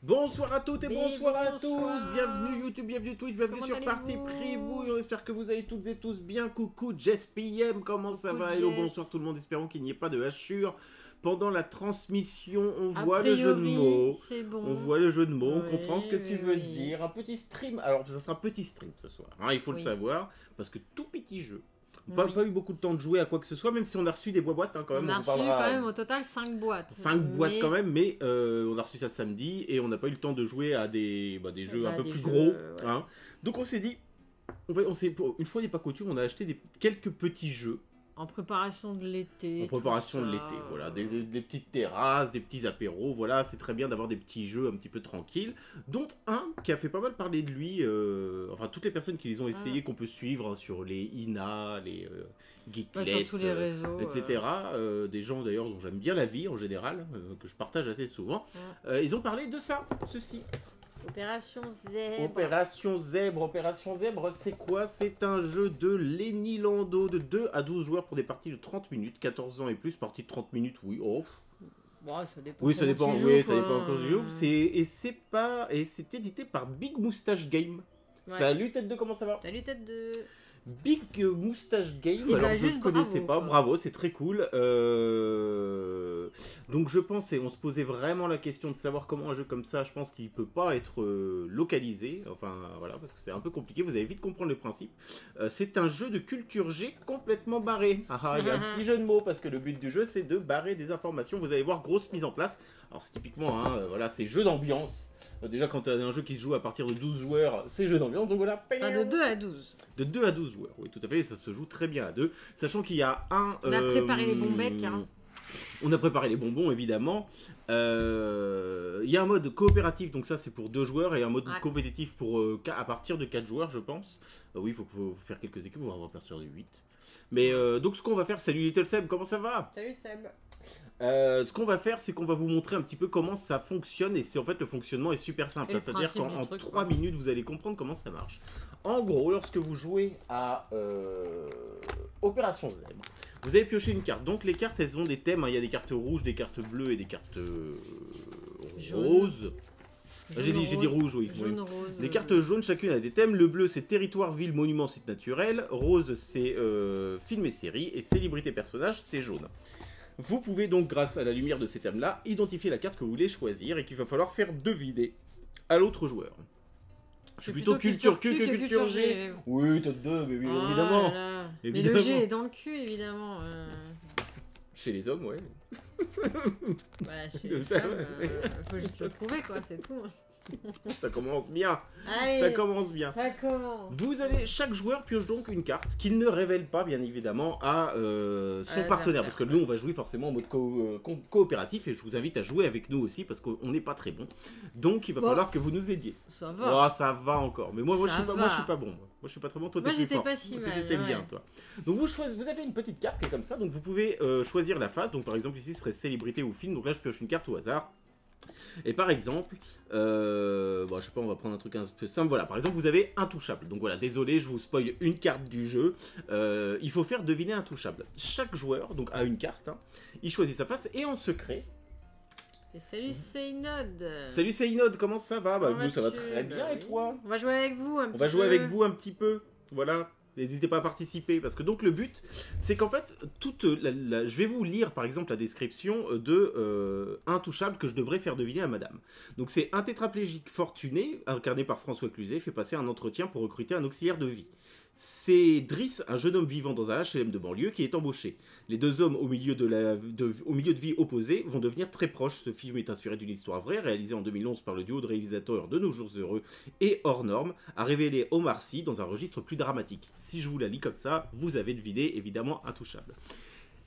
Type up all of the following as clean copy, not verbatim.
Bonsoir à toutes et bonsoir à tous. bonsoir. Bienvenue YouTube, bienvenue Twitch, bienvenue Comment sur Party allez-vous? Preview. Et on espère que vous allez toutes et tous bien. Coucou Jess PM, comment ça Coucou, va? Hello, Jess. bonsoir tout le monde. Espérons qu'il n'y ait pas de hachure. Pendant la transmission, on A voit le jeu de priori, mots. c'est bon. On voit le jeu de mots, on Oui, comprend ce que tu veux oui. dire. Un petit stream. Alors, ça sera petit stream ce soir. Hein, il faut le Oui. savoir. Parce que tout petit jeu. Oui. Pas eu beaucoup de temps de jouer à quoi que ce soit, même si on a reçu des boîtes hein, quand même. On a vous reçu parlera- quand même au total 5 boîtes. 5 boîtes Mais- quand même, mais on a reçu ça samedi et on n'a pas eu le temps de jouer à des jeux un peu des plus jeux, gros. ouais. Hein. Donc on s'est dit, une fois n'est pas coutume, on a acheté quelques petits jeux En préparation de l'été. en préparation de tout l'été. ça. Voilà, des petites terrasses, des petits apéros. Voilà, c'est très bien d'avoir des petits jeux un petit peu tranquilles. Dont un qui a fait pas mal parler de lui. Enfin, toutes les personnes qui les ont essayé, qu'on peut suivre hein, sur les INA, les Pas Geeklet, sur tous les réseaux. etc. Des gens d'ailleurs dont j'aime bien la vie en général, que je partage assez souvent. Ils ont parlé de ça, ceci. Opération Zèbre. Opération Zèbre, c'est quoi? C'est un jeu de Lenny Lando de 2 à 12 joueurs pour des parties de 30 minutes, 14 ans et plus, partie de 30 minutes, oui. Oh. Bon, ça dépend. Oui, ça comment dépend, tu oui, joues, ça dépend quoi. encore du jeu. C'est édité par Big Moustache Game. Ouais. Salut tête de, comment ça va? Salut tête de... Big Moustache Game, Eh ben, alors je juste ne connaissais bravo, pas, quoi. bravo, c'est très cool. Donc je pensais, on se posait vraiment la question de savoir comment un jeu comme ça, je pense qu'il peut pas être localisé, enfin voilà, parce que c'est un peu compliqué, vous allez vite comprendre le principe. C'est un jeu de culture G complètement barré. Ah, ah, il y a un petit jeu de mots, parce que le but du jeu c'est de barrer des informations, vous allez voir, grosse mise en place. Alors c'est typiquement, hein, voilà, c'est jeu d'ambiance. Déjà quand tu as un jeu qui se joue à partir de 12 joueurs, c'est jeu d'ambiance, donc voilà. Ah, de 2 à 12. De 2 à 12 joueurs, oui, tout à fait, ça se joue très bien à 2. Sachant qu'il y a un... On a préparé les bombettes, hein. On a préparé les bonbons, évidemment. Il y a un mode coopératif, donc ça c'est pour 2 joueurs, et un mode compétitif pour à partir de 4 joueurs, je pense. Oui, il faut faire quelques équipes, on va à partir de 8. Mais donc ce qu'on va faire, salut Little Seb, comment ça va? Salut Seb. Ce qu'on va faire, c'est qu'on va vous montrer un petit peu comment ça fonctionne, et c'est en fait le fonctionnement est super simple. Et le C'est-à-dire principe qu'en du truc, 3 quoi. minutes, vous allez comprendre comment ça marche. En gros, lorsque vous jouez à Opération Zèbre, vous avez pioché une carte. Donc les cartes, elles ont des thèmes. Hein. Il y a des cartes rouges, des cartes bleues et des cartes roses. J'ai dit rouge, oui. Jaune, rose. Les cartes jaunes, chacune a des thèmes. Le bleu, c'est territoire, ville, monument, site naturel. Rose, c'est film et série. Et célébrité, personnage, c'est jaune. Vous pouvez donc, grâce à la lumière de ces thèmes-là, identifier la carte que vous voulez choisir et qu'il va falloir faire deviner à l'autre joueur. Je suis plutôt culture Q que culture G. Oui, tête 2, mais oui, Ah évidemment. là là. Mais le Évidemment. G est dans le cul, évidemment. Chez les hommes, ouais. Voilà, chez les femmes, faut juste le trouver, quoi, c'est tout. Ça commence bien. Allez, Ça commence bien. ça commence. Chaque joueur pioche donc une carte qu'il ne révèle pas, bien évidemment, à son partenaire. Parce que nous, on va jouer forcément en mode coopératif et je vous invite à jouer avec nous aussi parce qu'on n'est pas très bon. Donc, il va falloir que vous nous aidiez. Ça va. Oh, ça va encore. Mais moi, je suis pas bon. Moi, je suis pas très bon. Toi, Moi, t'es plus j'étais fort. pas si Toi, mal, t'étais ouais. bien, toi. Donc, vous avez une petite carte qui est comme ça. Donc, vous pouvez choisir la phase. Donc, par exemple, ici, ce serait célébrité ou film. Donc là, je pioche une carte au hasard. Et par exemple, bon, je sais pas, on va prendre un truc un peu simple. Voilà, par exemple, vous avez Intouchable. Donc voilà, désolé, je vous spoil une carte du jeu. Il faut faire deviner Intouchable. Chaque joueur donc a une carte. Hein. Il choisit sa face et en secret. Et salut, c'est Inod. Salut, c'est Inod, comment ça va? Bah, Comment nous, ça va vas-tu? très bien. Et toi? On va jouer avec vous un petit peu. On va jouer avec vous un petit peu. Voilà. N'hésitez pas à participer, parce que donc le but, c'est qu'en fait, je vais vous lire par exemple la description de Intouchable que je devrais faire deviner à madame. Donc c'est un tétraplégique fortuné, incarné par François Cluzet, fait passer un entretien pour recruter un auxiliaire de vie. C'est Driss, un jeune homme vivant dans un HLM de banlieue, qui est embauché. Les deux hommes au milieu de vie opposés vont devenir très proches. Ce film est inspiré d'une histoire vraie, réalisée en 2011 par le duo de réalisateurs de Nos Jours Heureux et Hors Normes, a révélé Omar Sy dans un registre plus dramatique. Si je vous la lis comme ça, vous avez deviné évidemment Intouchable.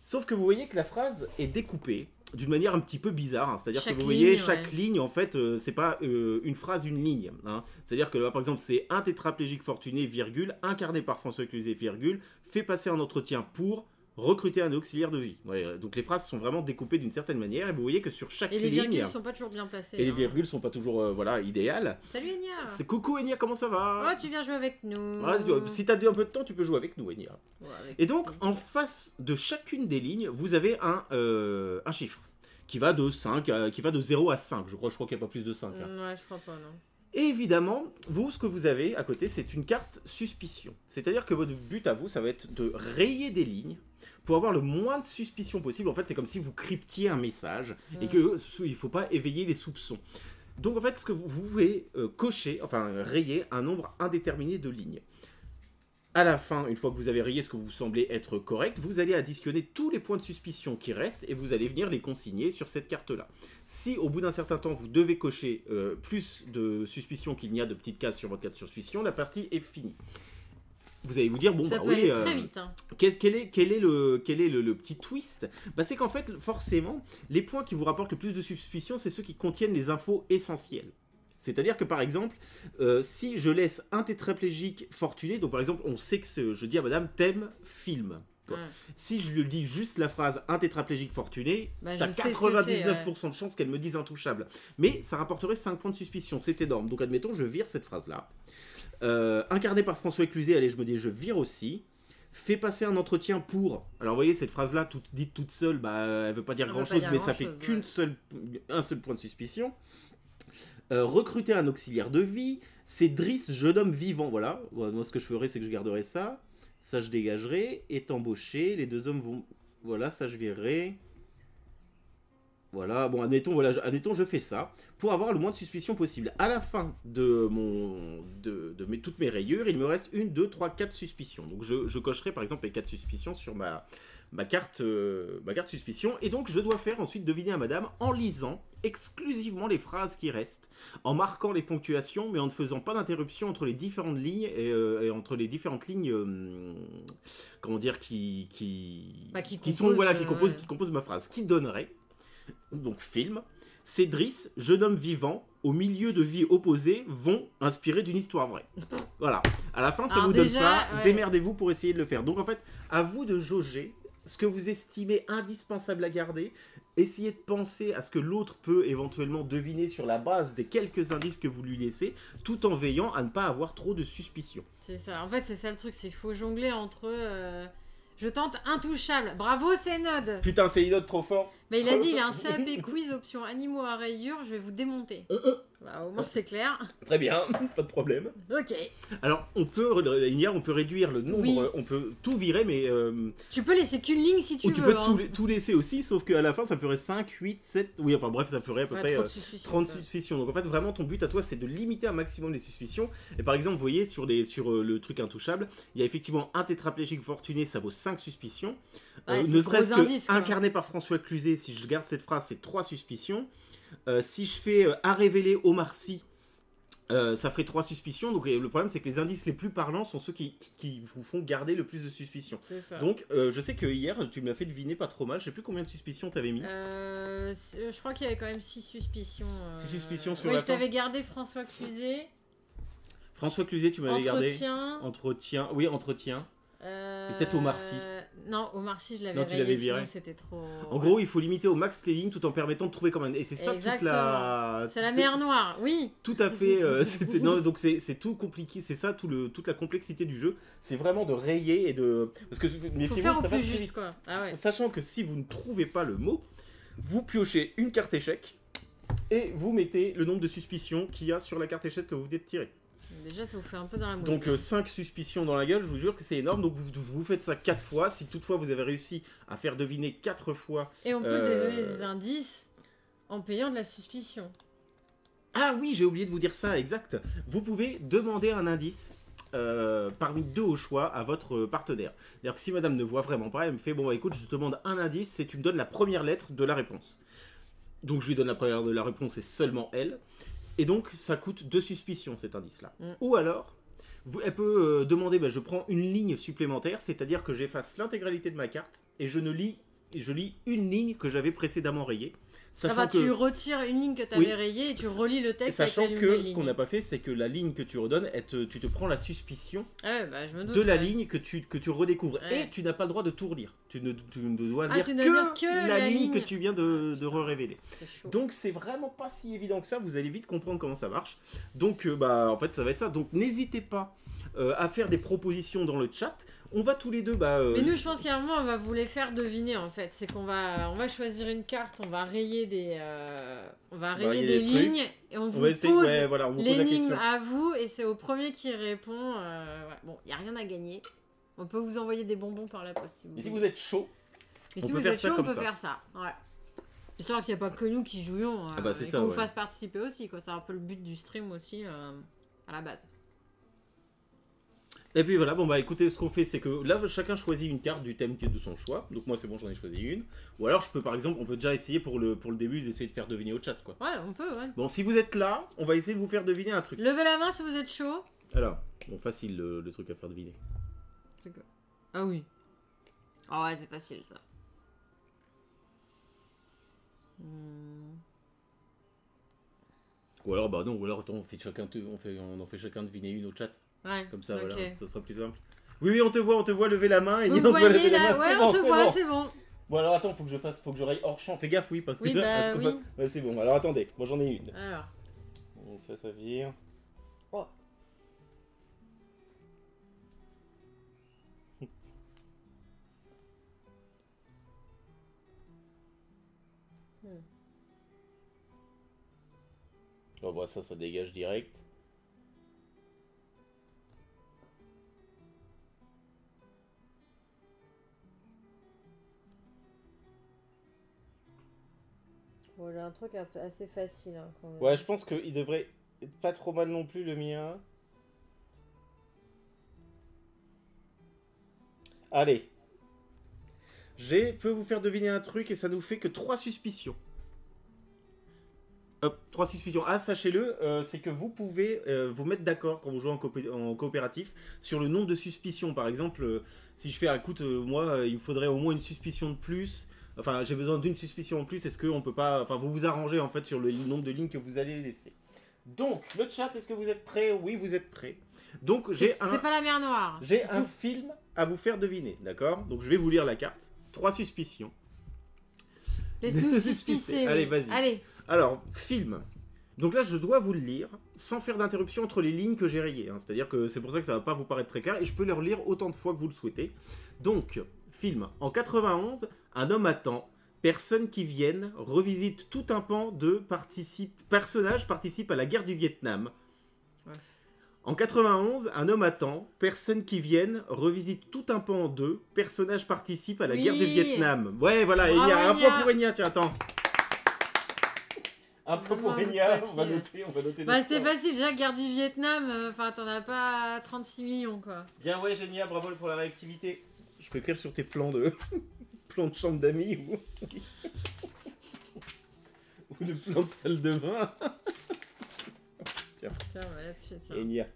Sauf que vous voyez que la phrase est découpée d'une manière un petit peu bizarre, hein. C'est-à-dire que vous voyez chaque ligne, en fait, c'est pas une phrase, une ligne. Hein. C'est-à-dire que là, par exemple, c'est un tétraplégique fortuné, virgule, incarné par François Cluzet, virgule, fait passer un entretien pour recruter un auxiliaire de vie. Ouais, donc les phrases sont vraiment découpées d'une certaine manière, et vous voyez que sur chaque ligne... Et les virgules sont pas toujours bien placées. Et les virgules sont pas toujours voilà, idéales. Salut Enya. C'est coucou Enya, comment ça va? Oh, tu viens jouer avec nous. Voilà, si t'as un peu de temps, tu peux jouer avec nous, Enya. Ouais, avec et donc, plaisir. en face de chacune des lignes, vous avez un chiffre qui va de 0 à 5. Je crois qu'il n'y a pas plus de 5. Hein. Ouais, je crois pas, non. Et évidemment, vous, ce que vous avez à côté, c'est une carte suspicion. C'est-à-dire que votre but à vous, ça va être de rayer des lignes pour avoir le moins de suspicion possible. En fait, c'est comme si vous cryptiez un message et qu'il ne faut pas éveiller les soupçons. Donc en fait, ce que vous pouvez rayer un nombre indéterminé de lignes. À la fin, une fois que vous avez rayé ce que vous semblez être correct, vous allez additionner tous les points de suspicion qui restent et vous allez venir les consigner sur cette carte-là. Si au bout d'un certain temps, vous devez cocher plus de suspicion qu'il n'y a de petites cases sur votre carte de suspicion, la partie est finie. Vous allez vous dire, bon, ça peut aller très vite. Hein. Quel est le petit twist? C'est qu'en fait, forcément, les points qui vous rapportent le plus de suspicion, c'est ceux qui contiennent les infos essentielles. C'est-à-dire que, par exemple, si je laisse un tétraplégique fortuné, donc par exemple, on sait que je dis à madame, thème film. Si je lui dis juste la phrase un tétraplégique fortuné, t'as 99% de chances qu'elle me dise intouchable. Mais ça rapporterait 5 points de suspicion, c'est énorme. Donc admettons, je vire cette phrase-là. Incarné par François Cluzet, allez, je me dis, je vire aussi. Fait passer un entretien pour... Alors vous voyez, cette phrase-là, dite toute seule, elle veut pas dire grand-chose, mais ça fait un seul point de suspicion. Recruter un auxiliaire de vie, c'est Driss, jeune homme vivant, voilà. Moi, ce que je ferais, c'est que je garderais ça. Ça, je dégagerai. Est embauché, les deux hommes vont... Voilà, ça, je verrai. Voilà, bon, admettons, je fais ça, pour avoir le moins de suspicion possible. À la fin de toutes mes rayures, il me reste 1, 2, 3, 4 suspicions. Donc, je cocherai, par exemple, les 4 suspicions sur ma carte suspicion, et donc je dois faire ensuite deviner à madame en lisant exclusivement les phrases qui restent, en marquant les ponctuations, mais en ne faisant pas d'interruption entre les différentes lignes et entre les différentes lignes, comment dire, qui composent ma phrase, qui donnerait, donc film, c'est Driss, jeune homme vivant, au milieu de vies opposées, vont inspirer d'une histoire vraie. Voilà, à la fin ça vous donne ça, démerdez-vous pour essayer de le faire. Donc en fait, à vous de jauger ce que vous estimez indispensable à garder, essayez de penser à ce que l'autre peut éventuellement deviner sur la base des quelques indices que vous lui laissez, tout en veillant à ne pas avoir trop de suspicion. C'est ça, en fait c'est ça le truc, c'est qu'il faut jongler entre... Je tente intouchable. Bravo, Cénode. Putain, Cénode trop fort. Mais il a dit, il a un CAP quiz option animaux à rayures, je vais vous démonter. Au moins c'est clair. Très bien, pas de problème. Ok. Alors, on peut réduire le nombre, on peut tout virer, mais... Tu peux laisser qu'une ligne si tu veux. Tu peux tout laisser aussi, sauf qu'à la fin, ça ferait 5, 8, 7... Oui, enfin bref, ça ferait à peu près 30 suspicions. Donc en fait, vraiment, ton but à toi, c'est de limiter un maximum les suspicions. Et par exemple, vous voyez, sur le truc intouchable, il y a effectivement un tétraplégique fortuné, ça vaut 5 suspicions. Ne serait-ce que incarné par François Cluzet, si je garde cette phrase, c'est 3 suspicions. Si je fais à révéler Omar Sy, ça ferait 3 suspicions. Donc le problème, c'est que les indices les plus parlants sont ceux qui vous font garder le plus de suspicions. Donc je sais que hier, tu me l'as fait deviner pas trop mal. Je sais plus combien de suspicions t'avais mis. Je crois qu'il y avait quand même 6 suspicions. 6 suspicions sur la fin. Je t'avais gardé François Cluzet. François Cluzet, tu m'avais gardé. Entretien. Oui, entretien. Peut-être Omar Sy. Non, Omar Sy, je l'avais viré. C'était trop... En gros, il faut limiter au max les lignes tout en permettant de trouver comme un... Et c'est ça toute la... C'est la mer Noire, oui. Tout à fait. Non, donc c'est tout compliqué. C'est ça toute la complexité du jeu. C'est vraiment de rayer et de... Parce que faut faire au plus juste, quoi. Ah ouais. Sachant que si vous ne trouvez pas le mot, vous piochez une carte échec et vous mettez le nombre de suspicions qu'il y a sur la carte échec que vous venez de tirer. Déjà, ça vous fait un peu dans la mousse. Donc 5 suspicions dans la gueule, je vous jure que c'est énorme. Donc vous faites ça 4 fois. Si toutefois vous avez réussi à faire deviner 4 fois... Et on peut donner des indices en payant de la suspicion. Ah oui, j'ai oublié de vous dire ça, exact. Vous pouvez demander un indice parmi 2 au choix à votre partenaire. C'est-à-dire que si madame ne voit vraiment pas, elle me fait, bon bah, écoute, je te demande un indice et tu me donnes la première lettre de la réponse. Donc je lui donne la première lettre de la réponse et seulement elle. Et donc, ça coûte 2 suspicions, cet indice-là. Ou alors, elle peut demander, je prends une ligne supplémentaire, c'est-à-dire que j'efface l'intégralité de ma carte, et je lis une ligne que j'avais précédemment rayée. Tu retires une ligne que tu avais rayée, et tu relis le texte sachant avec que ce qu'on n'a pas fait, c'est que la ligne que tu redonnes, tu te prends la suspicion je me doute, de la ligne que tu redécouvres. Et tu n'as pas le droit de tout relire. Tu ne dois Ah, lire tu dois dire que la la ligne que ligne. tu viens de révéler. C'est chaud. Donc c'est vraiment pas si évident que ça, vous allez vite comprendre comment ça marche. Donc bah en fait ça va être ça. Donc n'hésitez pas à faire des propositions dans le chat. On va tous les deux Mais nous, je pense qu'à un moment, on va vous les faire deviner en fait. C'est qu'on va choisir une carte, on va rayer des des trucs. lignes et on vous va essayer, pose ouais, voilà, on vous pose la l'énigme question. à vous et c'est au premier qui répond. Voilà. Bon, il n'y a rien à gagner. On peut vous envoyer des bonbons par la poste si vous Et si voulez. vous êtes chaud, Mais on si peut vous faire êtes ça chaud, on comme peut ça. faire ça. Ouais. Histoire qu'il n'y a pas que nous qui jouions. Ah bah, c'est et ça, qu'on vous ouais. fasse participer aussi. Quoi. C'est un peu le but du stream aussi à la base. Et puis voilà, bon bah écoutez, ce qu'on fait, c'est que là, chacun choisit une carte du thème qui est de son choix. Donc moi, c'est bon, j'en ai choisi une. Ou alors, je peux par exemple, on peut déjà essayer pour le début d'essayer de faire deviner au chat, quoi. Ouais, on peut, ouais. Bon, si vous êtes là, on va essayer de vous faire deviner un truc. Levez la main si vous êtes chaud. Alors, bon, facile le truc à faire deviner. Ah oui. Ah ouais, c'est facile ça. Ou alors, bah non, ou alors attends, on en fait chacun deviner une au chat. Ouais. Comme ça, ok. voilà, ça sera plus simple. Oui, oui, on te voit lever la main. Et Vous dire, me on te voit voyez lever la là? main, Ouais, c'est on bon, te c'est voit, bon. c'est bon. Bon, alors attends, faut que je raille hors champ. Fais gaffe, oui, parce que. Oui, bah parce que oui. Ouais, c'est bon, alors attendez, moi j'en ai une. Alors. Bon, ça vire. Oh. Oh, bah ça dégage direct. Bon, j'ai un truc assez facile hein, quand même. Ouais, je pense qu'il devrait être pas trop mal non plus le mien. Allez. Peux vous faire deviner un truc et ça nous fait que 3 suspicions. Hop, 3 suspicions. Ah, sachez-le, c'est que vous pouvez vous mettre d'accord quand vous jouez en coopératif sur le nombre de suspicions. Par exemple, si je fais, écoute, moi, il me faudrait au moins une suspicion de plus. Enfin, j'ai besoin d'une suspicion en plus. Est-ce qu'on peut pas... Enfin, vous vous arrangez en fait sur le nombre de lignes que vous allez laisser. Donc, le chat, est-ce que vous êtes prêts? Oui, vous êtes prêts. Donc, C'est pas la mer Noire. j'ai un film à vous faire deviner, d'accord? Donc, je vais vous lire la carte. 3 suspicions. Laisse-nous suspicer. Allez, oui. vas-y. Allez. Alors, film. Donc là, je dois vous le lire sans faire d'interruption entre les lignes que j'ai rayées. Hein. C'est-à-dire que c'est pour ça que ça va pas vous paraître très clair et je peux le relire autant de fois que vous le souhaitez. Donc, film. En 91, un homme attend. Personnes qui viennent, revisite tout un pan de personnages participent à la guerre du Vietnam. Ouais. En 91, un homme attend. Personnes qui viennent, revisite tout un pan de personnages participent à la guerre du Vietnam. Ouais, voilà, Bravo, Enya. Un Enya. point pour Enya, tiens, attends. Un point pour Vraiment, Enya, papier. on va noter Bah, le c'était score. facile. Déjà, guerre du Vietnam, enfin, t'en as pas 36 millions, quoi. Bien, ouais, Génia, bravo pour la réactivité. Je peux écrire sur tes plans de chambre d'amis ou de plans de salle de bain. Tiens, bah, là-dessus, tiens. Enya,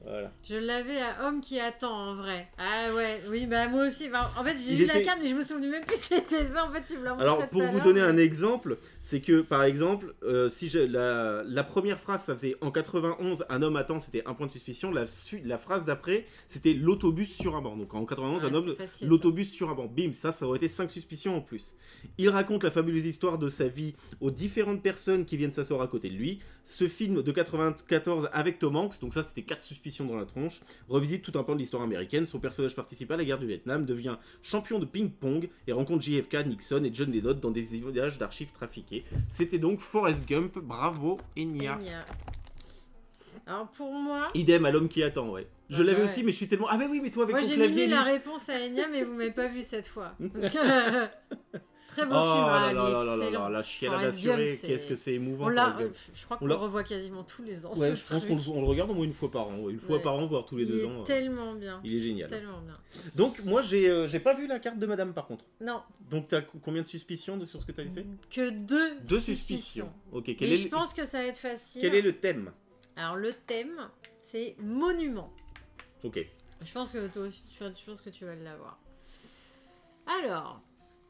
voilà. Je l'avais à homme qui attend, en vrai. Ah ouais, oui, bah moi aussi. Bah, en fait, j'ai Il lu la était- carte, mais je me souvenais même plus c'était ça. En fait, tu me l'as montré Alors, tout pour à vous l'heure, donner mais- un exemple, c'est que, par exemple, si la première phrase, ça faisait en 91, un homme attend, c'était un point de suspicion. La phrase d'après, c'était l'autobus sur un banc. Donc, en 91, Ouais, un homme, c'était facile, l'autobus sur un banc. Bim, ça aurait été 5 suspicions en plus. Il raconte la fabuleuse histoire de sa vie aux différentes personnes qui viennent s'asseoir à côté de lui. Ce film de 94 avec Tom Hanks, donc ça, c'était 4 suspicions dans la tronche, revisite tout un pan de l'histoire américaine. Son personnage participe à la guerre du Vietnam, devient champion de ping-pong et rencontre JFK, Nixon et John Lennon dans des villages d'archives trafiqués. C'était donc Forrest Gump. Bravo, Enya. Enya. Alors, pour moi... Idem à l'homme qui attend, ouais. Je Ah, l'avais ouais. aussi, mais je suis tellement... Ah, mais oui, mais toi, avec Moi, ton j'ai clavier... mis la lui- réponse à Enya, mais vous m'avez pas vu cette fois. Donc, très Oh beau film, là hein, là mais là là là excellent. là, la chialade Forrest assurée, Gump, c'est- qu'est-ce que c'est émouvant, On l'a, Forrest Gump. je crois On qu'on l'a- le revoit quasiment tous les ans. Ouais, ce je pense truc. qu'on le regarde au moins une fois par an. Une fois Ouais. par an, voire tous les Il 2 est ans. tellement bien. Il est génial. Tellement bien. Donc, moi, j'ai pas vu la carte de madame, par contre. Non, Donc, t'as combien de suspicions sur ce que t'as laissé? que deux 2 suspicions. Ok, Mais je pense que ça va être facile. quel est le thème? Alors, le thème, c'est monument. Ok. Je pense que toi aussi, je pense que tu vas l'avoir. Alors,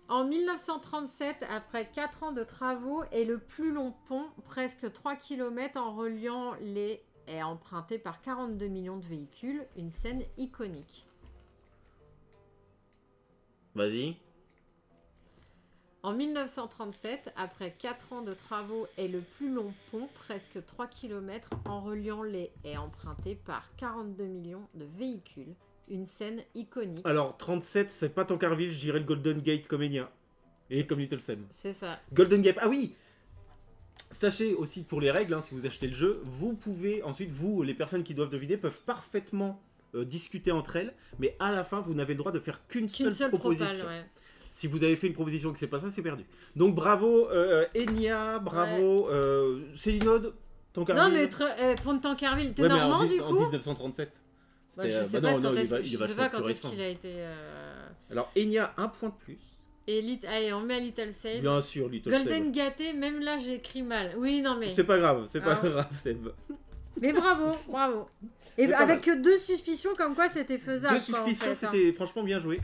en 1937, après 4 ans de travaux et le plus long pont, presque 3 km en reliant les est emprunté par 42 millions de véhicules, une scène iconique. Vas-y. En 1937, après 4 ans de travaux et le plus long pont, presque 3 km, en reliant les et emprunté par 42 millions de véhicules. Une scène iconique. Alors, 37, c'est pas Tancarville, je dirais le Golden Gate comme Enya. Et comme Little Sam. C'est ça. Golden Gate, ah oui. Sachez aussi pour les règles, hein, si vous achetez le jeu, vous pouvez, ensuite, vous, les personnes qui doivent deviner, peuvent parfaitement discuter entre elles, mais à la fin, vous n'avez le droit de faire qu'une seule proposition. Propale, ouais. Si vous avez fait une proposition que c'est pas ça, c'est perdu. Donc bravo Enya, bravo Célinode, Tancarville. Non mais pour Tancarville, t'es ouais, mais normand du en coup 1937. Bah, je sais pas non, quand il est-ce est plus récent. qu'il a été... Alors Enya, un point de plus. Et allez, on met à Little Save. Bien sûr, Little Golden Save. Gâté, même là j'ai écrit mal. Oui, non mais... C'est pas grave, Seb. Mais bravo, bravo. Et Mais avec que 2 suspicions, comme quoi c'était faisable. 2 suspicions, c'était franchement bien joué.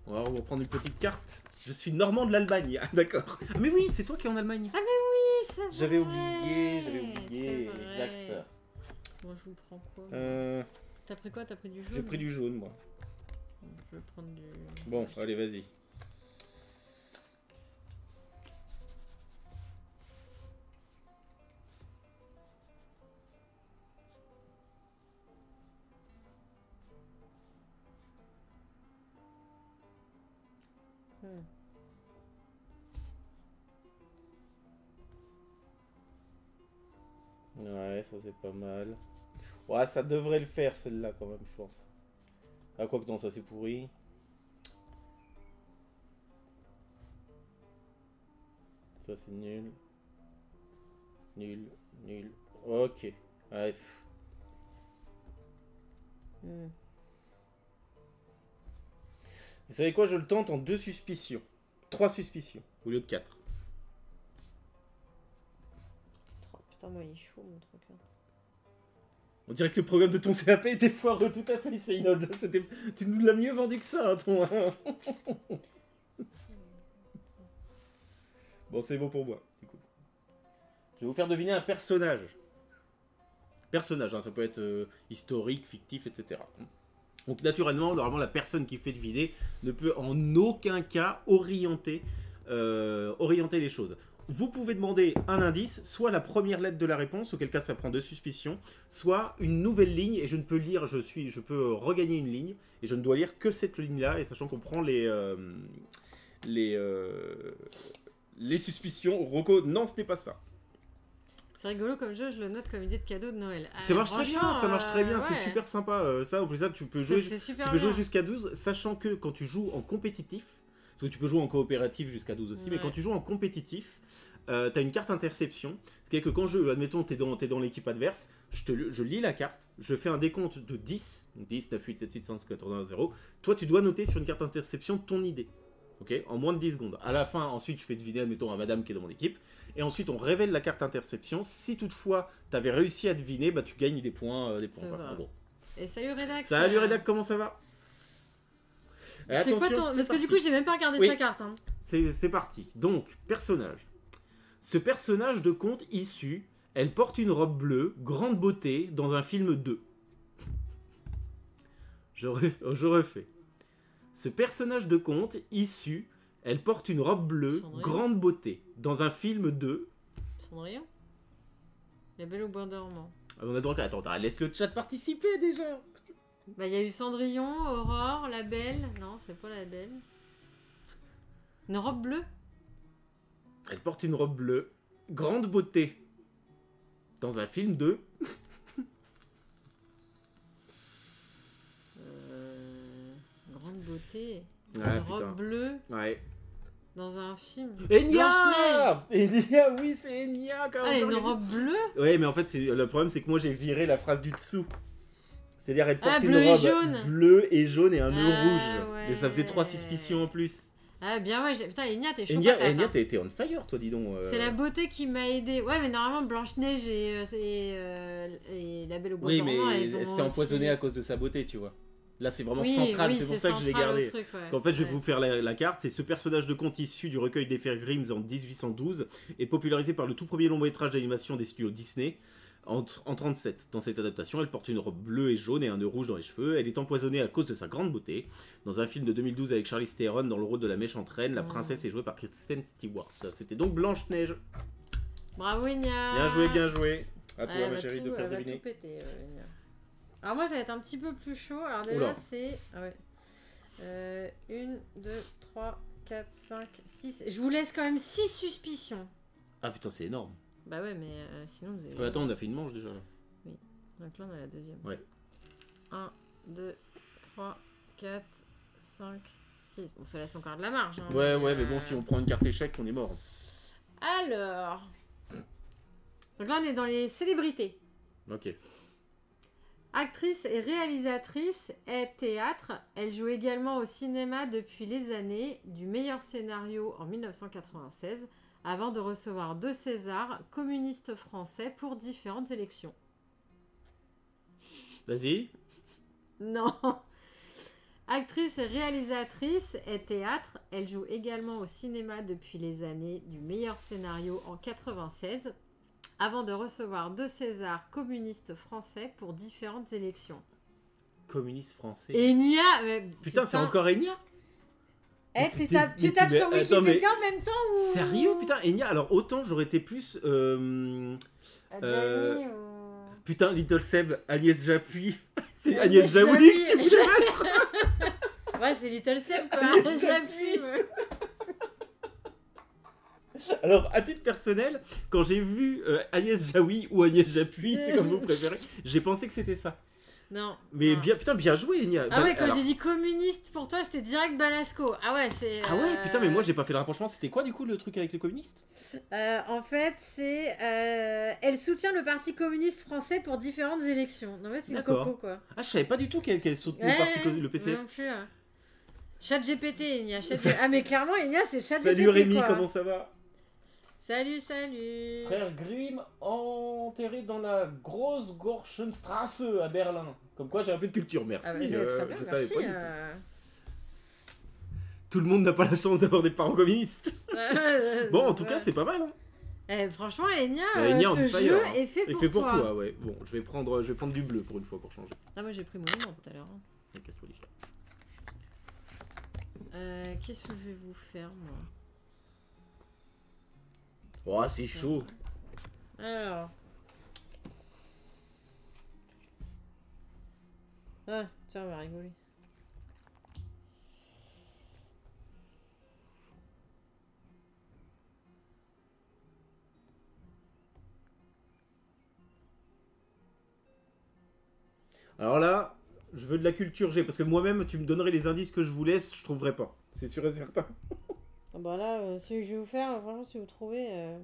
On va reprendre une petite carte. Je suis normand de l'Allemagne, d'accord. Mais oui, c'est toi qui es en Allemagne. Ah mais oui, c'est vrai. J'avais oublié, C'est vrai. exact. Moi je vous prends quoi Euh, T'as pris quoi? T'as pris du jaune? J'ai pris du jaune, moi. Je vais prendre du... Bon, allez, vas-y. Ouais, ça c'est pas mal. Ouais, ça devrait le faire celle-là quand même, je pense. Ah, quoi que non, ça c'est pourri. Ça c'est nul. Nul, nul. Ok. Ouais. Vous savez quoi, je le tente en 2 suspicions. 3 suspicions, au lieu de 4. Oh, putain, moi il est chaud mon truc là. On dirait que le programme de ton CAP était foireux, tout à fait, Célinode. Tu nous l'as mieux vendu que ça, ton... Bon, c'est bon pour moi. Écoute. Je vais vous faire deviner un personnage. Personnage, hein, ça peut être historique, fictif, etc. Donc naturellement, normalement, la personne qui fait deviner ne peut en aucun cas orienter les choses. Vous pouvez demander un indice, soit la première lettre de la réponse, auquel cas ça prend 2 suspicions, soit une nouvelle ligne, et je ne peux lire, je peux regagner une ligne, et je ne dois lire que cette ligne-là, et sachant qu'on prend les suspicions. Rocco, non, ce n'est pas ça. C'est rigolo comme jeu, je le note comme idée de cadeau de Noël. Ça marche très bien, ouais. c'est super sympa. Ça, au plus ça, tu peux jouer jusqu'à 12, sachant que quand tu joues en compétitif, parce que tu peux jouer en coopératif jusqu'à 12 aussi, mais quand tu joues en compétitif, t'as une carte interception. Ce qui est que quand admettons, t'es dans l'équipe adverse, je lis la carte, je fais un décompte de 10, 10, 9, 8, 7, 6, 5, 4, 3, 0. Toi, tu dois noter sur une carte interception ton idée. Ok, en moins de 10 secondes. À la fin, ensuite, je fais deviner, admettons, à madame qui est dans mon équipe. Et ensuite, on révèle la carte interception. Si toutefois, tu avais réussi à deviner, bah, tu gagnes des points. Voilà, bon. Et salut Redac. Salut Redac, comment ça va? C'est quoi ton... Parce que du coup, j'ai même pas regardé sa carte. Hein. C'est parti. Donc, personnage. Ce personnage de conte issu, elle porte une robe bleue, grande beauté, dans un film 2. Je refais. Ce personnage de conte issu, elle porte une robe bleue, grande beauté, dans un film 2. Cendrillon. La Belle au bois dormant. Ah, on a droit. Attends, laisse le chat participer déjà. Bah, il y a eu Cendrillon, Aurore, La Belle. Non, c'est pas La Belle. Une robe bleue. Elle porte une robe bleue, grande beauté, dans un film 2. Grande beauté. Ouais, une robe bleue. Ouais. Dans un film. Enya! Enya, oui, c'est Enya quand même. Ah, une robe bleue? Ouais, mais en fait, le problème, c'est que moi, j'ai viré la phrase du dessous. C'est-à-dire, elle porte une bleu robe et jaune. bleue et jaune et un nœud rouge. Ouais. Et ça faisait 3 suspicions en plus. Ah, bien, ouais. Putain, Enya, t'es chaud. Enya, t'es on fire, toi, dis donc. C'est la beauté qui m'a aidé. Ouais, mais normalement, Blanche-Neige et La Belle au bois dormant, elle se fait empoisonner à cause de sa beauté, tu vois. Là, c'est vraiment central, c'est pour ça que je l'ai gardé. Parce qu'en fait, je vais vous faire la carte. C'est ce personnage de conte issu du recueil des frères Grimm en 1812 et popularisé par le tout premier long métrage d'animation des studios Disney. en 37. Dans cette adaptation, elle porte une robe bleue et jaune et un nœud rouge dans les cheveux. Elle est empoisonnée à cause de sa grande beauté. Dans un film de 2012 avec Charlize Theron dans le rôle de la méchante reine, la princesse est jouée par Kristen Stewart. C'était donc Blanche-Neige. Bravo, Enya. Bien joué, bien joué. À toi, ma chérie, tout, de faire elle va deviner. tout péter, Enya. Alors moi, ça va être un petit peu plus chaud. Alors déjà, Oula. c'est... Ah ouais. 1, 2, 3, 4, 5, 6... Je vous laisse quand même 6 suspicions. Ah putain, c'est énorme. Bah ouais, mais sinon vous avez... Ouais, attends, on a fait une manche déjà. Là. Donc là, on a la deuxième. Ouais. 1, 2, 3, 4, 5, 6. Bon, ça laisse encore de la marge. Hein, Ouais, mais bon, si on prend une carte échec, on est mort. Alors... Donc là, on est dans les célébrités. Ok. Actrice et réalisatrice et théâtre, elle joue également au cinéma depuis les années du meilleur scénario en 1996, avant de recevoir 2 Césars communistes français pour différentes élections. Vas-y. Non. Actrice et réalisatrice et théâtre, elle joue également au cinéma depuis les années du meilleur scénario en 96, avant de recevoir 2 Césars communistes français pour différentes élections. Communiste français. Enya, Putain, c'est encore Enya. Eh, tu tapes sur Wikipédia en même temps ou... Sérieux, putain, Enya. Alors autant j'aurais été plus. Jamie ou... Putain, Little Seb, Agnès Japuis. C'est Agnès Jaouli que tu voulais mettre. Ouais, c'est Little Seb quoi. Agnès J'appuie. Alors, à titre personnel, quand j'ai vu Agnès Jaoui ou Agnès Japuis, c'est comme vous préférez, j'ai pensé que c'était ça. Non. Mais non. bien, putain, bien joué, Enya. Ah ouais, quand Alors... j'ai dit communiste, pour toi, c'était direct Balasco. Ah ouais, c'est... Ah ouais, putain, mais moi, j'ai pas fait le rapprochement. C'était quoi, du coup, le truc avec les communistes? En fait, c'est... elle soutient le Parti communiste français pour différentes élections. En fait, c'est une D'accord. coco, quoi. Ah, je savais pas du tout qu'elle soutenait le PCF. Non plus, hein. Chat GPT, Enya. Ah, mais clairement, Enya, c'est Chat GPT, Salut Rémi, quoi. comment ça va? Salut, salut. Frère Grimm enterré dans la grosse Gorschenstrasse à Berlin. Comme quoi j'ai un peu de culture, merci. Ah bah, très bien, je merci. savais pas du tout le monde n'a pas la chance d'avoir des parents communistes. Bon, en tout cas, c'est pas mal. Hein. Eh, franchement, Enya, Enya, ce jeu est fait pour toi. pour toi, ouais. Bon, je vais prendre du bleu pour une fois pour changer. Ah, moi j'ai pris mon numéro tout à l'heure. Et casse-toi les chiens. Qu'est-ce que je vais vous faire, moi? Oh, c'est chaud. Alors. Ah, tiens, on va rigoler. Alors là, je veux de la culture G, parce que moi-même, tu me donnerais les indices que je vous laisse, je trouverais pas. C'est sûr et certain. Ah bah là, celui que je vais vous faire, franchement, si vous trouvez...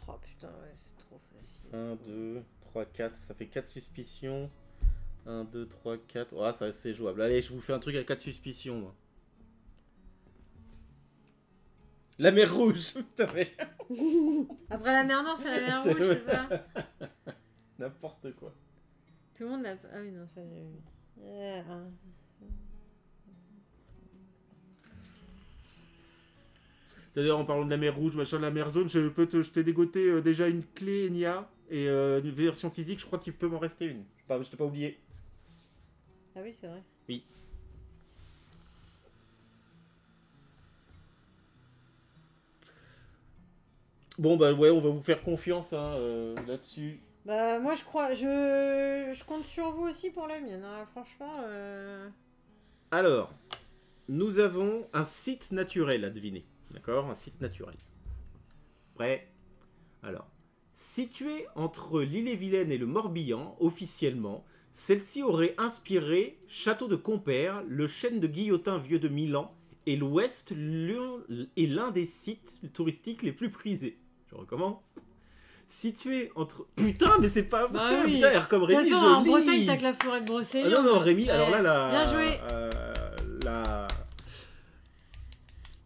Oh putain, ouais, c'est trop facile. 1, 2, 3, 4, ça fait 4 suspicions. 1, 2, 3, 4. Oh, ça c'est jouable. Allez, je vous fais un truc à 4 suspicions, moi. La mer rouge, putain, mais... Après la mer noire, c'est la mer rouge, c'est ça? N'importe quoi. Tout le monde n'a pas... Ah oui, non, ça j'ai eu. C'est-à-dire, en parlant de la mer rouge, machin, la mer zone, je t'ai dégoté déjà une clé Enya et une version physique, je crois qu'il peut m'en rester une. Je t'ai pas oublié. Ah oui, c'est vrai. Oui. Bon, bah ouais, on va vous faire confiance hein, là-dessus. Bah, moi, je crois... Je compte sur vous aussi pour la mienne, hein. Franchement... Alors, nous avons un site naturel à deviner. D'accord? Un site naturel. Prêt? Alors, situé entre l'Ille-et-Vilaine et le Morbihan, officiellement, celle-ci aurait inspiré Château de Compère, le chêne de Guillotin vieux de 1000 ans, et l'Ouest est l'un des sites touristiques les plus prisés. Je recommence. Situé entre... Putain, mais c'est pas vrai. Bah oui. Putain, elle comme Rémi, de toute façon, en Bretagne, t'as que la forêt de Brocéliande. Ah non, non, Rémi, alors là, Bien joué. la...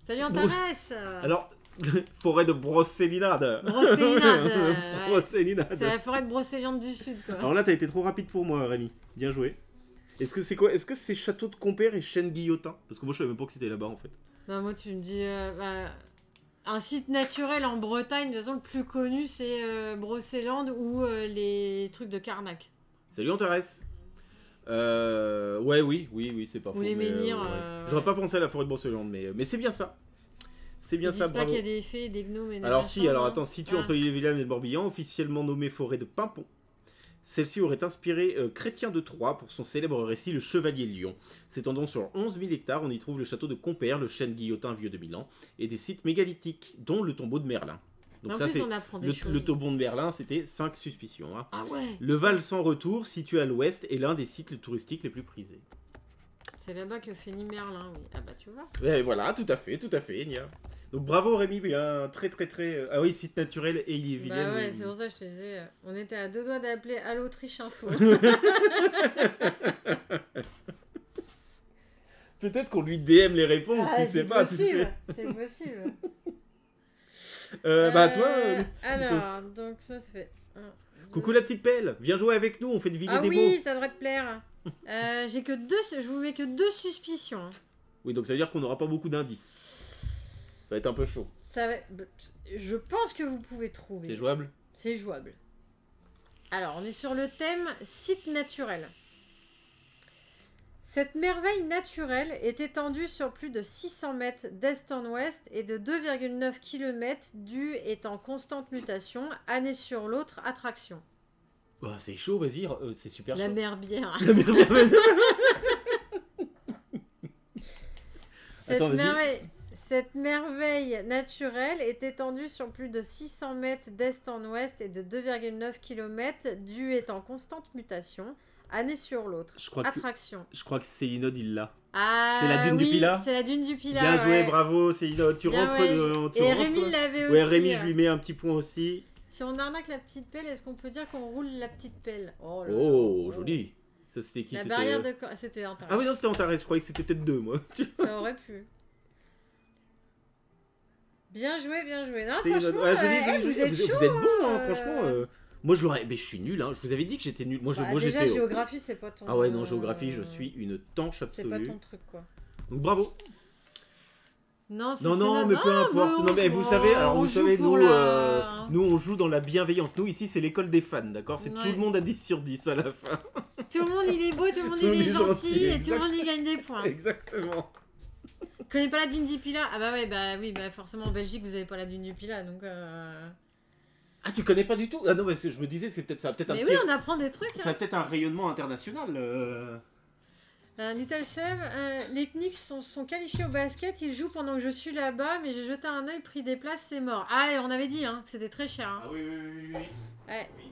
Ça Salut Antares. Alors, forêt de Brocélinade. Brocélinade. Ouais. Brocélinade. C'est la forêt de Brocéliande du Sud, quoi. Alors là, t'as été trop rapide pour moi, Rémi. Bien joué. Est-ce que c'est quoi? Est-ce que c'est Château de Compère et Chêne Guillotin? Parce que moi, je savais même pas que c'était là-bas, en fait. Bah, moi, tu me dis... un site naturel en Bretagne, de toute façon, le plus connu, c'est Brocéliande ou les trucs de Carnac. Salut Antares. Ouais, oui, c'est pas Ou faux. les menhirs. Ouais. Ouais. J'aurais pas pensé à la forêt de Brocéliande, mais c'est bien ça. C'est bien Ils ça, disent pas bravo. qu'il y a des fées, des gnomes et des Alors machins, si, alors hein. attends, située Ah. entre l'île-et-Vilaine et le Morbihan, officiellement nommée forêt de Pimpon, celle-ci aurait inspiré Chrétien de Troyes pour son célèbre récit Le Chevalier Lion. S'étendant sur 11 000 hectares, on y trouve le château de Compère, le chêne Guillotin vieux de 1000 ans, et des sites mégalithiques, dont le tombeau de Merlin. Donc En ça plus, c'est on apprend des choses. le tombeau de Merlin, c'était 5 suspicions. Hein. Ah ouais. Le Val sans retour, situé à l'ouest, est l'un des sites touristiques les plus prisés. C'est là-bas que finit Merlin, oui. Ah bah tu vois. Et voilà, tout à fait, Nia. Donc bravo Rémi, bien très. Ah oui, site naturel et Ille-et-Vilaine. Bah ouais, oui. c'est pour ça que je te disais, on était à 2 doigts d'appeler à l'Autriche Info. Peut-être qu'on lui DM les réponses, tu sais c'est pas, tu possible, sais. c'est possible. Bah toi, le petit- Alors, donc ça fait... Coucou la petite pelle, viens jouer avec nous, on fait deviner Ah des oui, mots. ça devrait te plaire. J'ai que 2, je vous mets que 2 suspicions. Oui, donc ça veut dire qu'on n'aura pas beaucoup d'indices. Ça va être un peu chaud. Ça va... Je pense que vous pouvez trouver. C'est jouable? C'est jouable. Alors, on est sur le thème site naturel. Cette merveille naturelle est étendue sur plus de 600 mètres d'est en ouest et de 2,9 km du est en constante mutation, année sur l'autre, attraction. Bah, c'est chaud, vas-y, c'est super La chaud. merbière. La mer- Cette, Attends, vas-y. cette merveille naturelle est étendue sur plus de 600 mètres d'est en ouest et de 2,9 km du est en constante mutation, année sur l'autre. Je crois que Célinode, il l'a. Ah, C'est la dune du oui, Pilat. c'est la dune du Pilat. Bien joué, ouais. bravo Célinode. Tu Bien, rentres. ouais. Tu Et rentres. Rémi l'avait aussi. Ouais, Rémi, je lui mets un petit point aussi. Si on arnaque la petite pelle, est-ce qu'on peut dire qu'on roule la petite pelle? Oh, là là. Oh, joli. Ça, c'était qui? La C'était barrière de... C'était Antares. Ah oui, non, c'était Antares. Je croyais que c'était peut-être 2, moi. Ça aurait pu. Bien joué, bien joué. Non, C'est franchement, ouais, joli, vous êtes chaud. Vous êtes bon, hein, euh. franchement. Moi, je l'aurais. Mais je suis nul, hein. Je vous avais dit que j'étais nul. Moi, Bah, moi déjà, j'étais. géographie, c'est pas ton... Ah ouais, non, géographie, je suis une tanche C'est pas absolue. ton truc, quoi. Donc bravo. Non, c'est Non, mais peu importe. Non, mais vous savez, alors vous savez, nous, on joue dans la bienveillance. Nous, ici, c'est l'école des fans, d'accord? C'est Ouais. tout le monde a 10 sur 10 à la fin. Tout le monde, il est beau, tout le monde, Tout le il monde est est gentil, gentil, et tout le monde, il gagne des points. Exactement. Connais pas la dune du Pilat? Ah bah ouais, bah oui, bah forcément, en Belgique, vous avez pas la dune du Pilat, donc... Ah, tu connais pas du tout? Ah non, mais je me disais, c'est peut-être ça, peut-être un Mais petit. oui, on apprend des trucs. Ça a peut-être un rayonnement international. Little Seb, les Knicks sont qualifiés au basket, ils jouent pendant que je suis là-bas, mais j'ai jeté un œil, pris des places, c'est mort. Ah, et on avait dit hein, que c'était très cher. Hein. Ah oui. Ouais. Oui.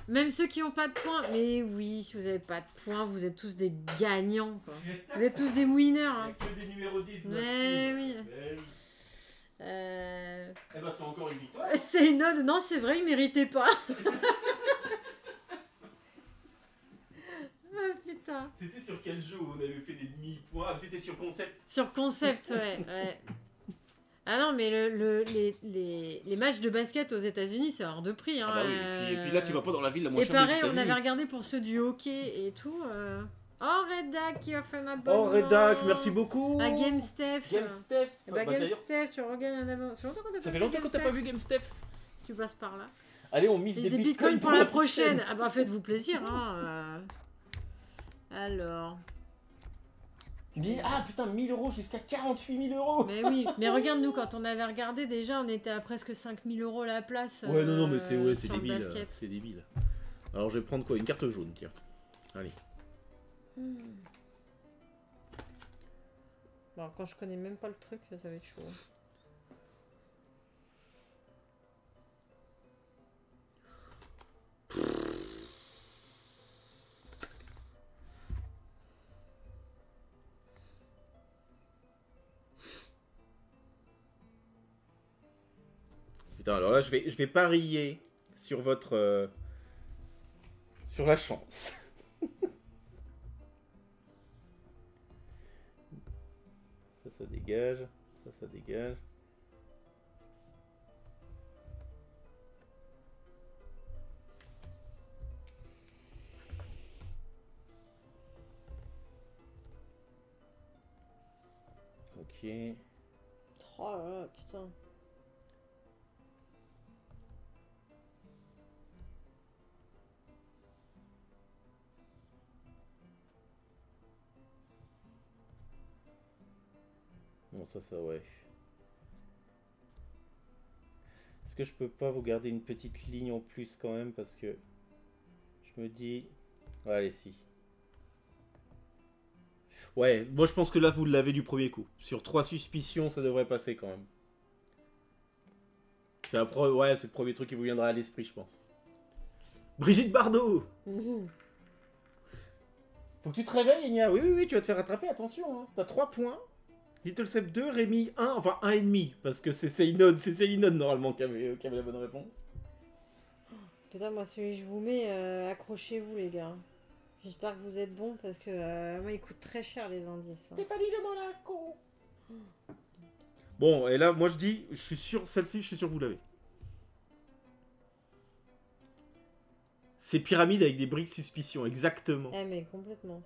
Même ceux qui n'ont pas de points, mais oui, si vous n'avez pas de points, vous êtes tous des gagnants. Quoi. Vous êtes tous des winners. Hein. Il n'y a que des numéros 10. Mais oui. Eh ben, c'est encore une victoire. C'est une ode. Non, c'est vrai, il méritait pas. Ah putain. C'était sur quel jeu où on avait fait des demi-points? Ah, c'était sur Concept. Sur Concept, ouais. Ah non, mais les matchs de basket aux États-Unis, c'est hors de prix. Hein, Ah bah oui, et puis là, tu vas pas dans la ville la moins Et chère des pareil, on États-Unis. avait regardé pour ceux du hockey et tout. Oh, Redac qui a fait un abonnement. Oh, Redac, merci beaucoup. À GameStef. GameStef. Bah, Bah, d'ailleurs, GameStef, tu regagnes un abonnement. ça fait longtemps que t'as pas vu GameStef. Si tu passes par là. Allez, on mise Des des bitcoins pour la prochaine. Ah bah faites-vous plaisir. Hein. Alors. Ah putain, 1000 euros jusqu'à 48 000 euros. Mais oui, mais regarde nous quand on avait regardé déjà, on était à presque 5000 € la place. Ouais, non, mais c'est sur le débile. basket. C'est débile. Alors, je vais prendre quoi? Une carte jaune, tiens. Allez. Bon, quand je connais même pas le truc, ça va être chaud. Putain, alors là, je vais parier sur votre... sur la chance. Ça dégage. Ça dégage. Ok. Oh là là, putain. Bon, ça, ouais. Est-ce que je peux pas vous garder une petite ligne en plus quand même parce que je me dis... Ouais, allez, si. Ouais, moi je pense que là vous l'avez du premier coup. Sur 3 suspicions, ça devrait passer quand même. C'est ouais, c'est le premier truc qui vous viendra à l'esprit, je pense. Brigitte Bardot. Faut que tu te réveilles, Enya. Oui, tu vas te faire rattraper, attention. Hein. T'as 3 points. Little Sep 2, Rémi 1, enfin 1,5. Parce que c'est Célinone normalement qui avait la bonne réponse. Putain, moi celui que je vous mets, accrochez-vous les gars. J'espère que vous êtes bons parce que moi ils coûtent très cher les indices. Hein. Stéphanie de Monaco. Bon, et là, moi je dis, je suis sûr, celle-ci, je suis sûr que vous l'avez. C'est pyramide avec des briques suspicion, exactement. Eh mais complètement.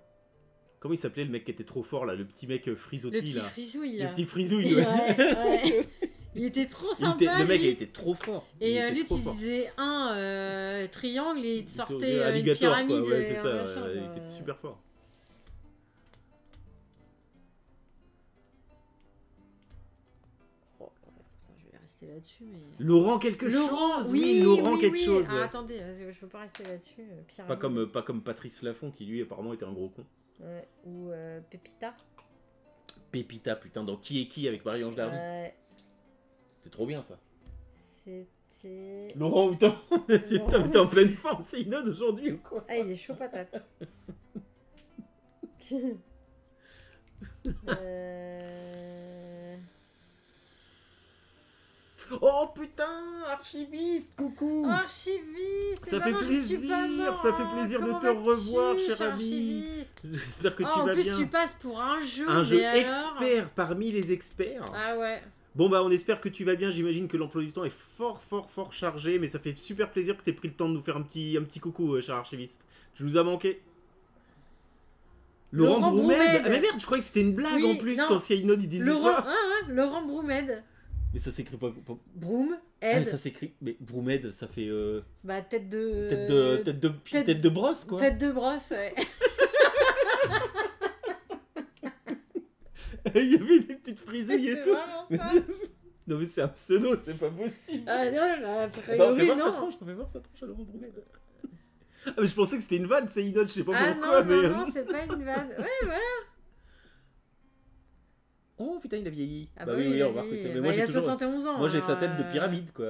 Comment il s'appelait le mec qui était trop fort là, le petit mec frisouille là. Le petit frisouille là. Le petit frisouille, ouais. Ouais. Il était trop sympa. Le mec lui. il était trop fort. Et lui tu disais un triangle et il te sortait une alligator, pyramide. Quoi. Ouais, c'est ça, machin, il était super fort. Oh, je vais rester là-dessus mais... Laurent quelque chose. Oui, Laurent quelque chose. Ah, attendez, je peux pas rester là-dessus. Pas comme Patrice Laffont qui lui apparemment était un gros con. Ouais, ou Pépita. Pépita, putain, dans Qui est qui avec Marie-Ange Dardy. C'était trop bien ça. C'était... Laurent Houtan. T'es en pleine forme, c'est une ode aujourd'hui ou quoi? Ah, il est chaud patate. Oh putain, archiviste, coucou. Archiviste. Ça fait plaisir, de te revoir, cher ami. J'espère que tu vas bien. En plus, tu passes pour un jeu. Un jeu expert parmi les experts. Ah ouais. Bon bah on espère que tu vas bien, j'imagine que l'emploi du temps est fort chargé, mais ça fait super plaisir que tu aies pris le temps de nous faire un petit coucou, cher archiviste. Tu nous as manqué. Laurent Broumed. Ah mais merde, je croyais que c'était une blague en plus quand Cyainode il disait ça. Laurent Broumed. Mais ça s'écrit pas... Broom, mais ça s'écrit... Mais Broumed, ça fait... Bah tête de brosse quoi. Tête de brosse, ouais. Il y avait des petites frisouilles et tout. Mais ça. Non mais c'est un pseudo, c'est pas possible. Ah non, attends, fais voir sa tronche à Laurent Broumed. Ah mais je pensais que c'était une vanne, c'est Inod, je sais pas pourquoi, mais... Non, c'est pas une vanne. Ouais, voilà. Oh putain, il a vieilli. Ah bah oui, on remarque que c'est... Mais moi, il a 71 ans. Moi j'ai sa tête de pyramide, quoi.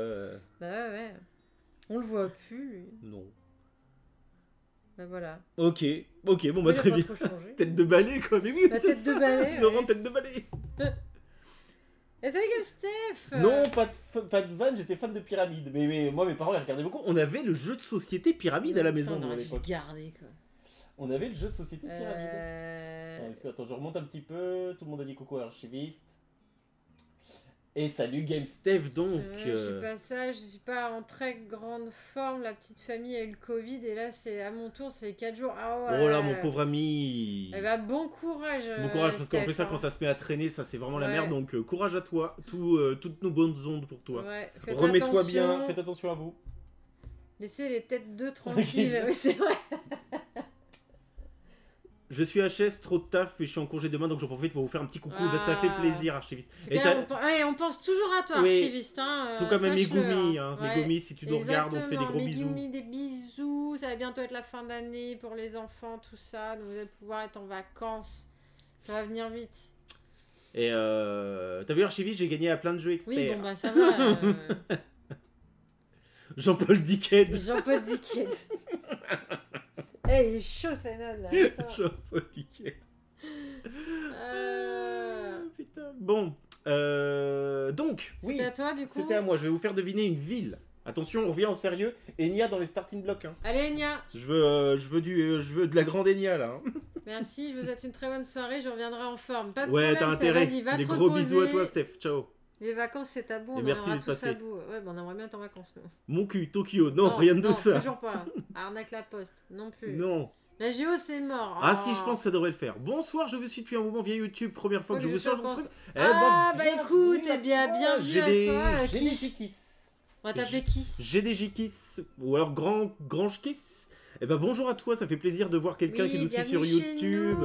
Bah ouais. On le voit plus, lui. Non. Bah voilà. Ok, bon bah très bien. Tête de balai, quoi, mais oui, la tête de balai. Laurent, tête de balai. Et salut Game Steph. Non, pas de vanne, j'étais fan de pyramide. Mais moi, mes parents les regardaient beaucoup. On avait le jeu de société pyramide à la maison à l'époque. On avait le jeu de société pyramide. Attends, je remonte un petit peu. Tout le monde a dit coucou archiviste. Et salut Game Steph donc. Je suis pas en très grande forme. La petite famille a eu le Covid et là c'est à mon tour, ça fait 4 jours. Ah ouais. Oh là mon pauvre ami. Eh bah, bon courage. Bon courage parce qu'en plus ça quand ça se met à traîner, ça c'est vraiment la merde. Donc courage à toi, toutes nos bonnes ondes pour toi. Ouais, remets-toi bien, faites attention à vous. Laissez les têtes d'eux tranquilles, oui, c'est vrai. Je suis HS, trop de taf et je suis en congé demain donc j'en profite pour vous faire un petit coucou. Bah, ça fait plaisir, archiviste. On pense toujours à toi, archiviste. Hein, tout comme Megumi. Megumi, si tu nous regardes, on te fait des gros Megumi, des bisous. Ça va bientôt être la fin d'année pour les enfants, tout ça. Donc vous allez pouvoir être en vacances. Ça va venir vite. Et t'as vu, archiviste, j'ai gagné à plein de jeux experts. Oui, bon bah ça va. Jean-Paul Dickens. Eh, il est chaud, ça là. Jean-Paul Dickens. Putain. Bon. Donc, oui. C'était à toi, du coup. C'était à moi. Je vais vous faire deviner une ville. Attention, on revient en sérieux. Enya dans les starting blocks. Hein. Allez, Enya. Je veux de la grande Enya, là. Hein. Merci, je vous souhaite une très bonne soirée, je reviendrai en forme. Pas de Ouais, problème, t'as Steph, intérêt. vas-y, va Des te gros reposer. bisous à toi, Steph. Ciao. Les vacances, c'est tabou, on Et en merci aura d'être tous à passé. bout. Ouais, bah, on aimerait bien être en vacances, nous. Mon cul, Tokyo. Non, rien de ça. toujours pas. Arnaque la poste, non plus. Non. La Géo, c'est mort. Ah Oh. si, je pense que ça devrait le faire. Bonsoir, je vous suis depuis un moment via YouTube. Première fois que je vous suis pense. enregistré. Ah, bah bienvenue écoute, à eh bien, toi. bienvenue J'ai à des toi, Kiss. Kiss. On va t'appeler Kiss. GDJ Kiss. Ou alors Grange Kiss. Eh ben bonjour à toi, ça fait plaisir de voir quelqu'un qui nous suit sur YouTube.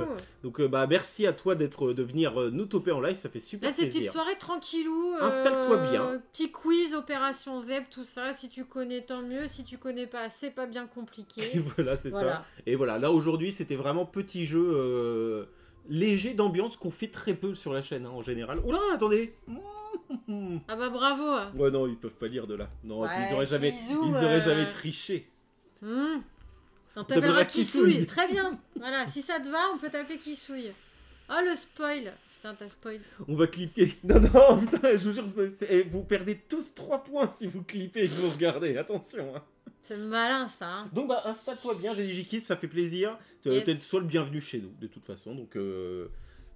Donc bah merci à toi de venir nous toper en live, ça fait super là, c'est plaisir. petite soirée tranquillou. Installe-toi bien. Petit quiz, Opération Zeb, tout ça. Si tu connais, tant mieux. Si tu connais pas, c'est pas bien compliqué. Et voilà, c'est ça. Et voilà, là aujourd'hui, c'était vraiment petit jeu léger d'ambiance qu'on fait très peu sur la chaîne en général. Oula, attendez. Ah bah bravo. Ouais non, ils peuvent pas lire de là. Non, Ouais, ils auraient jamais triché. On t'appellera Kissouille. Très bien. Voilà, si ça te va, on peut t'appeler Kissouille. Oh, le spoil. Putain, t'as spoil. On va clipper. Non, putain, je vous jure, vous perdez tous 3 points si vous clippez et que vous regardez. Attention. Hein. C'est malin, ça. Hein. Donc, bah, installe-toi bien, GDJ Kids, ça fait plaisir. Yes. T'es soit le bienvenu chez nous, de toute façon. Donc,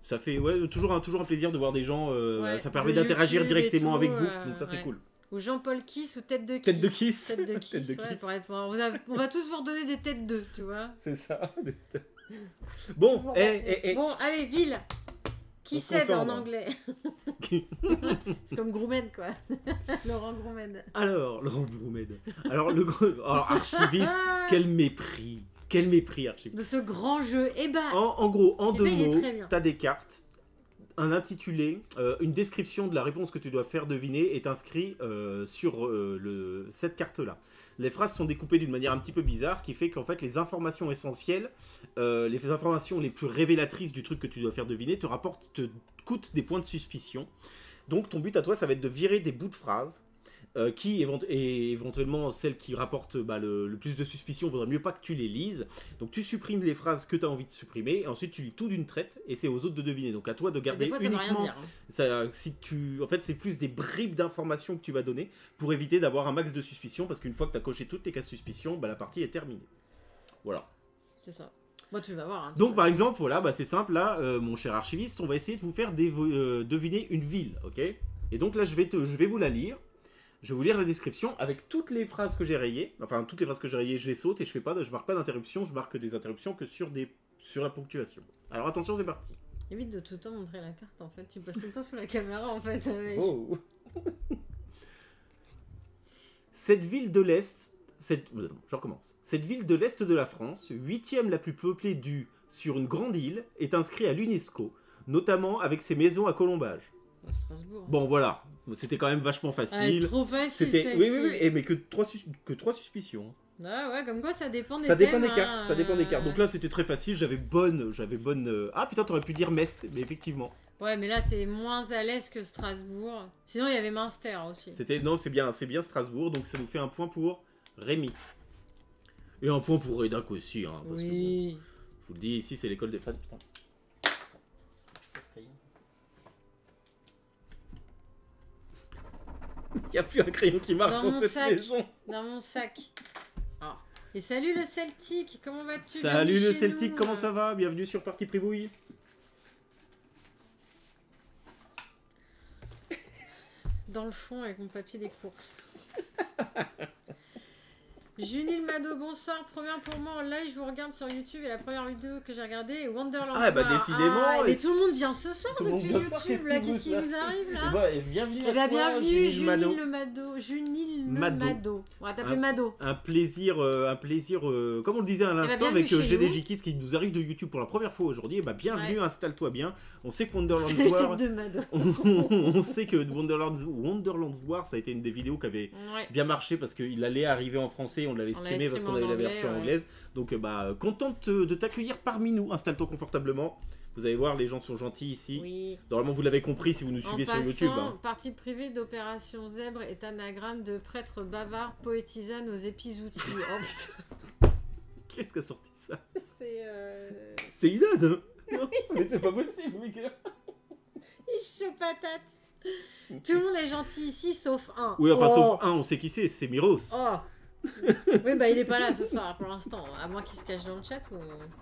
ça fait toujours un plaisir de voir des gens. Ça permet d'interagir directement avec vous. Donc, ça, c'est cool. Ou Jean-Paul Kiss ou Tête de Kiss. Tête de Kiss. Tête de Kiss, ouais, pour être... on va tous vous redonner des têtes d'eux, tu vois. C'est ça. Bon, Bon, allez, ville. Qui cède en anglais. C'est comme Groumed, quoi. Laurent Groumed. Alors, Laurent Groumed. Alors, archiviste, quel mépris. Quel mépris, archiviste. De ce grand jeu. Eh ben... En gros, en 2 mots, t'as des cartes. Un intitulé, une description de la réponse que tu dois faire deviner est inscrit sur cette carte-là. Les phrases sont découpées d'une manière un petit peu bizarre, qui fait qu'en fait les informations essentielles, les informations les plus révélatrices du truc que tu dois faire deviner, te coûtent des points de suspicion. Donc ton but à toi, ça va être de virer des bouts de phrases, qui éventuellement celles qui rapportent le plus de suspicion, vaudrait mieux pas que tu les lises. Donc tu supprimes les phrases que tu as envie de supprimer, et ensuite tu lis tout d'une traite, et c'est aux autres de deviner. Donc à toi de garder uniquement... Ça veut rien dire. En fait, c'est plus des bribes d'informations que tu vas donner, pour éviter d'avoir un max de suspicion, parce qu'une fois que tu as coché toutes les cases suspicion, la partie est terminée. Voilà. C'est ça. Moi, tu vas voir. Hein, donc par exemple, voilà, c'est simple, là, mon cher archiviste, on va essayer de vous faire deviner une ville, ok? Et donc là, je vais vous la lire. Je vais vous lire la description avec toutes les phrases que j'ai rayées. Enfin, toutes les phrases que j'ai rayées, je les saute et je marque pas d'interruption. Je marque des interruptions que sur la ponctuation. Alors attention, c'est parti. Évite de tout le temps montrer la carte, en fait. Tu passes tout le temps sous la caméra, en fait. Avec... Oh. Cette ville de l'Est... Je recommence. Cette ville de l'Est de la France, 8e la plus peuplée sur une grande île, est inscrite à l'UNESCO, notamment avec ses maisons à colombage. Strasbourg. Bon, voilà. C'était quand même vachement facile. Trop facile. Oui, mais que trois suspicions. Ah ouais, comme quoi ça dépend des cartes. Ça dépend des cartes. Donc là, c'était très facile. J'avais bonne. Ah putain, t'aurais pu dire Metz, mais effectivement. Ouais, mais là, c'est moins à l'aise que Strasbourg. Sinon, il y avait Münster aussi. Non, c'est bien Strasbourg. Donc ça nous fait un point pour Rémi. Et un point pour Redac aussi. Hein, parce que, bon, je vous le dis, ici, c'est l'école des fans. Putain. Il n'y a plus un crayon qui marque dans cette maison. Dans mon sac. Ah. Et salut le Celtic, comment vas-tu? Salut le Celtic, comment ça va? Bienvenue sur Partie Pribouille. Dans le fond avec mon papier des courses. Junil Mado, bonsoir. Première pour moi en live, je vous regarde sur YouTube et la première vidéo que j'ai regardée est Wonderland. Ah bah décidément. Mais tout le monde vient ce soir depuis YouTube là. Qu'est-ce qui vous arrive là? Bienvenue à toi, bienvenue Junil Mado. le Mado. Junil le Mado. On va t'appeler Mado. Un plaisir, comme on le disait à l'instant avec GDJ Kiss qui nous arrive de YouTube pour la première fois aujourd'hui. Et bienvenue, installe-toi bien. On sait que Wonderland War. On sait que Wonderland War, ça a été une des vidéos qui avait bien marché parce qu'il allait arriver en français. On l'avait streamé parce qu'on avait la version anglaise. Donc, contente de t'accueillir parmi nous. Installe-toi confortablement. Vous allez voir, les gens sont gentils ici. Oui. Normalement, vous l'avez compris si vous nous suivez sur YouTube. Partie privée d'Opération Zèbre est anagramme de prêtre bavard poétisane aux épizoutis. Oh, qu'est-ce qu'a sorti ça? C'est Inad, hein? Non, mais c'est pas possible, Mika. Il chaud patate. Tout le monde est gentil ici, sauf un. Oui, enfin, sauf un, on sait qui c'est Miros. Oh. Oui, bah il est pas là ce soir pour l'instant, à moins qu'il se cache dans le chat ou...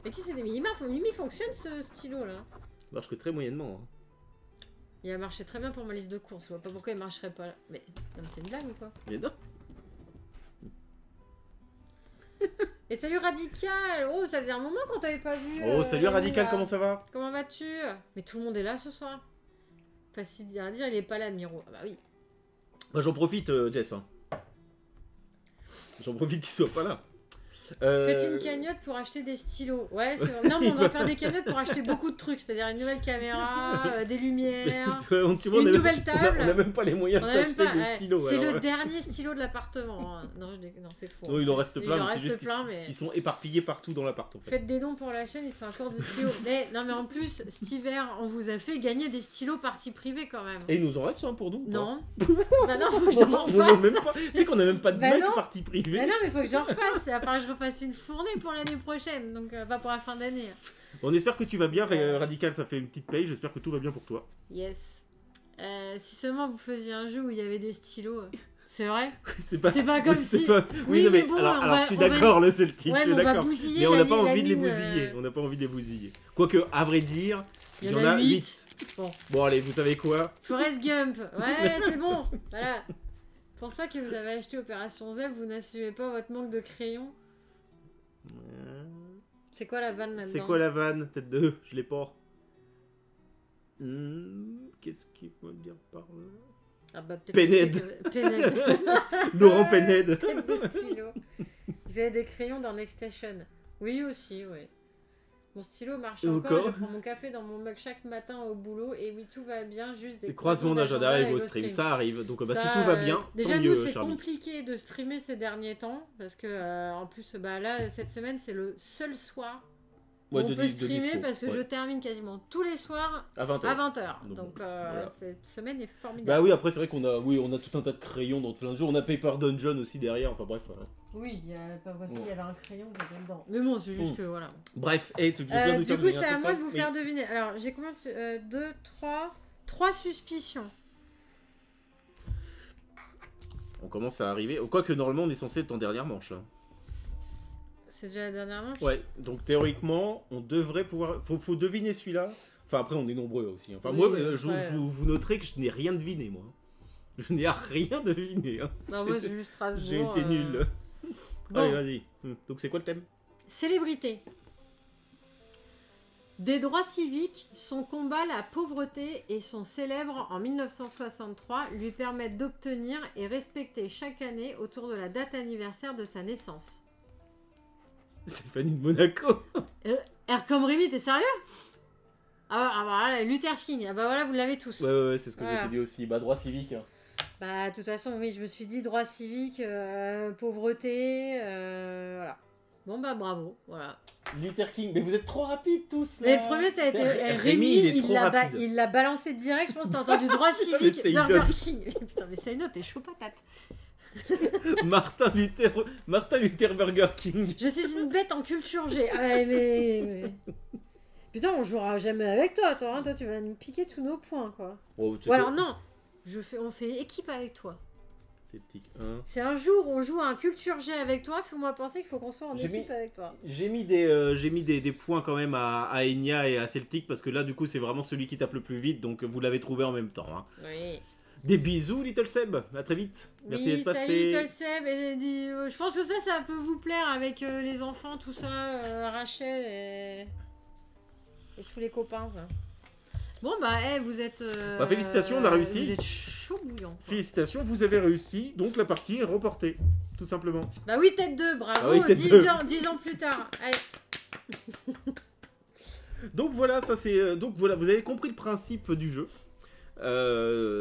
Mais qui c'est des il fonctionne ce stylo là. Marche que très moyennement. Hein. Il a marché très bien pour ma liste de courses, je vois pas pourquoi il marcherait pas là. Mais non, c'est une blague ou quoi? Mais non. Et salut Radical! Oh, ça faisait un moment qu'on t'avait pas vu. Oh, salut Radical, Mila. comment ça va? Comment vas-tu? Mais tout le monde est là ce soir. Facile à dire, il est pas là, Miro. Ah bah oui. Bah, j'en profite, Jess. Hein. J'en profite qu'il soit pas là. Faites une cagnotte pour acheter des stylos. Ouais, c'est vrai. Non, mais on doit faire des cagnottes pour acheter beaucoup de trucs. C'est-à-dire une nouvelle caméra, des lumières, une nouvelle table. On a même pas les moyens de s'acheter des stylos. C'est le dernier stylo de l'appartement. Hein. Non, non c'est faux. Non, il en reste plein, il en mais c'est reste juste plein, mais... ils sont éparpillés partout dans l'appart. En fait. Faites des dons pour la chaîne, ils sont encore des stylos. Non, mais en plus, cet hiver, on vous a fait gagner des stylos partie privée quand même. Et il nous en reste un pour nous? Non. Bah non, faut que j'en refasse. Tu sais qu'on a même pas de mec partie privée. Bah non, mais faut que j'en refasse. À part que je refasse une fournée pour l'année prochaine, donc pas pour la fin d'année. On espère que tu vas bien, Radical, ça fait une petite paye, j'espère que tout va bien pour toi. Yes. Si seulement vous faisiez un jeu où il y avait des stylos, c'est vrai. C'est pas comme si... Oui, non, mais bon, alors je suis d'accord, le Celtic, je suis d'accord. Mais on n'a pas envie de les bousiller, on n'a pas envie de les bousiller. Quoique, à vrai dire, il y en a 8. Bon, allez, vous savez quoi? Forrest Gump, ouais, c'est bon. Voilà. Pour ça que vous avez acheté Opération Z, vous n'assumez pas votre manque de crayons. C'est quoi la vanne là-dedans? C'est quoi la vanne? Tête de... Je l'ai pas. Qu'est-ce qu'il faut dire par là? Ah bah peut-être... Pénède. Laurent Pénède. Tête de stylo. Vous avez des crayons dans Next Station? Oui aussi, oui. Mon stylo marche encore, je prends mon café dans mon mug chaque matin au boulot et oui tout va bien, juste des croisements d'agenda et vos streams, ça arrive, donc bah, si tout va bien, déjà tant nous mieux, c'est Charlie. compliqué de streamer ces derniers temps, parce que en plus bah, là cette semaine c'est le seul soir où on peut streamer parce que je termine quasiment tous les soirs à 20h. Donc voilà. Cette semaine est formidable. Bah oui, après c'est vrai qu'on a, on a tout un tas de crayons dans plein de jeux, on a Paper Dungeon aussi derrière, enfin bref. Oui, il y a pas possible, il y avait un crayon dedans. Mais bon, c'est juste que voilà. Bref, et tu veux bien nous du coup, c'est à moi de vous faire deviner. Alors, j'ai combien 3 suspicions. On commence à arriver. Quoique normalement, on est censé être en dernière manche là. C'est déjà la dernière manche? Ouais, donc théoriquement, on devrait pouvoir. Faut deviner celui-là. Enfin, après, on est nombreux aussi. Enfin, oui, moi, vous noterez que je n'ai rien deviné, moi. Je n'ai rien deviné. Hein. Bah, moi, c'est juste Strasbourg. J'ai été nul. Bon. Allez, vas-y. Donc, c'est quoi le thème? Célébrité. Des droits civiques, son combat à la pauvreté et son célèbre en 1963 lui permettent d'obtenir et respecter chaque année autour de la date anniversaire de sa naissance. Stéphanie de Monaco. R comme Rémi, t'es sérieux? Ah bah Luther King, ah bah voilà, vous l'avez tous. Ouais, c'est ce que j'ai dit aussi. Bah, droit civique. Hein. Bah, de toute façon, oui, je me suis dit droit civique, pauvreté, voilà. Bon, bah, bravo, voilà. Luther King, mais vous êtes trop rapides tous, là. Mais le premier, ça a été Rémi, il l'a balancé direct, je pense que t'as entendu droit civique, Burger King. Putain, mais c'est une autre, t'es chaud patate. Martin Luther Burger King. Je suis une bête en culture G. Ah, mais... Putain, on jouera jamais avec toi, hein. Toi, tu vas nous piquer tous nos points, quoi. Oh, ou alors, non, on fait équipe avec toi. C'est un jour où on joue à un culture G avec toi, fais-moi penser qu'il faut qu'on soit en équipe avec toi. J'ai mis des points quand même à Enya et à Celtic, parce que là, du coup, c'est vraiment celui qui tape le plus vite, donc vous l'avez trouvé en même temps. Hein. Oui. Des bisous, Little Seb. À très vite. Merci d'être passé. Salut, Little Seb. Et je pense que ça peut vous plaire avec les enfants, tout ça, Rachel et tous les copains. Ça. Bon, bah, vous êtes... félicitations, on a réussi. Vous êtes chaud bouillant. Quoi. Félicitations, vous avez réussi. Donc, la partie est remportée. Tout simplement. Bah oui, tête 2, bravo. Ah oui, 10 ans plus tard. Allez. Donc, voilà, ça c'est... Donc, voilà, vous avez compris le principe du jeu.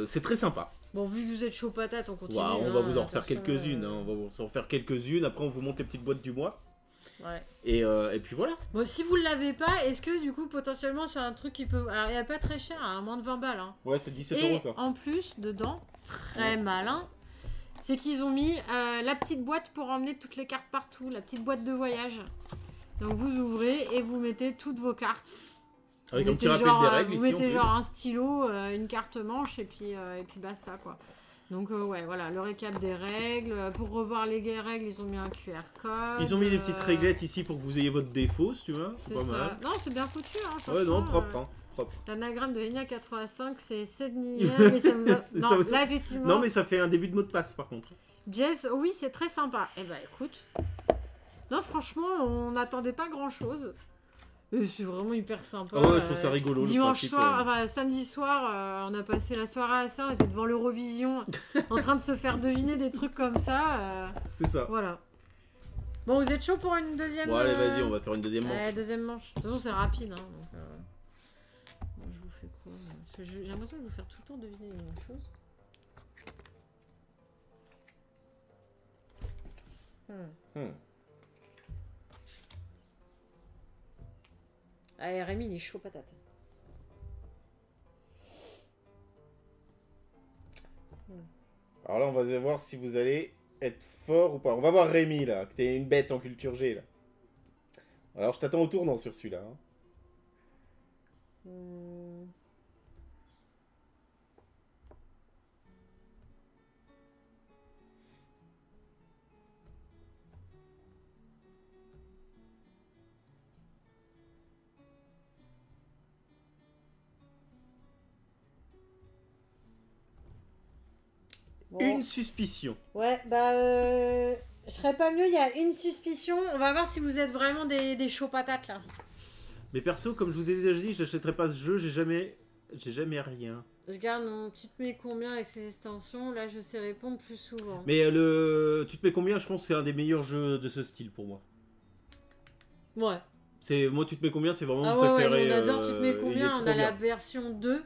C'est très sympa. Bon, vu que vous êtes chaud patate, on continue. Wow, on va vous en refaire quelques-unes. On va vous en refaire quelques-unes. Après, on vous montre les petites boîtes du mois. Ouais. Et puis voilà. Bon, si vous ne l'avez pas, est-ce que du coup, potentiellement, c'est un truc qui peut. Alors, il n'y a pas très cher, à moins de 20 balles. Hein. Ouais, c'est 17 € ça. En plus, dedans, très malin, c'est qu'ils ont mis la petite boîte pour emmener toutes les cartes partout, la petite boîte de voyage. Donc, vous ouvrez et vous mettez toutes vos cartes. Avec un petit rappel des règles. Vous mettez genre un stylo, une carte manche et puis basta quoi. Donc ouais, voilà, le récap des règles. Pour revoir les règles, ils ont mis un QR code. Ils ont mis des petites réglettes ici pour que vous ayez votre défaut, si tu veux. C'est pas ça. mal. Non, c'est bien foutu. Hein, Ouais, non, franchement, propre, hein, propre. L'anagramme de Enya 85, c'est Sednier, mais ça vous a... Non, Ça vous- là, effectivement... Non, mais ça fait un début de mot de passe, par contre. Jess, oui, c'est très sympa. Eh ben, écoute... Non, franchement, on n'attendait pas grand-chose. Et c'est vraiment hyper sympa. Ah ouais, je trouve ça rigolo, le Dimanche principe, soir, enfin, samedi soir, on a passé la soirée à ça, on était devant l'Eurovision, en train de se faire deviner des trucs comme ça. C'est ça. Voilà. Bon, vous êtes chaud pour une deuxième... Bon, allez, vas-y, on va faire une deuxième manche. Ouais, deuxième manche. De toute façon, c'est rapide. Hein, donc, bon, je vous fais quoi parce que j'ai l'impression de vous faire tout le temps deviner les mêmes choses. Ah, Rémi, il est chaud patate. Alors là, on va voir si vous allez être fort ou pas. On va voir Rémi, là, que t'es une bête en culture G, là. Alors, je t'attends au tournant sur celui-là. Hein. Bon. Une suspicion. Ouais, bah, je serais pas mieux, il y a une suspicion. On va voir si vous êtes vraiment des chauds patates, là. Mais perso, comme je vous ai déjà dit, je n'achèterai pas ce jeu, j'ai jamais rien. Je garde mon tu te mets combien avec ces extensions. Là, je sais répondre plus souvent. Mais tu te mets combien? Je pense que c'est un des meilleurs jeux de ce style pour moi. Ouais. Moi, tu te mets combien? C'est vraiment Ah mon ouais, préféré. ouais, on adore tu te mets il est combien. On trop a la bien. version 2.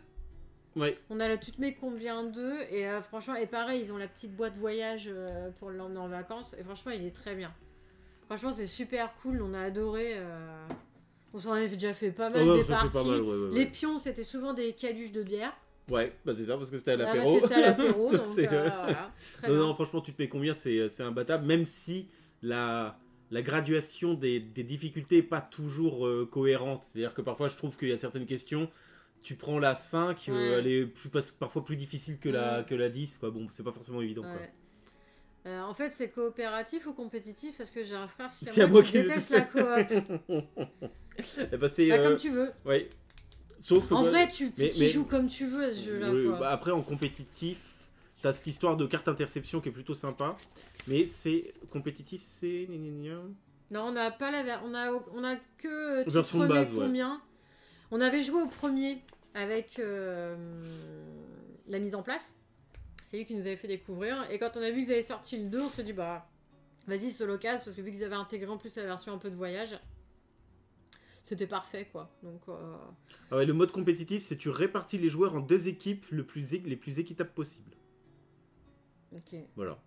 Ouais. On a la tu te mets combien 2. Et franchement, et pareil, ils ont la petite boîte voyage pour l'emmener en vacances. Et franchement, il est très bien. Franchement, c'est super cool. On a adoré. On s'en avait déjà fait pas mal Ah ouais, des ça fait parties. pas mal, ouais. Les pions, c'était souvent des caluches de bière. Ouais, bah c'est ça, parce que c'était à Parce l'apéro. que c'était à l'apéro. Donc C'est, voilà. Très non, bien. non, franchement, tu te mets combien, c'est imbattable, même si la graduation des difficultés n'est pas toujours cohérente. C'est-à-dire que parfois, je trouve qu'il y a certaines questions, tu prends la 5, Ouais. elle est parfois plus difficile que la 10, quoi. Bon, c'est pas forcément évident, quoi. Ouais. En fait, c'est coopératif ou compétitif parce que j'ai un frère C'est si à moi qui qui déteste la coop. Eh ben, c'est, Bah, comme tu veux. ouais. Sauf En que- vrai, tu mais- joues comme tu veux à ce jeu-là. oui, quoi. bah, après, en compétitif, t'as cette histoire de carte interception qui est plutôt sympa, mais c'est compétitif, c'est... Non, on n'a pas on a que tu te Version de remets base, ouais. combien. On avait joué au premier avec la mise en place. C'est lui qui nous avait fait découvrir. Et quand on a vu qu'ils avaient sorti le 2, on s'est dit bah vas-y, c'est l'occasion parce que vu qu'ils avaient intégré en plus la version un peu de voyage, c'était parfait quoi. Donc Ah ouais, le mode compétitif, c'est tu répartis les joueurs en deux équipes les plus équitables possibles. ok. Voilà.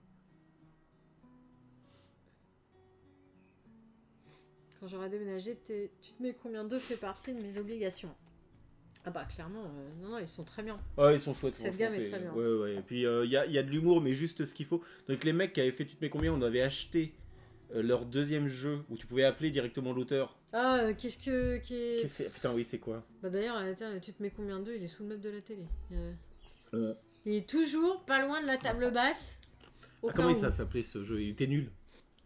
Quand j'aurai déménagé, tu te mets combien d'œufs fait partie de mes obligations. Ah bah clairement, non, ils sont très bien. Ah, ils sont chouettes. Cette franchement, gamme est très bien. Ouais. Et puis, il y a de l'humour, mais juste ce qu'il faut. Donc, les mecs qui avaient fait Tu te mets combien, on avait acheté leur deuxième jeu où tu pouvais appeler directement l'auteur. Ah, qu'est-ce que... Putain, oui, c'est quoi? Bah d'ailleurs, tiens, tu te mets combien d'œufs? Il est sous le meuble de la télé. Il est toujours pas loin de la table basse. Au Ah, comment cas ça où. s'appelait ce jeu? Il était nul.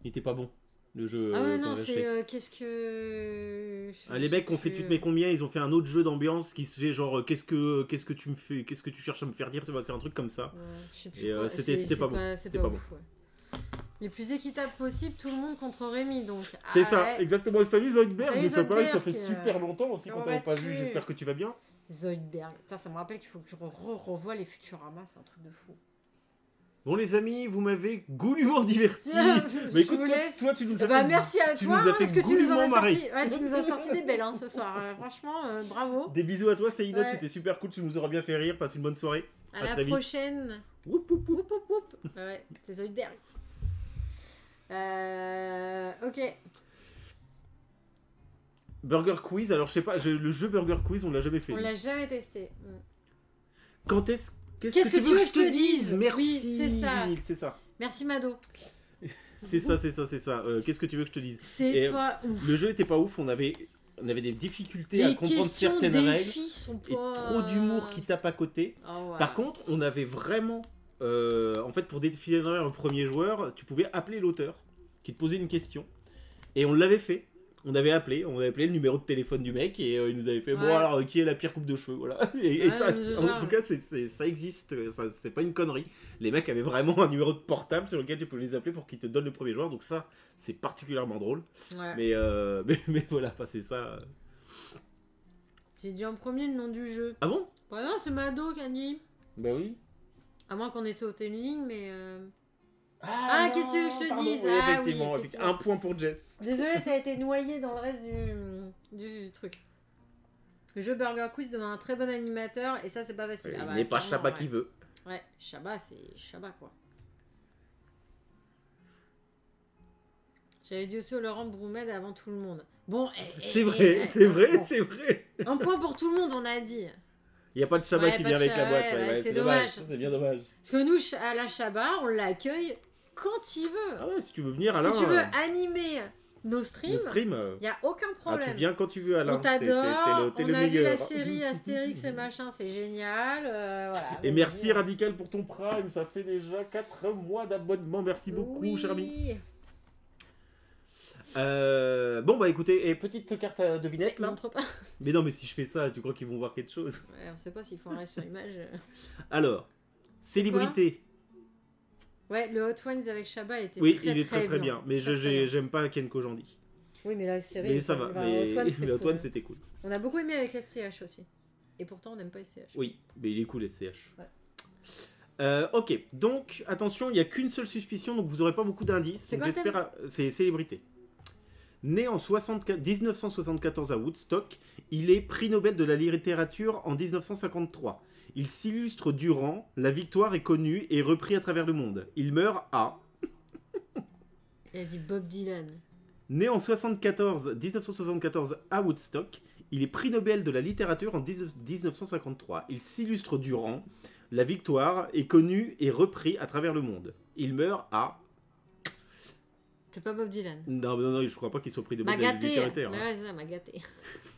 Il était pas bon. Le jeu. Ah ouais, qu'on non, avait acheté. c'est... qu'est-ce que... Ah, les mecs ont fait Tu te mets combien, ils ont fait un autre jeu d'ambiance qui se fait genre qu'est-ce que tu me fais, qu'est-ce que tu cherches à me faire dire, c'est un truc comme ça. Ouais, je sais plus Et quoi. c'était pas bon. C'est C'était pas bon. ouf, ouais. Les plus équitables possible, tout le monde contre Rémi, donc... C'est ah, ça, ouais. exactement. Salut Zoidberg, Salut mais ça pareil, ça Zoidberg, fait super longtemps aussi qu'on comment t'avait pas vas-tu vu, j'espère que tu vas bien. Zoidberg. Putain, ça me rappelle qu'il faut que je revoie les Futurama, c'est un truc de fou. Bon les amis, vous m'avez goulûment diverti. Je Mais écoute, vous laisse. toi tu nous as Bah fait... merci à tu toi, nous as fait parce que tu nous en as goulûment marrer. sorti. Ouais, tu nous as sorti des belles ce soir. Franchement, bravo. Des bisous à toi Saïdot, Ouais. c'était super cool, tu nous auras bien fait rire, passe une bonne soirée. À À la très vite. prochaine. Woup, woup, woup. Woup, woup, woup. Ouais, c'est Zoidberg. Ok. Burger Quiz, alors je sais pas, le jeu Burger Quiz on l'a jamais fait. On lui. l'a jamais testé. Qu'est-ce que tu veux que je te dise? Merci, Oui, c'est ça. Gilles, c'est ça. Merci Mado. C'est ça. Qu'est-ce que tu veux que je te dise? C'est Et, pas ouf. Le jeu était pas ouf, on avait des difficultés à Les comprendre questions certaines des règles filles sont et pas... trop d'humour qui tape à côté. Ah ouais. Par contre, on avait vraiment en fait, pour définir un premier joueur, tu pouvais appeler l'auteur qui te posait une question. Et on l'avait fait. On avait appelé le numéro de téléphone du mec et il nous avait fait bon alors qui est la pire coupe de cheveux, voilà. Et ça, en tout cas ça existe, ça, c'est pas une connerie. Les mecs avaient vraiment un numéro de portable sur lequel tu peux les appeler pour qu'ils te donnent le premier joueur, donc ça c'est particulièrement drôle. Mais voilà, c'est ça. J'ai dit en premier le nom du jeu. Ah bon? Bah non, c'est Mado qui a dit. Bah oui. À moins qu'on ait sauté une ligne, mais. Qu'est-ce que je te dise? Oui, effectivement. Un point pour Jess. Désolé, ça a été noyé dans le reste du truc. Le jeu Burger Quiz demande un très bon animateur et ça, c'est pas facile. Il n'est pas Chabat qui veut. Ouais, Chabat, c'est Chabat quoi. J'avais dit aussi au Laurent Broumed avant tout le monde. Bon, c'est vrai. Un point pour tout le monde, on a dit. Il n'y a pas de Chabat qui vient avec la boîte. C'est dommage. C'est bien dommage. Parce que nous, à la Chabat, on l'accueille quand il veut. Ah ouais, si tu veux venir, Alain. Si tu veux animer nos streams, il n'y a aucun problème. Tu viens quand tu veux, Alain. On t'adore. On a vu la série Astérix et machin, c'est génial. Voilà, et merci Radical pour ton Prime, ça fait déjà 4 mois d'abonnement. Merci beaucoup, cher ami. Bon bah écoutez, et petite carte à devinette là. Montre pas. Mais non, mais si je fais ça, tu crois qu'ils vont voir quelque chose? Ouais, on sait pas s'ils font un reste sur image. Alors, célébrité. Ouais, le Hot Ones avec Chabat était il est très bien. Mais j'aime pas Ken Kojandi. Oui, mais la série. Mais ça va. Mais Hot Ones c'était cool. On a beaucoup aimé avec SCH aussi. Et pourtant on n'aime pas SCH. Oui, mais il est cool SCH. Ouais. Ok, donc attention, il n'y a qu'une seule suspicion, donc vous n'aurez pas beaucoup d'indices. C'est célébrité. Né en 1974 à Woodstock, il est prix Nobel de la littérature en 1953. Il s'illustre durant, la victoire est connue et repris à travers le monde. Il meurt à... Il a dit Bob Dylan. Né en 1974 à Woodstock, il est prix Nobel de la littérature en 1953. Il s'illustre durant, la victoire est connue et repris à travers le monde. Il meurt à... C'est pas Bob Dylan. Non, je crois pas qu'il soit prix Nobel de la littérature. Ouais, ça m'a gâté.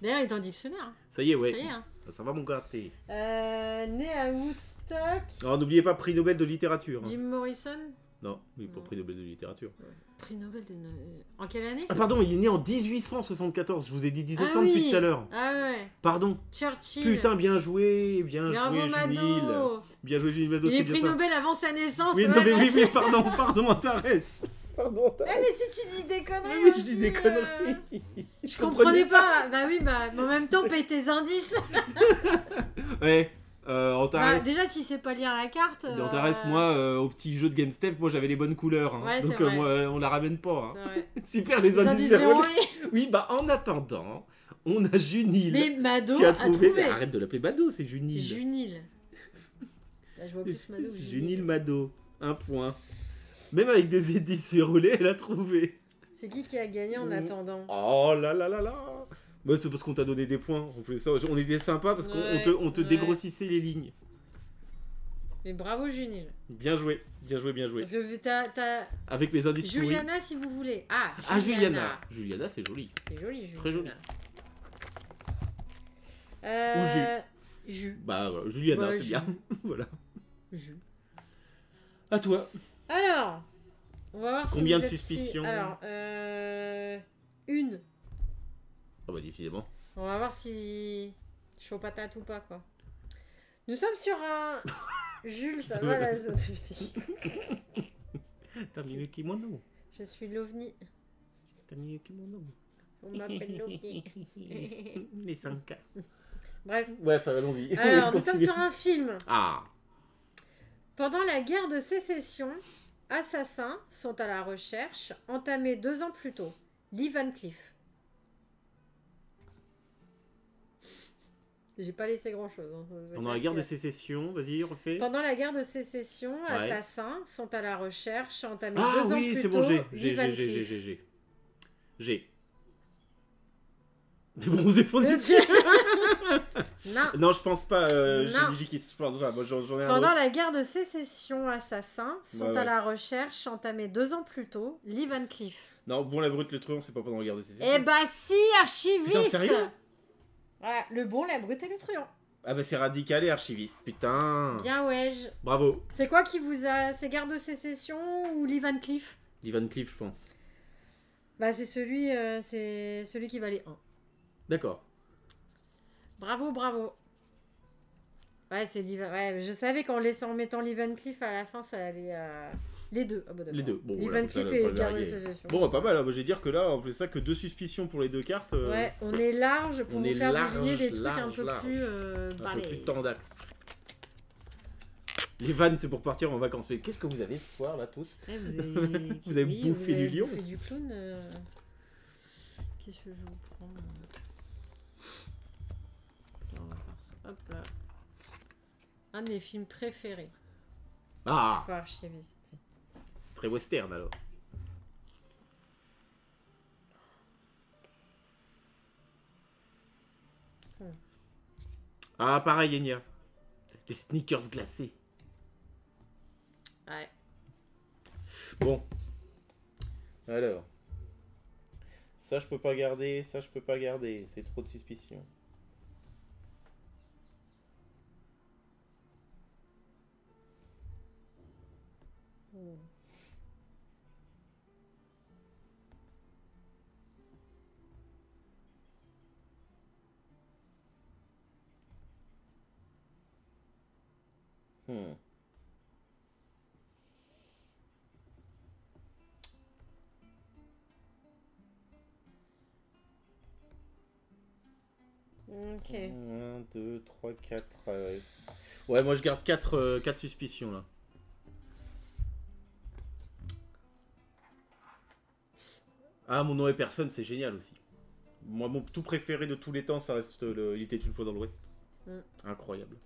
D'ailleurs, il est en dictionnaire. Ça y est, ouais. Ça y est, hein. Ça va mon gâté. Né à Woodstock. Alors n'oubliez pas prix Nobel de littérature. Jim Morrison. Non, oui, pas prix Nobel de littérature. Ouais. Prix Nobel de... En quelle année? Ah pardon, il est né en 1874. Je vous ai dit 1900 depuis tout à l'heure. Ah ouais. Pardon. Churchill. Putain, bien joué, Junil. Bien joué, Junil Mado, il est prix Nobel avant sa naissance. Oui, mais pardon, Antares. Pardon. Mais si tu dis des conneries. Oui, je dis des conneries. Je comprenais pas. Bah oui, mais en même temps, paye tes indices. Ouais. Antares. Déjà, si c'est pas lire la carte. Antares, moi, au petit jeu de GameStep, moi j'avais les bonnes couleurs. Hein. Ouais, donc moi, on la ramène pas. Hein. Super, les indices. Oui, bah en attendant, on a Junil. Mais Mado qui a trouvé. Mais arrête de l'appeler Mado, c'est Junil. Junil. Là, je vois plus Mado. Junil Mado. Un point. Même avec des indices surroulés, elle a trouvé. C'est qui a gagné en attendant? Oh là là là là. Bah, c'est parce qu'on t'a donné des points. En plus, ça, on était sympa parce qu'on te dégrossissait les lignes. Mais bravo Junil. Bien joué. Parce que t'as... Avec mes indices Juliana si vous voulez. Juliana. Juliana, c'est joli. C'est joli, Juliana. Très joli. Ou Jus. Bah Juliana, c'est bien. Voilà. Jus. À toi. Alors, on va voir si combien de suspicions? Alors, une. Ah bah décidément. On va voir si chaud patate ou pas quoi. Nous sommes sur un... Jules, ça va la zone. T'as mis le kimono. Je suis l'OVNI. T'as mis le kimono. On m'appelle l'OVNI. Les 5K. Bref, allons-y. Alors, nous sommes sur un film. Ah. Pendant la guerre de sécession, assassins sont à la recherche, entamés 2 ans plus tôt. Lee Van Cleef. J'ai pas laissé grand-chose. Hein. Pendant la guerre de sécession, vas-y, refais. Pendant la guerre de sécession, assassins sont à la recherche, entamés 2 ans plus tôt. Ah oui, c'est bon, j'ai. Des bronzés fonciers. Non, je pense pas. J'ai dit qu'il se plante. Moi, j'en ai un Pendant autre. la guerre de sécession, assassins sont à la recherche, entamés 2 ans plus tôt. Lee Van Cleef. Non, Bon, la brute, le truand, c'est pas pendant la guerre de sécession. Eh bah si, archiviste. Putain, sérieux? Voilà, le bon, la brute et le truand. Ah bah c'est radical et archiviste, putain. Bien, ouais. Bravo. C'est quoi qui vous a... C'est Garde de Sécession ou Lee Van Cleef? Lee Van Cleef, je pense. Bah c'est celui qui valait 1. D'accord. Bravo, bravo. Ouais, c'est Lee Van... Ouais, je savais qu'en mettant Lee Van Cleef à la fin, ça allait... Les deux. Ah bah d'accord. Les deux. Bon, Lee voilà, Van comme ça, Cleef le et premier Garde de arrivé. Sécession. Bon, bah, pas mal. Hein. Moi, je vais dire que là, en plus ça, que 2 suspicions pour les 2 cartes. Ouais, on est large pour on vous est faire large, deviner des trucs un large, peu large. plus Un peu balèzes. plus tendax. Les vannes, c'est pour partir en vacances. Mais qu'est-ce que vous avez ce soir, là, tous? Vous avez, Vous avez bouffé du lion. Bouffé du clown. Qu'est-ce que je vous prends Là, on va faire ça. Hop là. Un de mes films préférés. Ah, Pour archiviste. très western, alors. Ah, pareil, Enya. Les sneakers glacés. Ouais. Bon. Alors. Ça, je peux pas garder. Ça, je peux pas garder. C'est trop de suspicion. Hmm. Ok. 1, 2, 3, 4. Ouais, moi je garde 4 suspicions là. Ah, mon nom et personne, c'est génial aussi. Moi, mon tout préféré de tous les temps, ça reste Il était une fois dans l'Ouest. Incroyable.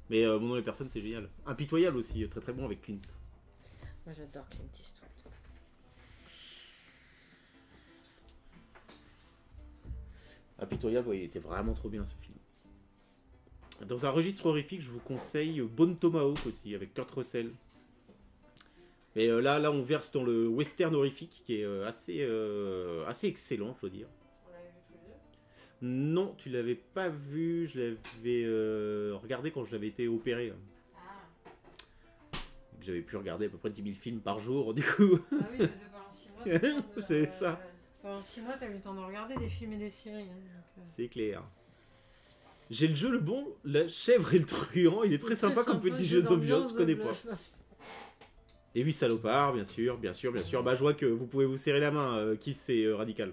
Mais mon nom et personne, c'est génial. Impitoyable aussi, très très bon avec Clint. Moi j'adore Clint Eastwood. Impitoyable, ouais, il était vraiment trop bien ce film. Dans un registre horrifique, je vous conseille Bone Tomahawk aussi, avec Kurt Russell. Mais là, on verse dans le western horrifique, qui est assez excellent, je dois dire. On l'avait vu tous les deux? Non, tu l'avais pas vu, je l'avais regardé quand je l'avais été opéré. Ah. J'avais pu regarder à peu près 10 000 films par jour, du coup. Ah oui, mais pendant 6 mois, t'as eu le temps de... C'est ça. Pendant 6 mois, t'as eu le temps de regarder des films et des séries. Hein, donc, C'est clair. J'ai le jeu le bon, la chèvre et le truand, il est très sympa comme petit jeu d'ambiance, je connais pas. Et 8 salopards, bien sûr, bien sûr, bien sûr. Bah, je vois que vous pouvez vous serrer la main, qui c'est radical.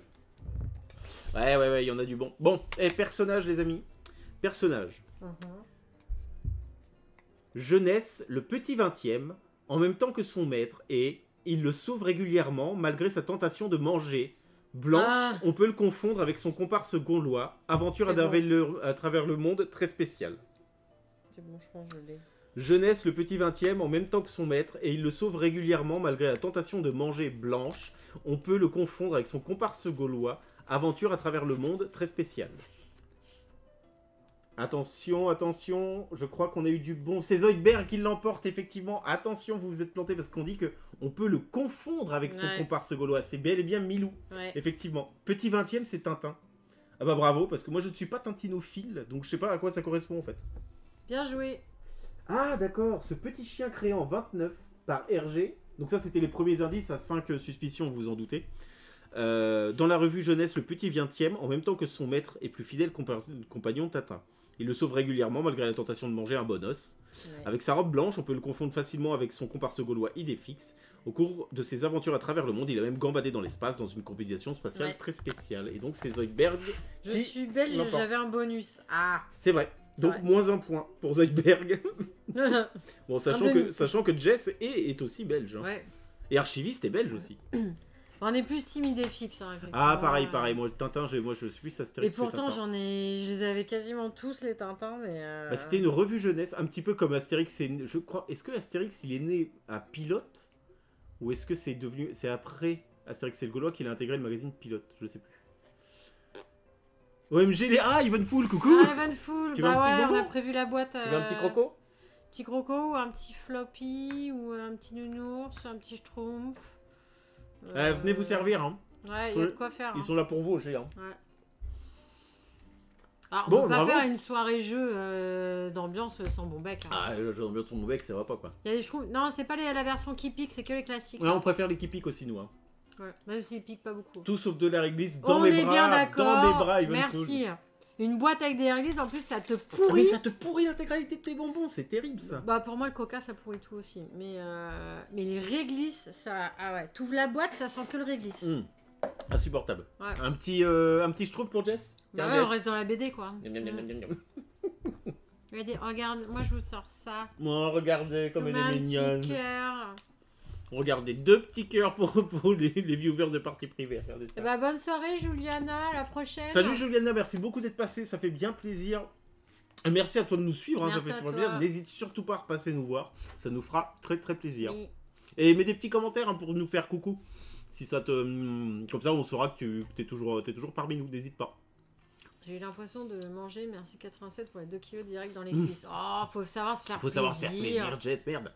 Ouais, il y en a du bon. Bon, et personnage, les amis. Personnage. Jeunesse, le petit 20e, en même temps que son maître, et il le sauve régulièrement malgré sa tentation de manger. Blanche, on peut le confondre avec son comparse gaulois. Aventure à travers le monde, très spécial. C'est bon, je pense que je l'ai. Jeunesse, le petit 20e, en même temps que son maître, et il le sauve régulièrement malgré la tentation de manger. Blanche, on peut le confondre avec son comparse gaulois. Aventure à travers le monde, très spécial. Attention, attention, je crois qu'on a eu du bon. C'est Zoidberg qui l'emporte, effectivement. Attention, vous vous êtes planté parce qu'on dit que on peut le confondre avec son comparse gaulois. C'est bel et bien Milou, effectivement. Petit 20e, c'est Tintin. Ah bah bravo, parce que moi je ne suis pas tintinophile, donc je sais pas à quoi ça correspond en fait. Bien joué. Ah d'accord, ce petit chien créé en 29 par Hergé. Donc ça c'était les premiers indices à 5 suspicions, vous vous en doutez. Dans la revue Jeunesse, le petit 20e, en même temps que son maître et plus fidèle compagnon Tintin. Il le sauve régulièrement malgré la tentation de manger un bon os. Avec sa robe blanche, on peut le confondre facilement avec son comparse gaulois Idéfix. Au cours de ses aventures à travers le monde, il a même gambadé dans l'espace dans une compétition spatiale très spéciale. Et donc c'est Zoidberg Je suis belge, j'avais un bonus. Ah. C'est vrai. Donc moins un point pour Zoidberg. Bon, sachant que Jess est aussi belge. Hein. Et archiviste est belge aussi. On est plus team Idéfix. Hein, pareil. Moi, Tintin, moi je suis plus Astérix. Et pourtant, je les avais quasiment tous les Tintins. Mais bah, c'était une revue jeunesse, un petit peu comme Astérix. Je crois. Est-ce que Astérix il est né à Pilote ou est-ce que c'est après Astérix et le Gaulois qu'il a intégré le magazine Pilote? Je sais plus. OMG les Evenfool, coucou. Evenfool. Bah ouais, on a prévu la boîte. Tu veux un petit croco? Petit croco, un petit floppy ou un petit nounours, un petit schtroumpf. Venez vous servir, hein. Ouais, il y a de quoi faire. Ils sont là pour vous, géant. Alors, on Bon, peut pas bravo. faire une soirée jeu d'ambiance sans bon bec. Hein. Ah, le jeu d'ambiance sur mon bec, ça va pas quoi. Il y a je trouve... Non, c'est pas la version qui pique, c'est que les classiques. Ouais, on préfère les qui piquent aussi, nous. Hein. Ouais, même s'ils piquent pas beaucoup. Tout sauf de la réglisse dans On mes est bras. bien d'accord. Dans mes bras, Ivan Merci. Soul. Une boîte avec des réglisses, en plus ça te Ah, mais pourrit. ça te pourrit l'intégralité de tes bonbons, c'est terrible ça. Bah pour moi le coca ça pourrit tout aussi. Mais les réglisses, ça... Ah ouais, t'ouvres la boîte, ça sent que le réglisse. Insupportable. Ouais. Un petit je trouve pour Jess. Bah Tiens, ouais, on Jess. reste dans la BD quoi. Miam, miam, miam, miam, miam. Regardez, regarde, moi je vous sors ça. Oh, regardez comme elle un est petit mignonne. cœur. Regardez, 2 petits cœurs pour les viewers de partie privée. Regardez ça. Eh bah bonne soirée Juliana, à la prochaine. Salut Juliana, merci beaucoup d'être passée, ça fait bien plaisir. Et merci à toi de nous suivre, hein, ça Merci fait à super toi. plaisir. N'hésite surtout pas à repasser nous voir, ça nous fera très très plaisir. Oui. Et mets des petits commentaires hein, pour nous faire coucou. Si ça te, comme ça on saura que t'es toujours parmi nous, n'hésite pas. J'ai eu l'impression de manger merci 87 pour les 2 kilos direct dans les cuisses. Oh, faut savoir se faire Faut plaisir. savoir se faire plaisir, Jess, merde.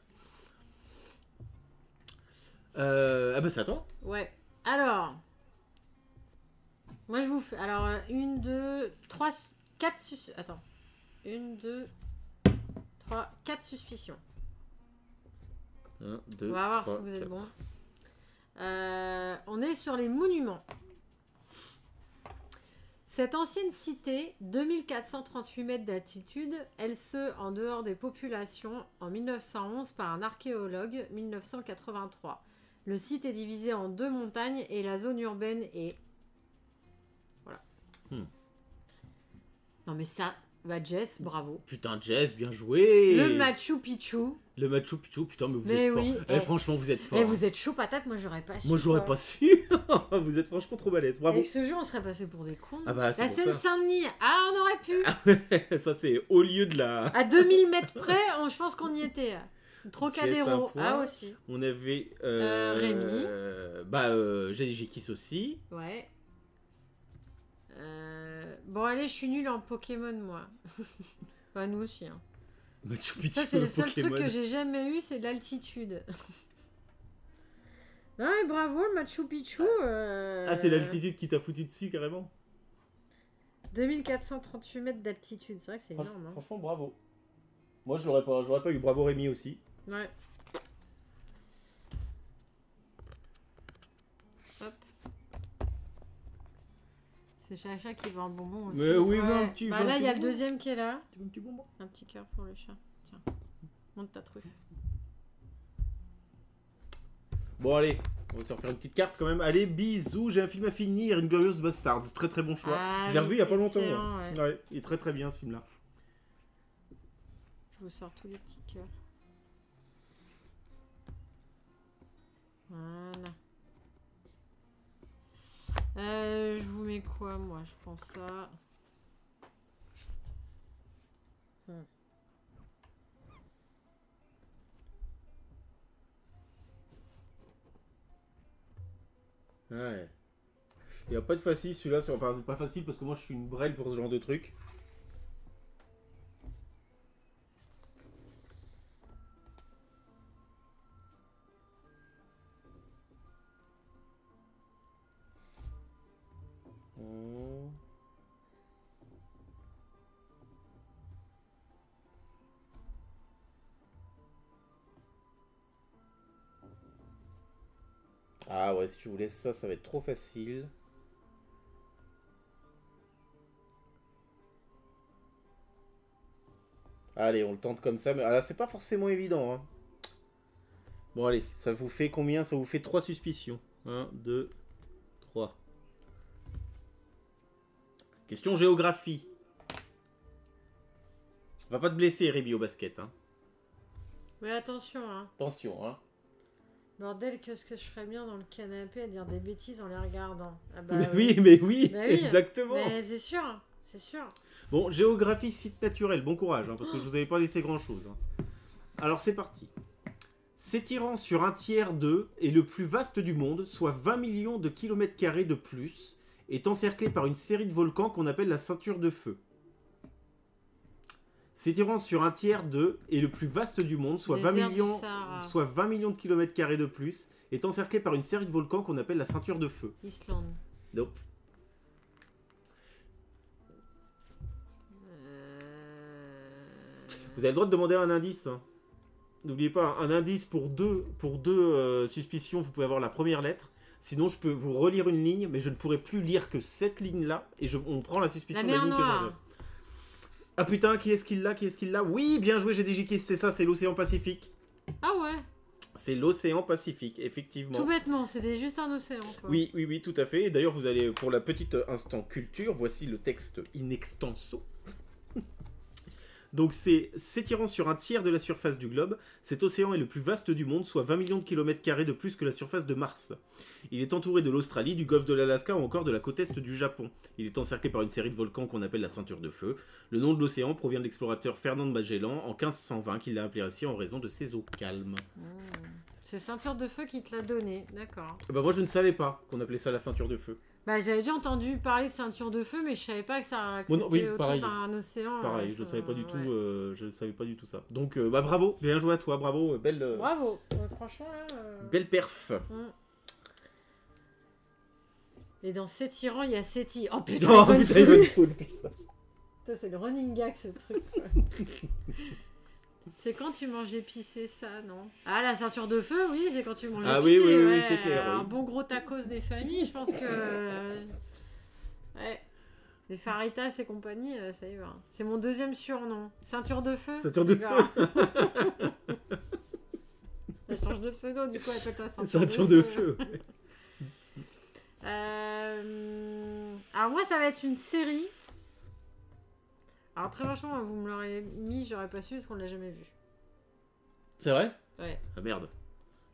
Ah bah c'est à toi. Ouais. Alors. Moi je vous fais. Alors, 1, 2, 3, 4 Attends. 1, 2, 3, 4 suspicions. 1, 2, On va voir 3, si vous êtes 4. bon. On est sur les monuments. Cette ancienne cité, 2438 mètres d'altitude, elle se en dehors des populations en 1911 par un archéologue 1983. Le site est divisé en 2 montagnes et la zone urbaine est... Voilà. Non mais ça... Bah Jess, bravo. Putain Jess, bien joué. Le Machu Picchu. Le Machu Picchu, putain mais vous Mais êtes fort. oui, Eh, franchement vous êtes fort. Et vous êtes chaud patate, moi j'aurais pas su. Moi j'aurais quoi. pas su. Vous êtes franchement trop balèze, bravo. Avec ce jeu, on serait passé pour des cons. Ah bah c'est La pour ça. Seine-Saint-Denis, ah on aurait pu. Ça c'est au lieu de la... À 2000 mètres près, je pense qu'on y était. Jess, Trocadéro, un point. ah aussi. On avait... Rémi. j'ai dit Kiss aussi. Ouais. Bon allez, je suis nulle en Pokémon moi. Bah nous aussi. Hein. Machu Picchu, Ça c'est le seul Pokémon. truc que j'ai jamais eu, c'est l'altitude. Non et bravo le Machu Picchu. Ah c'est l'altitude qui t'a foutu dessus carrément. 2438 mètres d'altitude, c'est vrai que c'est énorme. Hein. Franchement bravo. Moi je l'aurais pas eu, bravo Rémi aussi. Ouais. Hop. C'est Chacha qui veut un bonbon aussi. Mais oui, il veut un petit- Bah il veut un là, il y a petit le bonbon. deuxième qui est là. Tu veux un petit bonbon? Un petit cœur pour le chat. Tiens. Monte ta truffe. Bon allez, on va se refaire une petite carte quand même. Allez, bisous, j'ai un film à finir, Inglourious Bastards. Très très bon choix. Ah Je l'ai oui, revu il y a pas longtemps. excellent, Moi. ouais. Ouais, il est très très bien ce film là. Je vous sors tous les petits cœurs. Voilà. Je vous mets quoi, moi? Je prends ça. Ouais. Il va pas être facile celui-là, enfin c'est pas facile parce que moi je suis une brêle pour ce genre de truc. Ah ouais, si je vous laisse ça, ça va être trop facile. Allez, on le tente comme ça, mais ah là c'est pas forcément évident. Hein. Bon allez, ça vous fait combien? Ça vous fait 3 suspicions. 1, 2, 3. Question géographie. Va pas te blesser, Rémi, au basket. Hein. Mais attention, hein. Attention, hein. Bordel, qu'est-ce que je ferais bien dans le canapé à dire des bêtises en les regardant. Ah bah mais oui, Bah oui, exactement. Mais c'est sûr, c'est sûr. Bon, géographie, site naturel, bon courage, hein, parce que je vous avais pas laissé grand-chose. Hein. Alors c'est parti. S'étirant sur un tiers de est le plus vaste du monde, soit 20 millions de kilomètres carrés de plus, est encerclé par une série de volcans qu'on appelle la ceinture de feu. S'étirant sur un tiers de est le plus vaste du monde, soit 20 Désert du millions, Sahara. soit 20 millions de kilomètres carrés de plus, est encerclé par une série de volcans qu'on appelle la ceinture de feu. Islande. Nope. Vous avez le droit de demander un indice. Hein. N'oubliez pas, un indice pour deux suspicions, vous pouvez avoir la première lettre. Sinon, je peux vous relire une ligne, mais je ne pourrai plus lire que cette ligne-là. Et on prend la suspicion La de la mer ligne que j'en veux. Noire. Ah putain, qui est-ce qu'il l'a? Qui est-ce qu'il l'a? Oui, bien joué, j'ai DJK, c'est ça, c'est l'océan Pacifique. Ah ouais. C'est l'océan Pacifique, effectivement. Tout bêtement, c'était juste un océan, quoi. Oui, oui, oui, tout à fait. Et d'ailleurs, vous allez, pour la petite instant culture, voici le texte in extenso. Donc c'est s'étirant sur un tiers de la surface du globe, cet océan est le plus vaste du monde, soit 20 millions de kilomètres carrés de plus que la surface de Mars. Il est entouré de l'Australie, du golfe de l'Alaska ou encore de la côte est du Japon. Il est encerclé par une série de volcans qu'on appelle la ceinture de feu. Le nom de l'océan provient de l'explorateur Fernand Magellan en 1520 qui l'a appelé ainsi en raison de ses eaux calmes. C'est Ceinture de Feu qui te l'a donné, d'accord. Bah moi je ne savais pas qu'on appelait ça la ceinture de feu. Bah j'avais déjà entendu parler de Ceinture de Feu, mais je savais pas que ça Bon, non, oui, c'était pareil. autant d'un océan. Pareil, je savais pas du tout, ouais. je savais pas du tout ça. Donc bah bravo, bien joué à toi, bravo, belle, Bravo, franchement là. belle perf. Et dans S'étirant, il y a Séti. Oh putain, Oh Yvonne putain, Foul. Yvonne Foul, putain. Putain, c'est le running gag ce truc. quoi. C'est quand tu manges épicé ça, non? Ah, la Ceinture de Feu, oui, c'est quand tu manges Ah oui, épicé. oui, oui, ouais. c'est clair, oui. Un bon gros tacos des familles, je pense que. Ouais. Les faritas et compagnie, ça y va. C'est mon deuxième surnom. Ceinture de Feu. Ceinture de D'accord. feu. Elle change de pseudo, du coup, elle fait ta Ceinture de feu. Alors moi, ça va être une série. Alors très franchement, vous me l'aurez mis, j'aurais pas su parce qu'on l'a jamais vu. C'est vrai? Ouais. Ah merde.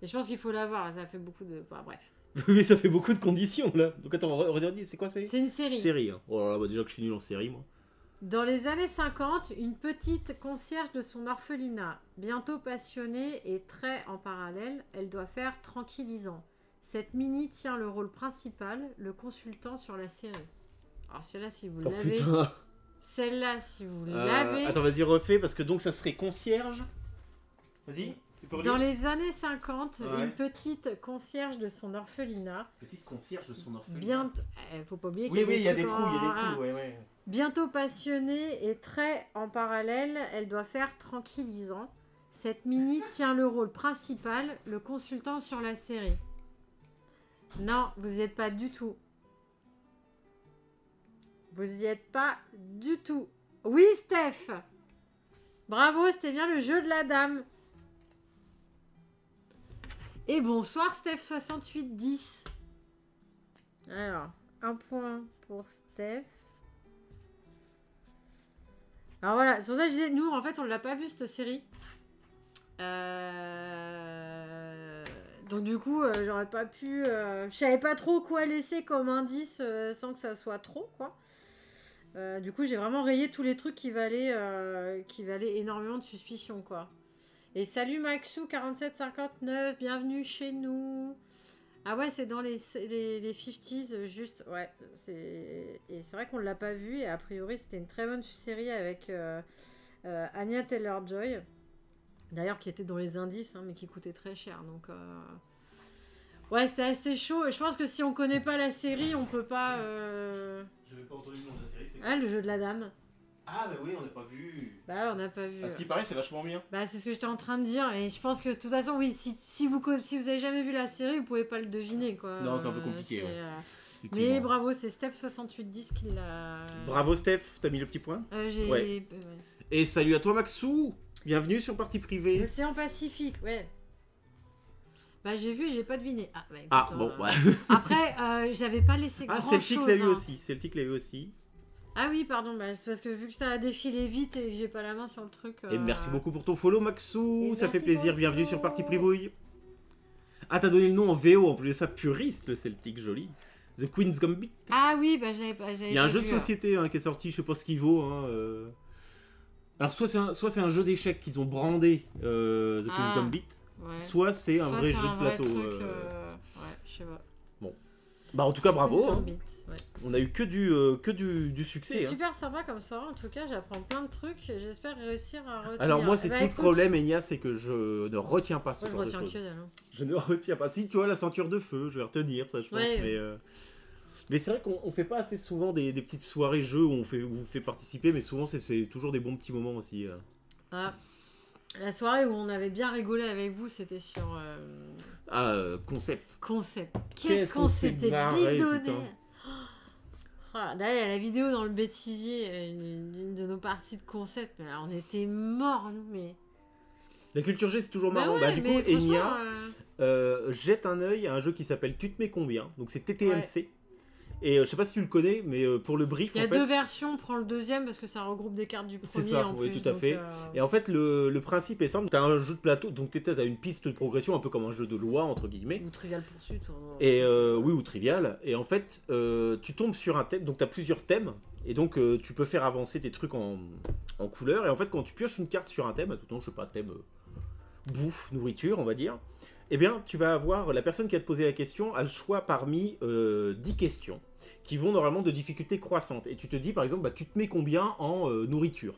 Et je pense qu'il faut la voir, ça fait beaucoup de... Bah, bref. Mais ça fait beaucoup de conditions là. Donc attends, redis, c'est quoi c'est une série. Série. Hein. Oh là là, bah déjà que je suis nul en série moi. Dans les années 50, une petite concierge de son orphelinat, bientôt passionnée et très en parallèle, elle doit faire tranquillisant. Cette mini tient le rôle principal, le consultant sur la série. Alors celle-là, si vous Oh l'avez... putain. Celle-là, si vous l'avez... Attends, vas-y, refais parce que donc ça serait concierge. Vas-y, tu peux relire. Dans les années 50, Ouais. une petite concierge de son orphelinat, Petite concierge de son orphelinat. bientôt... faut pas oublier qu'il Oui, oui, il y a des trucs trous, il y a des en- trous, ouais, ouais. Bientôt passionnée et très en parallèle, elle doit faire tranquillisant. Cette mini tient le rôle principal, le consultant sur la série. Non, vous y êtes pas du tout. Vous y êtes pas du tout. Oui, Steph! Bravo, c'était bien le jeu de la dame. Et bonsoir, Steph6810. Alors, un point pour Steph. Alors voilà, c'est pour ça que je disais, nous, en fait, on l'a pas vu, cette série. Donc du coup, j'aurais pas pu... je savais pas trop quoi laisser comme indice sans que ça soit trop, quoi. Du coup, j'ai vraiment rayé tous les trucs qui valaient énormément de suspicion, quoi. Et salut Maxou4759, bienvenue chez nous. Ah ouais, c'est dans les 50s, juste, ouais. Et c'est vrai qu'on l'a pas vu, et a priori, c'était une très bonne série avec Anya Taylor-Joy. D'ailleurs, qui était dans les indices, hein, mais qui coûtait très cher, donc... Ouais, c'était assez chaud, et je pense que si on connaît pas la série, on peut pas... J'avais pas entendu le nom de la série, c'est Ah, le jeu de la dame. Ah, bah oui, on n'a pas vu. Bah, on n'a pas vu. À ce qui paraît, c'est vachement bien. Bah, c'est ce que j'étais en train de dire, et je pense que de toute façon, oui, si vous avez jamais vu la série, vous pouvez pas le deviner, quoi. Non, c'est un peu compliqué, ouais. Mais bravo, c'est Steph6810 qui l'a... Bravo Steph, t'as mis le petit point. J'ai... Ouais. Et salut à toi Maxou. Bienvenue sur Partie Privée. L'océan Pacifique, ouais. Bah, j'ai vu et j'ai pas deviné. Ah, bah, écoute, Ah, bon, ouais. Après, j'avais pas laissé Ah, grand Celtic chose. l'a vu hein. aussi. Celtic l'a vu aussi. Ah oui, pardon, bah, c'est parce que vu que ça a défilé vite et que j'ai pas la main sur le truc... Et merci beaucoup pour ton follow Maxou. Et Ça fait merci plaisir. pour le Bienvenue follow. sur Partie Privouille. Ah, t'as donné le nom en VO en plus de ça, puriste le Celtic, joli. The Queen's Gambit. Ah oui, bah, j'avais pas Il y a un jeu de société hein, qui est sorti, je sais pas ce qu'il vaut. Hein, Alors, soit c'est un jeu d'échecs qu'ils ont brandé The Queen's Gambit, Ouais. soit c'est un vrai jeu de plateau. Truc, Ouais, je sais pas. Bah, en tout cas, bravo. Queen's Hein. Gambit, ouais. On a eu que du succès. C'est Hein. super sympa comme ça, en tout cas, j'apprends plein de trucs et j'espère réussir à retenir. Alors, moi, c'est Bah, tout le écoute, problème, Enya, c'est que je ne retiens pas ce moi, je genre de retiens choses. que dalle, hein. Je ne retiens pas. Si tu vois la ceinture de feu, je vais retenir ça, je pense. Ouais. Mais c'est vrai qu'on fait pas assez souvent des petites soirées jeux où on vous fait participer, mais souvent c'est toujours des bons petits moments aussi. Ah, la soirée où on avait bien rigolé avec vous, c'était sur Concept. Concept. Qu'est-ce qu'on s'était marré, bidonné. putain. D'ailleurs, il y a la vidéo dans le bêtisier, une de nos parties de Concept, mais là, on était morts, nous, mais... La culture G, c'est toujours Bah marrant. ouais, Bah, du coup, mais franchement, Enya jette un œil à un jeu qui s'appelle Tu te mets combien. Donc c'est TTMC. Et je sais pas si tu le connais, mais pour le brief, il y a en fait... deux versions, on prend le deuxième parce que ça regroupe des cartes du premier. C'est ça, en oui, plus, tout à donc, fait. Et en fait, le principe est simple. T'as un jeu de plateau, donc t'as une piste de progression, un peu comme un jeu de loi, entre guillemets. Ou Trivial Pursuit. Et oui, ou Trivial. Et en fait, tu tombes sur un thème, donc t'as plusieurs thèmes. Et donc, tu peux faire avancer tes trucs en couleur. Et en fait, quand tu pioches une carte sur un thème, je sais pas, thème bouffe, nourriture, on va dire, eh bien, tu vas avoir la personne qui a te posé la question a le choix parmi 10 questions qui vont normalement de difficulté croissante. Et tu te dis, par exemple, tu te mets combien en nourriture?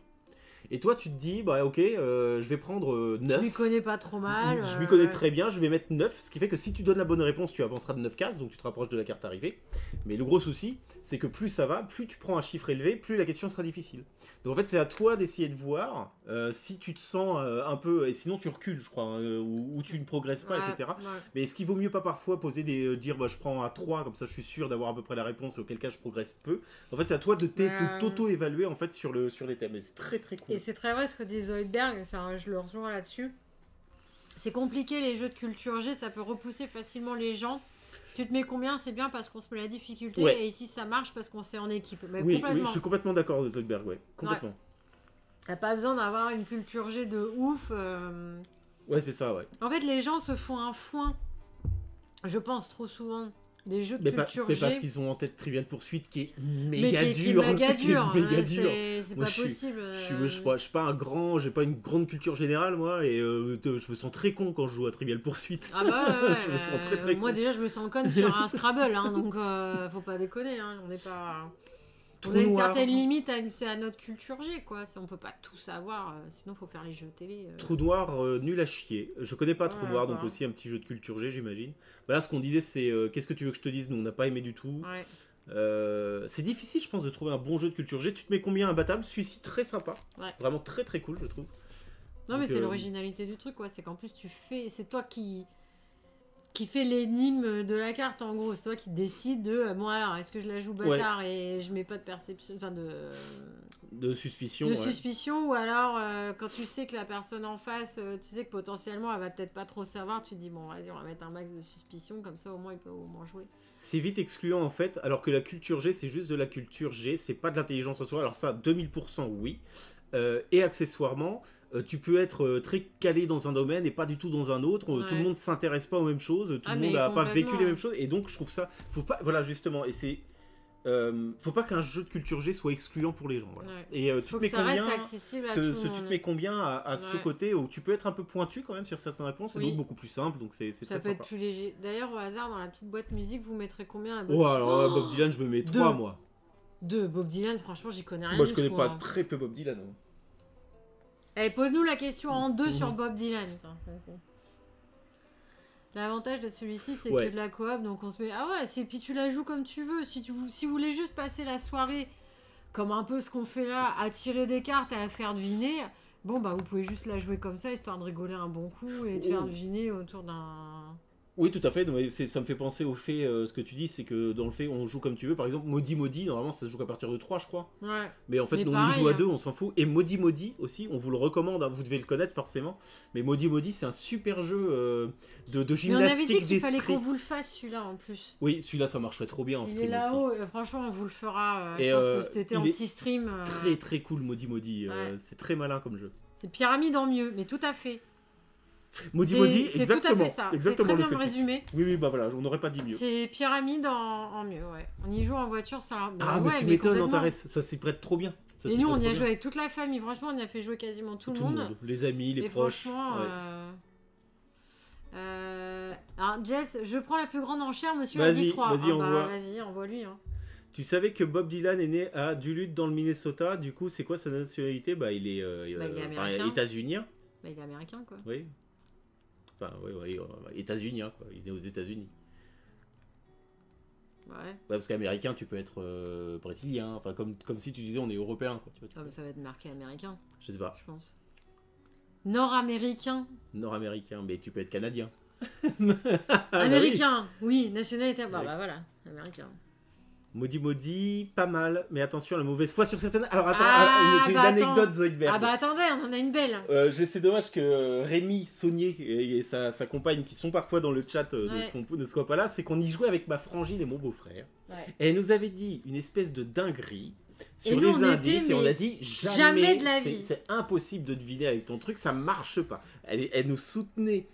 Et toi, tu te dis, bah ok, je vais prendre 9. Je m'y connais pas trop mal. Je m'y connais très bien, je vais mettre 9, ce qui fait que si tu donnes la bonne réponse, tu avanceras de 9 cases, donc tu te rapproches de la carte arrivée. Mais le gros souci, c'est que plus ça va, plus tu prends un chiffre élevé, plus la question sera difficile. Donc en fait, c'est à toi d'essayer de voir si tu te sens un peu... Et sinon, tu recules, je crois, hein, ou tu ne progresses pas, etc. Ouais. Mais est-ce qu'il vaut mieux pas parfois poser dire, je prends à 3, comme ça je suis sûr d'avoir à peu près la réponse, auquel cas je progresse peu. En fait, c'est à toi de t'auto-évaluer en fait, sur les thèmes. Et c'est très très cool. Et c'est très vrai ce que dit Zoidberg, je le rejoins là-dessus. C'est compliqué les jeux de culture G, ça peut repousser facilement les gens. Tu te mets combien? C'est bien parce qu'on se met la difficulté, et ici ça marche parce qu'on s'est en équipe. Mais oui, je suis complètement d'accord de Zoidberg, complètement. T'as pas besoin d'avoir une culture G de ouf. Ouais, c'est ça, ouais. En fait, les gens se font un foin, je pense trop souvent, des jeux de culture G. Mais parce qu'ils ont en tête Trivial Pursuit qui est méga dur. C'est pas possible. Je suis pas un grand, j'ai pas une grande culture générale moi, et je me sens très con quand je joue à Trivial Pursuit. Ah bah ouais, je me sens très très con. Moi déjà je me sens conne sur un Scrabble, hein, donc faut pas déconner, hein, on n'est pas... On a une certaine limite à notre culture G, quoi. On peut pas tout savoir, sinon faut faire les jeux télé. Trou noir, nul à chier. Je connais pas Trou noir, donc aussi un petit jeu de culture G, j'imagine. Bah là, ce qu'on disait, c'est qu'est-ce que tu veux que je te dise? Nous, on n'a pas aimé du tout. Ouais. C'est difficile, je pense, de trouver un bon jeu de culture G. Tu te mets combien imbattable? Celui-ci, très sympa. Ouais. Vraiment très très cool, je trouve. Non, donc, mais c'est l'originalité du truc, quoi. C'est qu'en plus, c'est toi qui fait l'énigme de la carte, en gros. C'est toi qui décides de... Bon, alors, est-ce que je la joue bâtard et je mets pas de perception... Enfin, de suspicion. De suspicion, ou alors, quand tu sais que la personne en face, tu sais que potentiellement, elle va peut-être pas trop savoir, tu te dis, bon, vas-y, on va mettre un max de suspicion, comme ça, au moins, il peut au moins jouer. C'est vite excluant, en fait, alors que la culture G, c'est juste de la culture G, c'est pas de l'intelligence en soi. Alors ça, 2000%, oui. Et accessoirement... tu peux être très calé dans un domaine et pas du tout dans un autre. Tout le monde s'intéresse pas aux mêmes choses. Tout le monde n'a pas vécu les mêmes choses. Et donc, je trouve ça... Faut pas... Voilà, justement. Et c'est... faut pas qu'un jeu de culture G soit excluant pour les gens. Voilà. Ouais. Et tu te mets combien... accessible à tout le monde. Tu te mets combien à ce côté où tu peux être un peu pointu quand même sur certaines réponses. Et donc beaucoup plus simple. Donc c'est très sympa. Ça peut être plus léger. D'ailleurs, au hasard, dans la petite boîte musique, vous mettrez combien à alors Bob Dylan, je me mets 3, moi. 2. Bob Dylan, franchement, j'y connais rien. Moi, je connais pas très peu Bob Dylan. Allez, pose-nous la question en 2 sur Bob Dylan. L'avantage de celui-ci, c'est que de la coop, donc on se met... Ah ouais, puis tu la joues comme tu veux. Si vous voulez juste passer la soirée, comme un peu ce qu'on fait là, à tirer des cartes et à faire deviner, bon, bah vous pouvez juste la jouer comme ça, histoire de rigoler un bon coup et de faire deviner autour d'un... Oui, tout à fait. Ça me fait penser au fait, ce que tu dis, c'est que dans le fait, on joue comme tu veux. Par exemple, Maudit, normalement, ça se joue qu'à partir de 3, je crois. Ouais. Mais en fait, nous, on y joue à 2, on s'en fout. Et Maudit aussi, on vous le recommande, hein, vous devez le connaître forcément. Mais Maudit, c'est un super jeu de gymnastique d'esprit. Mais on avait dit qu'il fallait qu'on vous le fasse, celui-là, en plus. Oui, celui-là, ça marcherait trop bien en stream. Il est là-haut, franchement, on vous le fera. Je pense que cet été en petit stream. Très, très cool, Maudit. C'est très malin comme jeu. C'est Pyramide en mieux, mais tout à fait. Maudit, exactement. C'est tout à fait ça. C'est très bien résumé. Oui, bah voilà, on n'aurait pas dit mieux. C'est Pyramide en mieux, ouais. On y joue en voiture, ça... mais tu m'étonnes, Antares, ça s'y prête trop bien. Et nous, on y a joué avec toute la famille. Franchement, on y a fait jouer quasiment tout le monde. Les amis, les proches. Franchement... Alors, Jess, je prends la plus grande enchère, monsieur a dit 3. Vas-y, envoie-lui. Hein. Tu savais que Bob Dylan est né à Duluth dans le Minnesota. Du coup, c'est quoi sa nationalité? Il est états-unien. Il est américain, quoi. Oui. Enfin, oui, états-unien, quoi. Il est né aux États-Unis. Ouais. Parce qu'américain, tu peux être brésilien. Enfin, comme si tu disais on est européen, quoi. Mais ça va être marqué américain. Je sais pas. Je pense. Nord-américain. Nord-américain, mais tu peux être canadien. Américain, oui, nationalité. Oui. Bah voilà, américain. Maudit, pas mal, mais attention, la mauvaise foi sur certaines... Alors attends, j'ai une bah, anecdote, attends. Zoidberg. Ah bah attendez, on en a une belle. C'est dommage que Rémi Saunier et sa compagne, qui sont parfois dans le chat, ne soient pas là. C'est qu'on y jouait avec ma frangine et mon beau-frère. Ouais. Et elle nous avait dit une espèce de dinguerie sur Et nous, les on indices. était, Et on mais a dit jamais de la vie. C'est impossible de deviner avec ton truc, ça marche pas. Elle nous soutenait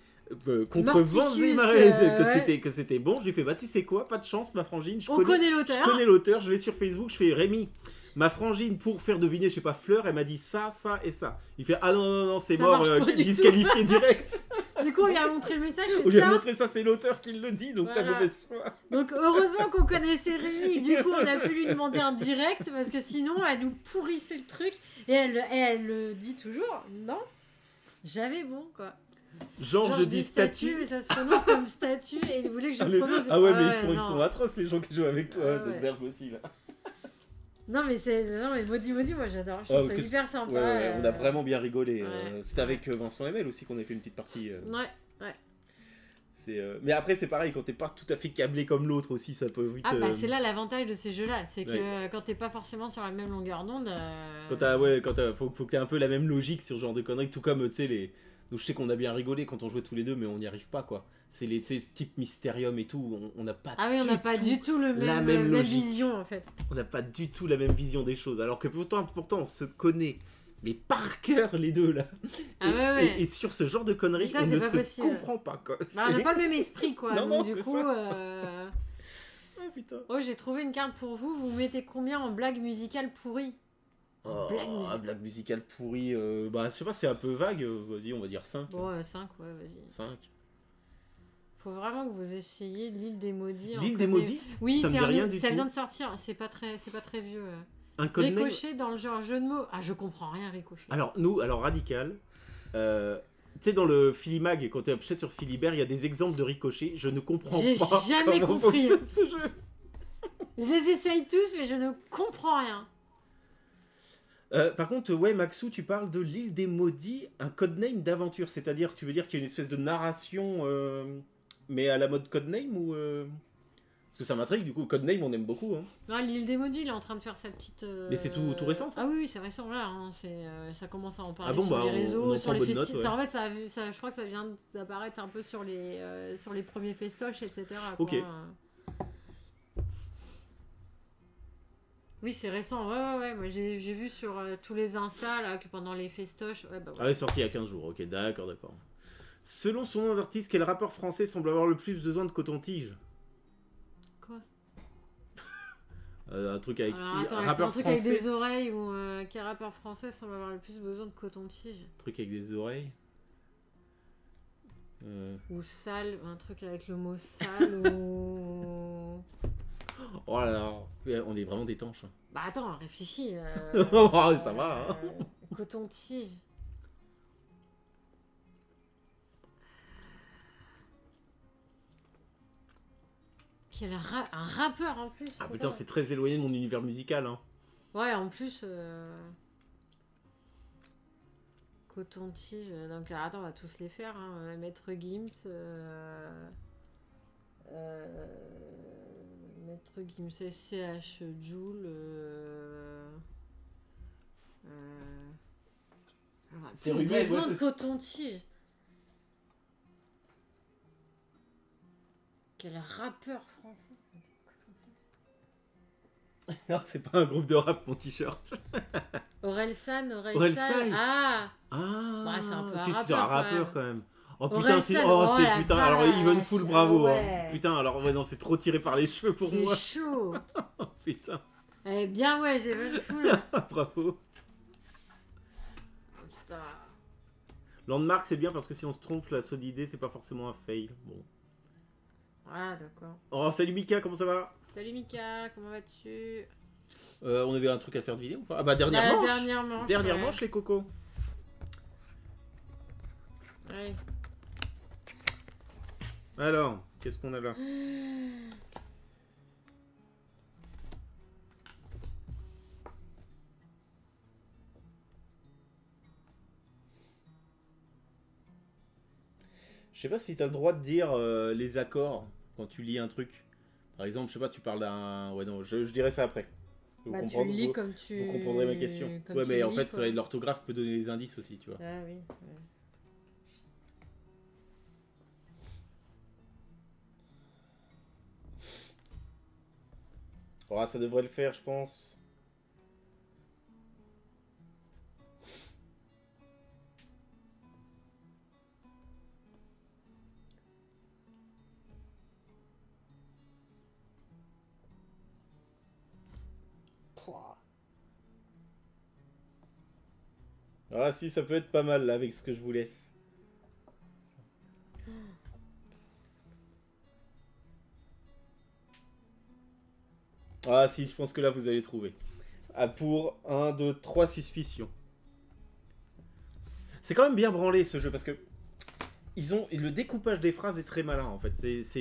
contre Morticus, vents et marées ouais. que c'était bon. Je lui ai fait, bah tu sais quoi, pas de chance, ma frangine. On connaît l'auteur. Je connais l'auteur, je vais sur Facebook, je fais Rémi. Ma frangine, pour faire deviner, je sais pas, Fleur, elle m'a dit ça, ça et ça. Il fait, ah non, c'est Ça mort, marche pas du disqualifié direct. Du coup, on lui a montré le message. On lui a montré ça, c'est l'auteur qui le dit, donc Voilà. t'as mauvaise foi. Donc heureusement qu'on connaissait Rémi. Du coup, on a pu lui demander un direct parce que sinon, elle nous pourrissait le truc. Et elle le dit toujours, non, j'avais bon quoi. Genre je dis statue. mais ça se prononce comme statue et il voulait que je le prononce. Ah ouais, mais ils sont atroces les gens qui jouent avec toi, Ah cette ouais. verbe aussi là. Non mais Maudit, moi j'adore, je trouve ça hyper sympa. Ouais, on a vraiment bien rigolé. Ouais. C'était avec Vincent Lemel aussi qu'on a fait une petite partie. Ouais. Mais après c'est pareil, quand t'es pas tout à fait câblé comme l'autre aussi, ça peut vite... Ah bah c'est là l'avantage de ces jeux-là, c'est que quand t'es pas forcément sur la même longueur d'onde... Faut que t'aies un peu la même logique sur ce genre de conneries, tout comme, tu sais, les... Donc, je sais qu'on a bien rigolé quand on jouait tous les deux, mais on n'y arrive pas, quoi. C'est les type Mysterium et tout, on n'a pas Ah oui, on n'a pas du tout la même vision, en fait. On n'a pas du tout la même vision des choses, alors que pourtant on se connaît, mais par cœur, les deux, là. Et sur ce genre de conneries, ça, on ne se possible. comprend pas, quoi. Bah, on n'a pas le même esprit, quoi. Non, donc, du coup... Oh, putain. Oh, j'ai trouvé une carte pour vous. Vous mettez combien en blague musicale pourrie? Blague musicale pourrie, bah je sais pas, c'est un peu vague, vas-y, on va dire 5. Bon, 5, ouais, vas-y. 5. Faut vraiment que vous essayiez l'île des maudits. L'île des maudits? Oui, ça me dit rien du ça tout. vient de sortir, c'est pas très vieux. Un code Ricochet dans le genre jeu de mots. Ah, je comprends rien, Ricochet. Alors, Radical, tu sais, dans le Philimag, quand tu achètes sur Philibert, il y a des exemples de Ricochet, je ne comprends pas jamais comment compris fonctionne ce jeu. Je les essaye tous, mais je ne comprends rien. Par contre, ouais, Maxou, tu parles de l'île des maudits, un codename d'aventure, c'est-à-dire, tu veux dire qu'il y a une espèce de narration, mais à la mode codename ou Parce que ça m'intrigue, du coup, codename, on aime beaucoup. Hein. Non, l'île des maudits, il est en train de faire sa petite... Mais c'est tout récent, ça? Ah oui, c'est récent, là. Hein, ça commence à en parler bon, sur bah, les réseaux, sur les festivals. Ouais. En fait, je crois que ça vient d'apparaître un peu sur les premiers festoches, etc. Ok. Quoi. Oui, c'est récent, ouais. Moi, j'ai vu sur tous les Insta là, que pendant les festoches. Ouais, bah, ouais. Ah, ouais, sorti il y a 15 jours, ok, d'accord. Selon son nom d'artiste, quel rappeur français semble avoir le plus besoin de coton-tige? Quoi? Un truc avec. Alors, attends, rappeur un truc français. avec des oreilles ou quel rappeur français semble avoir le plus besoin de coton-tige? Un truc avec des oreilles. Ou sale, un truc avec le mot sale ou. Oh là là, on est vraiment des tanches. Bah attends, réfléchis. Oh, ça va. Hein. Coton-tige. Un rappeur en plus. Ah putain, c'est très éloigné de mon univers musical. Hein. Ouais, en plus. Coton-tige. Donc attends, on va tous les faire. Hein. Maître Gims. Maître Gims, SCH, Joule. C'est Rubens, besoin de coton-tige. Quel rappeur français? Non, c'est pas un groupe de rap, mon t-shirt. Orelsan. Ah Bah, c'est un peu c'est un rappeur quand même. Oh putain, Orelsan, c'est la putain. vache. Alors Evenful, bravo. Ouais. Hein. Putain, alors ouais, non, c'est trop tiré par les cheveux pour moi. C'est chaud. Oh putain. Eh bien, ouais, j'ai Evenful. Bravo. Putain. Landmark, c'est bien parce que si on se trompe, la saut d'idée, c'est pas forcément un fail. Bon. Ah, d'accord. Oh, salut Mika, comment ça va? Salut Mika, comment vas-tu? On avait un truc à faire de vidéo ou pas? Ah bah, dernière manche. Dernière ouais. manche, les cocos. Ouais. Alors, qu'est-ce qu'on a là? sais pas si t'as le droit de dire les accords quand tu lis un truc. Par exemple, je sais pas, tu parles d'un... Ouais, non, je dirai ça après. Bah, tu le lis comme tu... Vous comprendrez ma question. comme Ouais, tu mais le en lis, fait, quoi. l'orthographe peut donner des indices aussi, tu vois. Ah oui. Ouais. Oh, ça devrait le faire, je pense. Pouah. Ah si, ça peut être pas mal là avec ce que je vous laisse. Ah si, je pense que là vous allez trouver. Ah, pour 1, 2, 3 suspicions. C'est quand même bien branlé ce jeu parce que le découpage des phrases est très malin en fait. C'est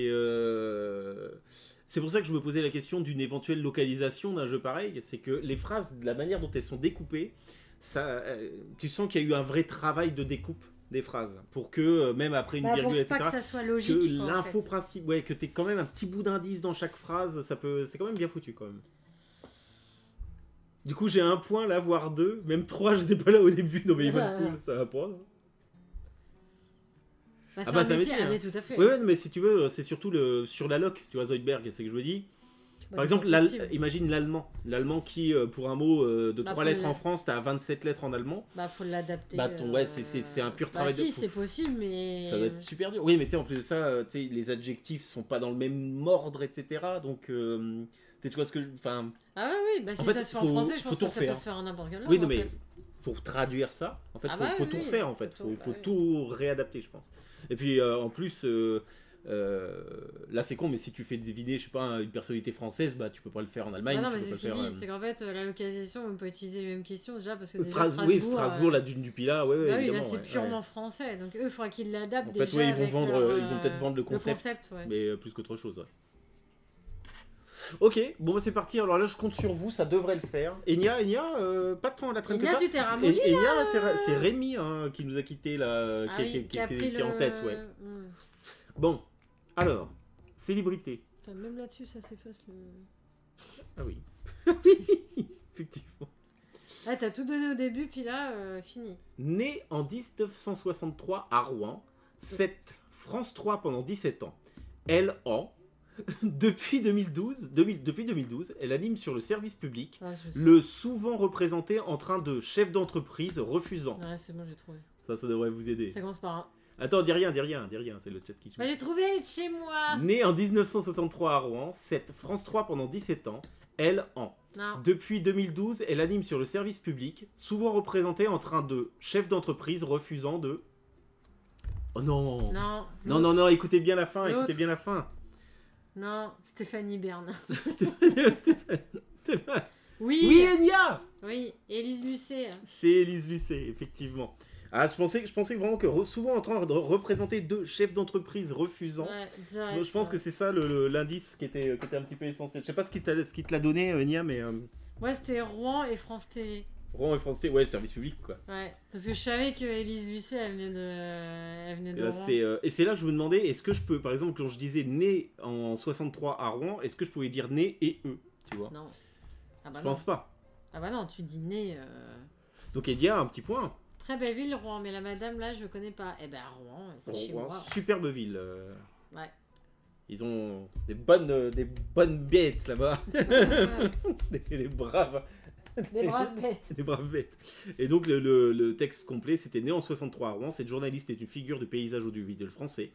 pour ça que je me posais la question d'une éventuelle localisation d'un jeu pareil. C'est que les phrases, de la manière dont elles sont découpées, tu sens qu'il y a eu un vrai travail de découpe des phrases pour que même après une virgule, pour pas etc. que ça soit logique. Que quoi, l'info en fait. principe, ouais, que t'aies quand même un petit bout d'indice dans chaque phrase, c'est quand même bien foutu quand même. Du coup, j'ai un point là, voire deux, même trois, j'étais pas là au début. Non mais il va le full, ça va prendre. Bah, Ah bah, c'est un métier, ah, hein. mais tout à fait. Ouais, ouais, mais si tu veux, c'est surtout sur la loc, tu vois, Zoidberg, c'est que je me dis. Bah, Par c'est exemple, pas possible. imagine l'allemand. L'allemand qui, pour un mot de Bah, 3 lettres en France, t'as 27 lettres en allemand. Bah, faut l'adapter. Bah, ouais, c'est un pur travail bah, si, de... c'est possible, mais... Ça doit être super dur. Oui, mais tu sais, en plus de ça, tu sais, les adjectifs sont pas dans le même ordre, etc. Donc, tu vois ce que... Enfin, Ah ouais, oui, bah, si en fait, ça se fait en faut français, je tout pense que ça peut refaire. se faire en n'importe quelle langue, Oui, non, en mais fait. pour traduire ça, en fait, Ah faut, bah faut oui, tout oui, refaire, en fait. faut tout, Faut bah oui. tout réadapter, je pense. Et puis, en plus... là c'est con mais si tu fais deviner je sais pas une personnalité française bah tu peux pas le faire en Allemagne Ah non, tu mais peux c'est pas ce le qu'il faire dit, c'est qu'en fait, la localisation, on peut utiliser les mêmes questions déjà, parce que déjà, Oui, Strasbourg, la dune du Pilat, ouais, bah oui, là évidemment. c'est Ouais, purement ouais. français, donc eux, il faudra qu'ils l'adaptent En fait, déjà ouais, ils vont avec vendre, leur, ils vont peut-être vendre le concept, ouais. mais plus qu'autre chose. Ouais. Ok, bon bah c'est parti. Alors là, je compte sur vous, ça devrait le faire. Enya, pas tant à la traîne que Enya, ça. tu t'es ramolli, là Enya, c'est Rémi hein, qui nous a quitté là, Ah qui, oui, qui a était- pris qui est en tête, ouais. Hmm. Bon, alors, célébrité. Putain, même là-dessus, ça s'efface le... Ah oui, effectivement. Ah, t'as tout donné au début, puis là, fini. Né en 1963 à Rouen, 7 France 3 pendant 17 ans. Elle en depuis 2012, elle anime sur le service public, Ah, je sais. le souvent représenté en train de chef d'entreprise refusant. Ouais, c'est bon, j'ai trouvé. Ça devrait vous aider. Ça commence par un. Attends, dis rien, c'est le chat qui joue. Bah, j'ai trouvé, elle est de chez moi. Né en 1963 à Rouen, 7 France 3 pendant 17 ans, elle en. Non. Depuis 2012, elle anime sur le service public, souvent représentée en train de chef d'entreprise refusant de... Oh non Non. Non, écoutez bien la fin, L'autre. Non, Stéphanie Bern. Stéphane. Oui. Oui, Enya. Oui, Élise Lucet. C'est Élise Lucet, effectivement. Ah, je pensais vraiment que souvent en train de représenter deux chefs d'entreprise refusant. Ouais, direct, Je pense que c'est ça l'indice qui était un petit peu essentiel. Je sais pas ce qui te l'a donné, Enya, mais... Ouais, c'était Rouen et France Télé. Rouen et France Télé, ouais, le service public, quoi. Ouais, parce que je savais que Élise Lucet, elle venait de Et, là, Rouen. et c'est là que je me demandais, est-ce que je peux, par exemple, quand je disais né en 63 à Rouen, est-ce que je pouvais dire né et eux, tu vois? Non. Ah bah Je non. pense pas. Ah bah non, tu dis né. Donc Enya, un petit point. Très belle ville, Rouen, mais la madame là, je connais pas. Eh ben Rouen, c'est chez Rouen, moi. superbe ville. Ouais. Ils ont des bonnes bêtes là-bas. des braves. Des braves bêtes. Des braves bêtes. Et donc le texte complet, c'était né en 63 à Rouen. Cette journaliste est une figure du paysage audiovisuel français.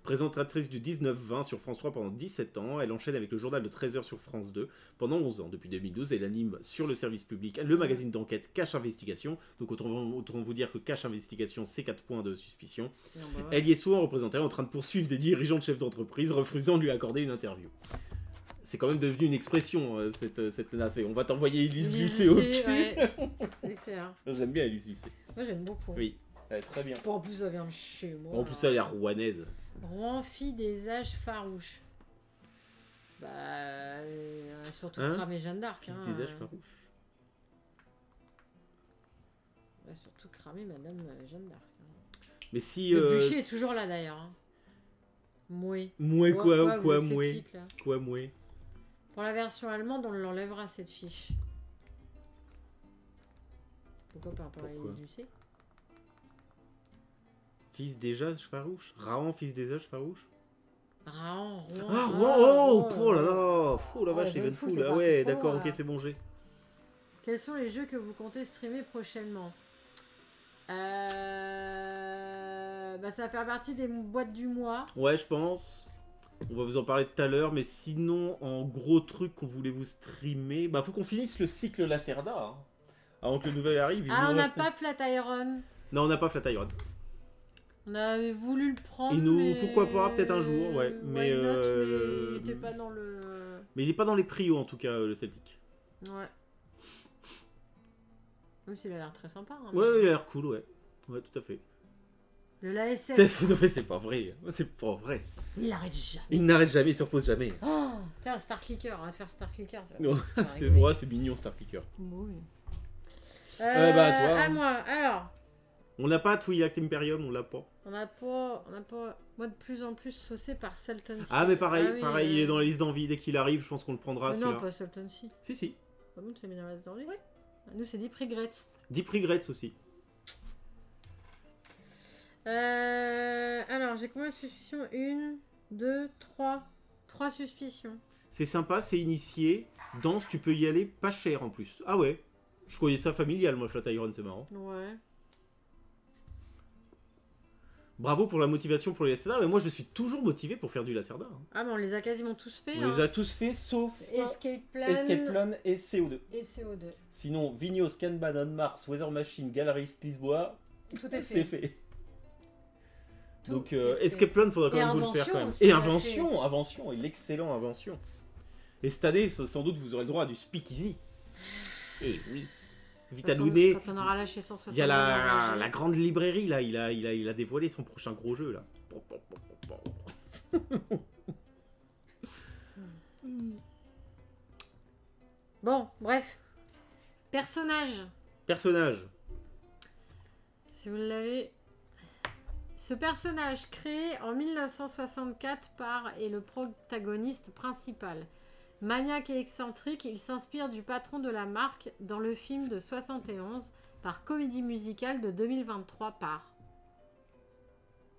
Présentatrice du 19-20 sur France 3 pendant 17 ans, elle enchaîne avec le journal de 13h sur France 2 pendant 11 ans. Depuis 2012, elle anime sur le service public le magazine d'enquête Cache Investigation. Donc autant vous dire que Cache Investigation, c'est 4 points de suspicion. Non, bah ouais. Elle y est souvent représentée en train de poursuivre des dirigeants de chefs d'entreprise, refusant de lui accorder une interview. C'est quand même devenu une expression, cette nana. On va t'envoyer Élise Lucet au cul. Ouais. C'est clair. J'aime bien Élise Lucet. Moi j'aime beaucoup. Oui, elle est très bien. En plus, ça vient de chez moi. En plus, ça a l'air rouennaise. Rouen, fille des âges farouches. Bah, surtout Hein cramer Jeanne d'Arc. Fils hein, des âges farouches. Surtout cramer Madame Jeanne d'Arc. Mais si. Le bûcher est toujours là d'ailleurs. Hein. Mouais. Mouais quoi, ou quoi, vous êtes mouais. sceptique, là. Quoi, mouais. Pour la version allemande, on l'enlèvera cette fiche. Pourquoi par rapport à Pourquoi les UC? Fils des âges farouches. Raon, fils des âges farouches. Raon, Rouen. Ah, Rouen, oh là là. Oh la Oh, vache, le Evenful. Evenful, t'es Ah parti ouais, trop d'accord, loin, ok, là. c'est bon, j'ai. Quels sont les jeux que vous comptez streamer prochainement? Bah, ça va faire partie des boîtes du mois. Ouais, je pense. On va vous en parler tout à l'heure, mais sinon, en gros truc qu'on voulait vous streamer, bah faut qu'on finisse le cycle Lacerda, hein, avant que le nouvel arrive. Ah, on n'a pas Flatiron. Non, on n'a pas Flatiron. On avait voulu le prendre. Et nous, mais... pourquoi pas, peut-être un jour, ouais. Mais, Why not, mais il était pas dans le. Mais il est pas dans les prios en tout cas, le Celtic. Ouais. Même s'il a l'air très sympa. Hein, Ouais, mais... il a l'air cool, ouais. Ouais, tout à fait. De l'ASF. Non, mais c'est pas vrai. C'est pas vrai. Il n'arrête jamais. Il n'arrête jamais, il se repose jamais. Oh, tiens, Star Clicker, on va faire Star Clicker. Non, c'est mignon, Star Clicker. Oui. Bah, toi. À moi, alors. On n'a pas Twi'lek Imperium, on l'a pas. On n'a pas. Moi, de plus en plus saucé par Sultan Sea. Ah, mais pareil, oui, pareil, il est dans la liste d'envie. Dès qu'il arrive, je pense qu'on le prendra, mais non, celui-là. pas Sultan Sea. Si. Pas bon, tu l'as mis dans la liste d'envie? Oui. Nous, c'est Deep Regrets. Deep Regrets aussi. Alors, j'ai combien de suspicions? 1, 2, 3. 3 suspicions. C'est sympa, c'est initié. Danse, tu peux y aller pas cher en plus. Ah ouais. Je croyais ça familial, moi, Flatiron, c'est marrant. Ouais. Bravo pour la motivation pour les Lacerda, mais moi je suis toujours motivé pour faire du Lacerda. Hein. Ah, mais on les a quasiment tous faits. On les a tous fait sauf Escape Plan. Escape Plan et CO2. Et CO2. Sinon, Vignos, Kanban, On Mars, Weather Machine, Galerist, Lisboa, Tout est fait. c'est fait. Tout Donc est fait. Escape Plan, faudra quand Et même vous le faire quand même. Invention Et aussi, on l'a Invention, Invention, et l'excellent Invention. Et cette année, sans doute, vous aurez le droit à du Speakeasy. Et oui. Vitalouné. Quand on aura lâché 160 Il y a la grande librairie là, il a dévoilé son prochain gros jeu là. Bon, bref. Personnage. Personnage. Si vous l'avez. Ce personnage créé en 1964 par et le protagoniste principal. Maniaque et excentrique, il s'inspire du patron de la marque dans le film de 71 par comédie musicale de 2023 par.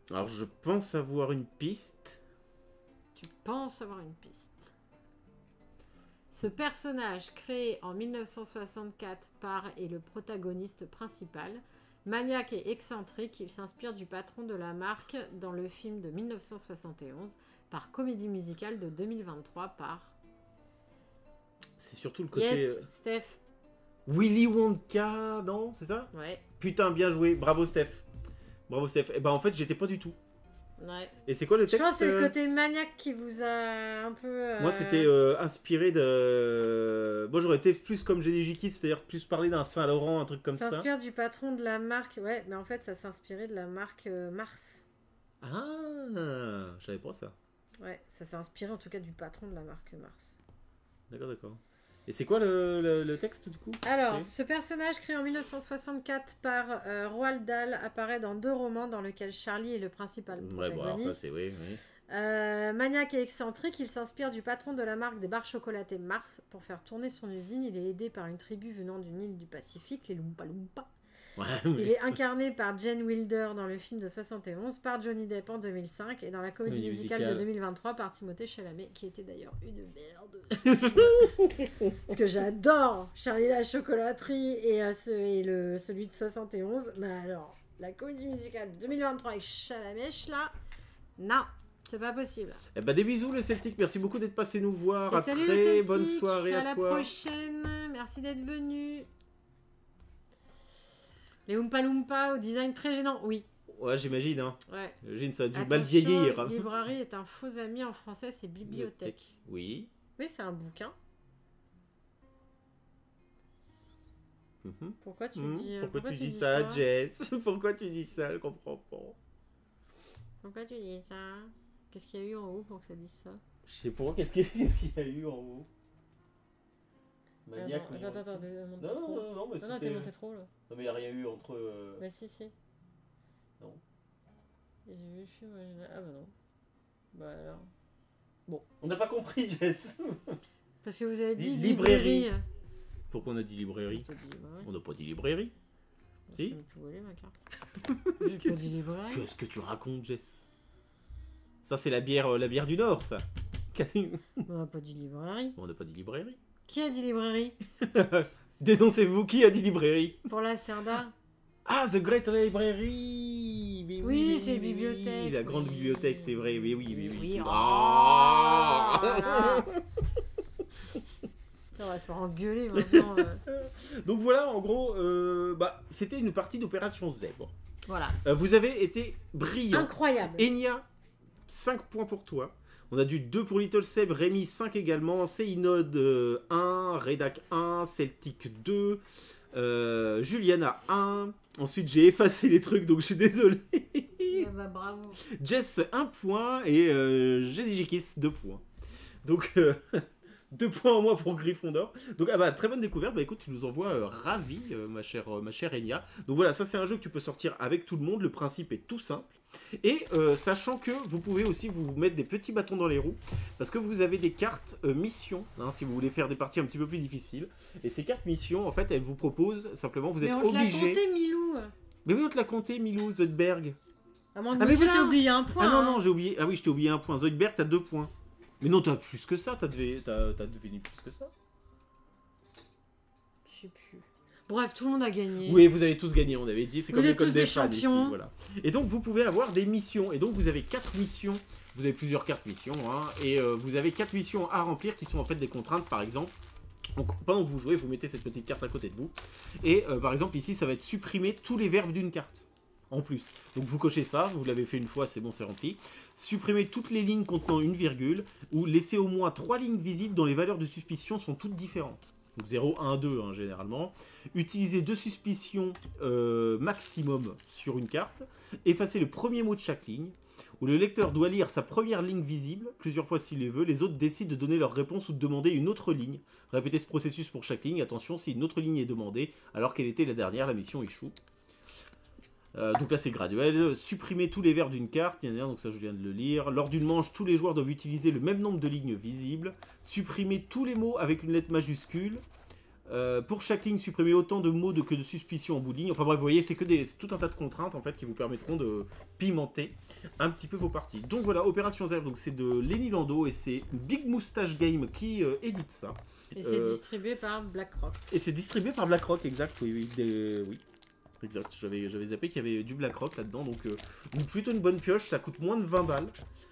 Alors je pense avoir une piste. Tu penses avoir une piste. Ce personnage créé en 1964 par et le protagoniste principal. Maniaque et excentrique, il s'inspire du patron de la marque dans le film de 1971 par comédie musicale de 2023 par. C'est surtout le côté. Yes, Steph. Willy Wonka, non, c'est ça? Ouais. Putain, bien joué, bravo Steph. Bravo Steph. Et ben en fait, j'étais pas du tout. Ouais. Et c'est quoi le Je texte? pense que c'est le côté maniaque qui vous a un peu. Moi, c'était inspiré de. Moi, j'aurais été plus comme GDJ Kids, c'est-à-dire plus parler d'un Saint-Laurent, un truc comme ça. S'inspire du patron de la marque. Ouais, mais en fait, ça s'inspirait de la marque Mars. Ah, je savais pas ça. Ouais, ça s'est inspiré en tout cas du patron de la marque Mars. D'accord. Et c'est quoi le texte du coup? Alors, Ok. ce personnage créé en 1964 par Roald Dahl apparaît dans 2 romans dans lesquels Charlie est le principal Ouais, protagoniste. bon, alors ça c'est oui. Maniaque et excentrique, il s'inspire du patron de la marque des barres chocolatées Mars. Pour faire tourner son usine, il est aidé par une tribu venant d'une île du Pacifique, les Loompa Loompa. Ouais, Il est incarné par Jane Wilder dans le film de 71, par Johnny Depp en 2005 et dans la comédie Oui, musicale musicale. de 2023 par Timothée Chalamet, qui était d'ailleurs une merde. Parce que j'adore Charlie la chocolaterie et celui de 71. Mais alors, la comédie musicale de 2023 avec Chalamet, là, non, c'est pas possible. Eh ben, des bisous le Celtic, merci beaucoup d'être passé nous voir. Et À salut le très Celtic, bonne soirée à à la toi. prochaine. Merci d'être venu. Les Oompa Loompa au design très gênant, oui. Ouais, j'imagine, hein. Ouais. J'imagine ça a dû mal Attention, vieillir. librairie est un faux ami en français, c'est bibliothèque. Oui. Oui, c'est un bouquin. Mhm. Pourquoi tu Mhm. dis, Pourquoi tu dis ça, Jess? Pourquoi tu dis ça? Je comprends pas. Pourquoi tu dis ça? Qu'est-ce qu'il y a eu en haut pour que ça dise ça? Je sais pas, qu'est-ce qu'il y a eu en haut? Maniaque, mais- Attends, monte pas Non, trop. non, mais Non, t'es c'était... monté trop là. Non, mais il n'y a rien eu entre... Bah si. Non. J'ai vu le film original. Ah bah non. Bah alors. On n'a pas compris, Jess. Parce que vous avez dit Librairie. librairie. Pourquoi on a dit librairie? J'ai dit librairie. On n'a pas dit librairie. Si. Je peux voler ma carte. J'ai pas dit librairie. Qu'est-ce que tu racontes, Jess? Ça, c'est la bière du Nord, ça. On n'a pas dit librairie. On n'a pas dit librairie. Qui a dit librairie? Dénoncez-vous, qui a dit librairie? Pour la Cerda. Ah, The Great Library. Mais Oui, c'est bibliothèque. La grande oui. bibliothèque, c'est vrai. Mais oui, oui, oui. Oui. Ah. Voilà. On va se faire engueuler maintenant. Donc voilà, en gros, c'était une partie d'Opération Zèbre. Voilà. Vous avez été brillant. Incroyable. Enya, 5 points pour toi. On a du 2 pour Little Seb, Rémi 5 également, Seinod 1, Redak 1, Celtic 2, Juliana 1. Ensuite, j'ai effacé les trucs, donc je suis désolé. Bah, bravo. Jess 1 point et Jedijikis 2 points. Donc 2 points en moins pour Gryffondor. Donc très bonne découverte. Bah écoute, tu nous envoies ravi, ma chère Enya. Donc voilà, ça c'est un jeu que tu peux sortir avec tout le monde. Le principe est tout simple. Et sachant que vous pouvez aussi vous mettre des petits bâtons dans les roues, parce que vous avez des cartes missions, hein, si vous voulez faire des parties un petit peu plus difficiles. Et ces cartes missions, en fait, elles vous proposent simplement, vous êtes obligé. Mais on te l'a compté, Milou. Mais oui, on te l'a compté, Milou, Zoidberg. Ah, mais mais j'ai voilà. oublié un point. Ah non, hein. non, j'ai oublié. Ah oui, je t'ai oublié un point. Zoidberg, t'as 2 points. Mais non, t'as plus que ça, t'as deviné plus que ça. Je sais plus. Bref, tout le monde a gagné. Oui, vous avez tous gagné, on avait dit. C'est Vous comme êtes l'école tous des des fans ici, champions. voilà. Et donc, vous pouvez avoir des missions. Et donc, vous avez 4 missions. Vous avez plusieurs cartes missions. Hein, et vous avez 4 missions à remplir qui sont en fait des contraintes, par exemple. Donc, pendant que vous jouez, vous mettez cette petite carte à côté de vous. Et par exemple, ici, ça va être supprimer tous les verbes d'une carte. En plus. Donc, vous cochez ça. Vous l'avez fait une fois, c'est bon, c'est rempli. Supprimer toutes les lignes contenant une virgule. Ou laisser au moins 3 lignes visibles dont les valeurs de suspicion sont toutes différentes. Donc 0, 1, 2 hein, généralement. Utiliser 2 suspicions maximum sur une carte. Effacer le premier mot de chaque ligne. Où le lecteur doit lire sa première ligne visible, plusieurs fois s'il les veut. Les autres décident de donner leur réponse ou de demander une autre ligne. Répétez ce processus pour chaque ligne. Attention, si une autre ligne est demandée, alors qu'elle était la dernière, la mission échoue. Donc là c'est graduel. Supprimer tous les verbes d'une carte, donc ça je viens de le lire. Lors d'une manche, tous les joueurs doivent utiliser le même nombre de lignes visibles. Supprimer tous les mots avec une lettre majuscule. Pour chaque ligne, supprimer autant de mots que de suspicions en bout de ligne. Enfin bref, vous voyez, c'est tout un tas de contraintes en fait qui vous permettront de pimenter un petit peu vos parties. Donc voilà, Opération Zèbre, donc c'est de Lenny Lando et c'est Big Moustache Game qui édite ça. Et c'est distribué par BlackRock. Et c'est distribué par BlackRock, exact, oui. Oui. Exact, j'avais zappé qu'il y avait du BlackRock là-dedans, donc plutôt une bonne pioche, ça coûte moins de 20 balles.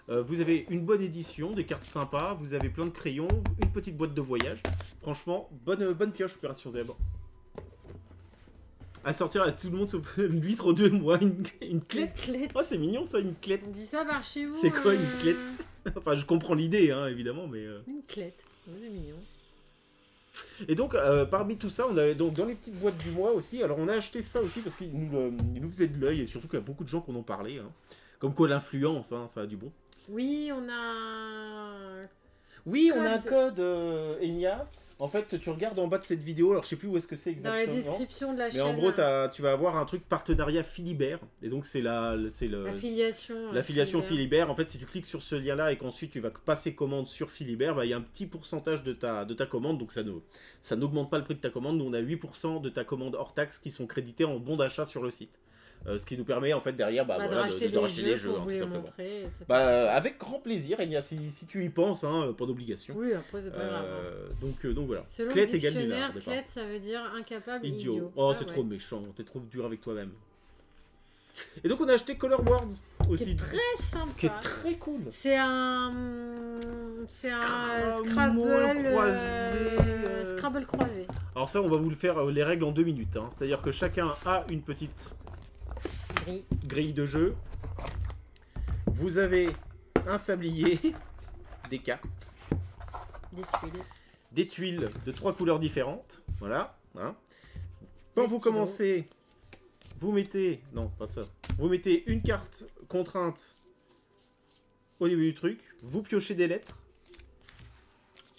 Vous avez une bonne édition, des cartes sympas, vous avez plein de crayons, une petite boîte de voyage. Franchement, bonne pioche, Opération Zèbre. À sortir à tout le monde, sauf lui, trop deux, moi, une clette. Oh, c'est mignon ça, une clette. On dit ça par chez vous. C'est quoi une clette? Enfin, je comprends l'idée, hein, évidemment, mais... Une clette, c'est mignon. Et donc, parmi tout ça, on a donc dans les petites boîtes du mois aussi. Alors, on a acheté ça aussi parce qu'il nous faisait de l'œil et surtout qu'il y a beaucoup de gens qui en ont parlé. Hein. Comme quoi, l'influence, hein, ça a du bon. Oui, on a. Oui, on a un code Enya. En fait, tu regardes en bas de cette vidéo, alors je sais plus où est-ce que c'est exactement. Dans la description de la chaîne. Mais en gros, tu vas avoir un truc partenariat Philibert. Et donc, c'est l'affiliation Philibert. En fait, si tu cliques sur ce lien-là et qu'ensuite tu vas passer commande sur Philibert, il y a un petit pourcentage de ta commande. Donc, ça n'augmente pas le prix de ta commande. Nous, on a 8% de ta commande hors taxe qui sont crédités en bons d'achat sur le site. Ce qui nous permet en fait derrière de racheter les jeux pour vous les montrer, etc. Avec grand plaisir, Enya, si tu y penses, hein, pas d'obligation. Oui, après c'est pas grave. Donc voilà. Selon Clette le égale dictionnaire, Lunar, Clette ça veut dire incapable, idiot. Oh, c'est trop méchant, t'es trop dur avec toi-même. Et donc on a acheté Color Words aussi. Qui est très sympa. Qui est très cool. C'est un Scrabble croisé. Alors ça, on va vous le faire les règles en 2 minutes. Hein. C'est-à-dire que chacun a une petite grille de jeu. Vous avez un sablier, des cartes, des tuiles de 3 couleurs différentes. Voilà. Hein. Quand vous commencez, vous mettez... Non, pas ça. Vous mettez une carte contrainte au début du truc. Vous piochez des lettres.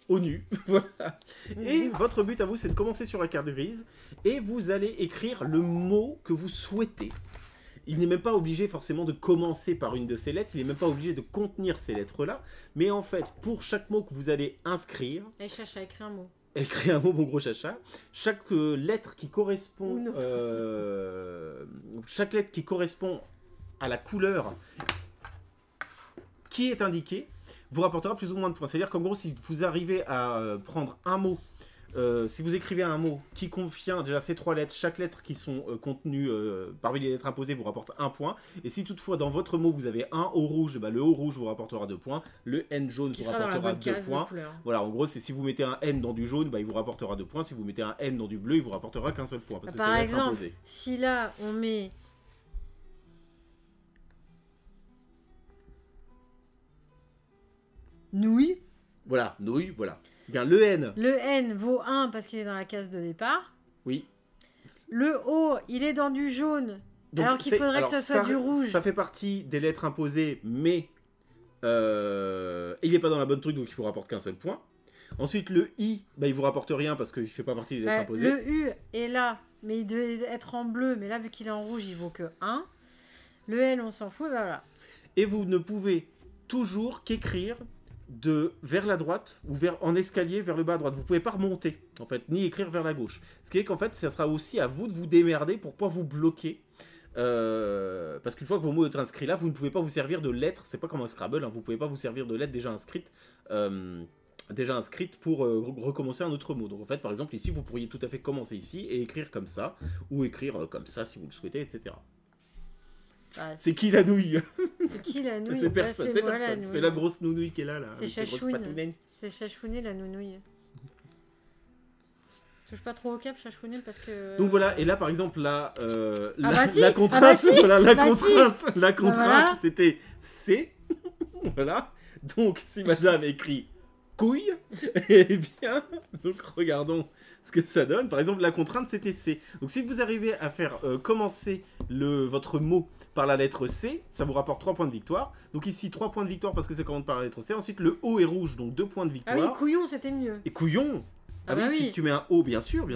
Au nu, voilà. Et votre but à vous, c'est de commencer sur la carte grise. Et vous allez écrire le mot que vous souhaitez. il n'est même pas obligé forcément de commencer par une de ces lettres, il n'est même pas obligé de contenir ces lettres-là, mais en fait, pour chaque mot que vous allez inscrire, Et Chacha, écris un mot. écrire un mot, mon gros chacha, chaque lettre qui correspond, chaque lettre qui correspond à la couleur qui est indiquée, vous rapportera plus ou moins de points. C'est-à-dire qu'en gros, si vous arrivez à prendre un mot, si vous écrivez un mot qui contient déjà ces 3 lettres, chaque lettre qui sont contenues parmi les lettres imposées vous rapporte 1 point. Et si toutefois dans votre mot vous avez un O rouge, bah, le O rouge vous rapportera 2 points. Le N jaune vous rapportera 2 points. Voilà, en gros, c'est si vous mettez un N dans du jaune, bah, il vous rapportera 2 points. Si vous mettez un N dans du bleu, il vous rapportera qu'un seul point. Parce que par exemple, si là on met nouille. Voilà, nouille, voilà. Bien, le N. Le N vaut 1 parce qu'il est dans la case de départ. Oui. Le O, il est dans du jaune. Donc, alors qu'il faudrait que ça soit du rouge. Ça fait partie des lettres imposées, mais il n'est pas dans la bonne truc, donc il vous rapporte qu'un seul point. Ensuite, le I, bah, il vous rapporte rien parce qu'il ne fait pas partie des lettres imposées. Le U est là, mais il devait être en bleu, mais là, vu qu'il est en rouge, il vaut que 1. Le L, on s'en fout, bah, voilà. Et vous ne pouvez toujours qu'écrire de vers la droite ou en escalier vers le bas à droite. Vous pouvez pas remonter, en fait, ni écrire vers la gauche. Ce qui est qu'en fait, ça sera aussi à vous de vous démerder pour pas vous bloquer. Parce qu'une fois que vos mots sont inscrits là, vous ne pouvez pas vous servir de lettres. C'est pas comme un Scrabble, hein, vous pouvez pas vous servir de lettres déjà inscrites pour recommencer un autre mot. Donc en fait, par exemple, ici, vous pourriez tout à fait commencer ici et écrire comme ça, ou écrire comme ça si vous le souhaitez, etc. Ah, c'est qui la nouille? C'est qui la nouille? C'est personne, c'est personne. C'est la grosse nounouille qui est là. C'est Chachouine. C'est Chachouine, la nounouille. Touche pas trop au cap, Chachouine, parce que... Donc voilà, et là par exemple, la contrainte, la contrainte, c'était C. Voilà. Donc si madame écrit couille, eh bien, donc regardons ce que ça donne. Par exemple, la contrainte, c'était C. Donc si vous arrivez à faire commencer votre mot par la lettre C, ça vous rapporte 3 points de victoire. Donc ici, 3 points de victoire parce que ça commence par la lettre C. Ensuite, le O est rouge, donc 2 points de victoire. Ah oui, couillon, c'était mieux. Et couillon. Ah bah oui, si tu mets un O, bien sûr.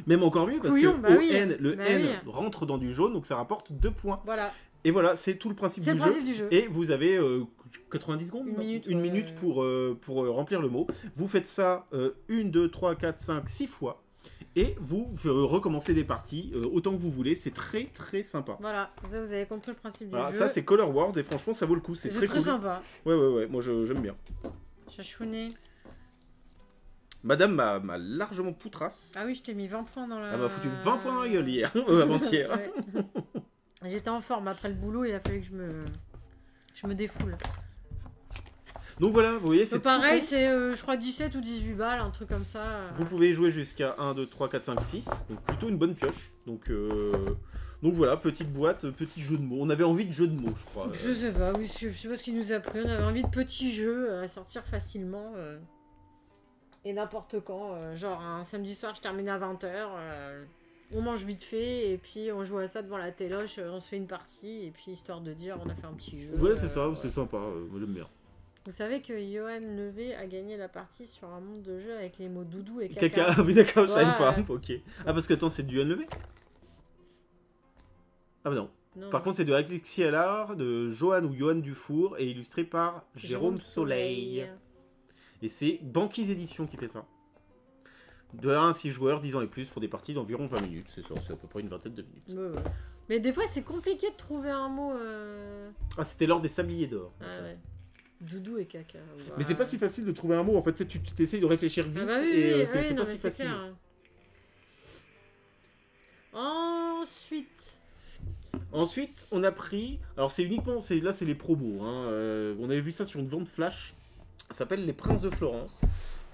Même encore mieux, parce couillon, que le N rentre dans du jaune, donc ça rapporte 2 points. Voilà. Et voilà, c'est tout le principe du jeu. Et vous avez 90 secondes, une minute pour remplir le mot. Vous faites ça 1, 2, 3, 4, 5, 6 fois. Et vous recommencez des parties autant que vous voulez. C'est très très sympa. Voilà, vous avez compris le principe du jeu. Ça, c'est Color World et franchement, ça vaut le coup. C'est très cool. Sympa. Ouais, moi j'aime bien. Chachouné. Madame m'a largement poutrasse. Ah oui, je t'ai mis 20 points dans la... Elle m'a foutu 20 points dans la gueule hier, avant-hier. J'étais en forme après le boulot, il a fallu que je me défoule. Donc voilà, vous voyez, c'est pareil, c'est je crois 17 ou 18 balles, un truc comme ça. Vous pouvez jouer jusqu'à 1, 2, 3, 4, 5, 6. Donc plutôt une bonne pioche. Donc voilà, petite boîte, petit jeu de mots. On avait envie de jeu de mots, je crois. Je sais pas, oui, je sais pas ce qu'il nous a pris. On avait envie de petits jeux à sortir facilement. Et n'importe quand. Genre un samedi soir, je termine à 20h. On mange vite fait et puis on joue à ça devant la téloche. On se fait une partie et puis histoire de dire on a fait un petit jeu. Ouais, c'est ça, c'est sympa. Moi j'aime bien. Vous savez que Johan Levé a gagné la partie sur un monde de jeu avec les mots doudou et caca. Ah oui, d'accord, je savais pas. Ok. Ah, parce que attends, c'est du Johan Levé? Ah bah non. Par contre, c'est de Alexis Allard, de Johan ou Johan Dufour et illustré par Jérôme Soleil. Et c'est Banquise Édition qui fait ça. De 1 à 6 joueurs, 10 ans et plus, pour des parties d'environ 20 minutes. C'est ça, c'est à peu près une vingtaine de minutes. Ouais. Mais des fois, c'est compliqué de trouver un mot... Ah, c'était lors des Sabliers d'Or. Ah ouais. Doudou et caca. Ouais. Mais c'est pas si facile de trouver un mot. En fait, tu t'essayes de réfléchir vite et c'est pas si facile. Ensuite, on a pris... Alors, c'est uniquement... Là, c'est les promos. Hein. On avait vu ça sur une vente flash. Ça s'appelle Les Princes de Florence.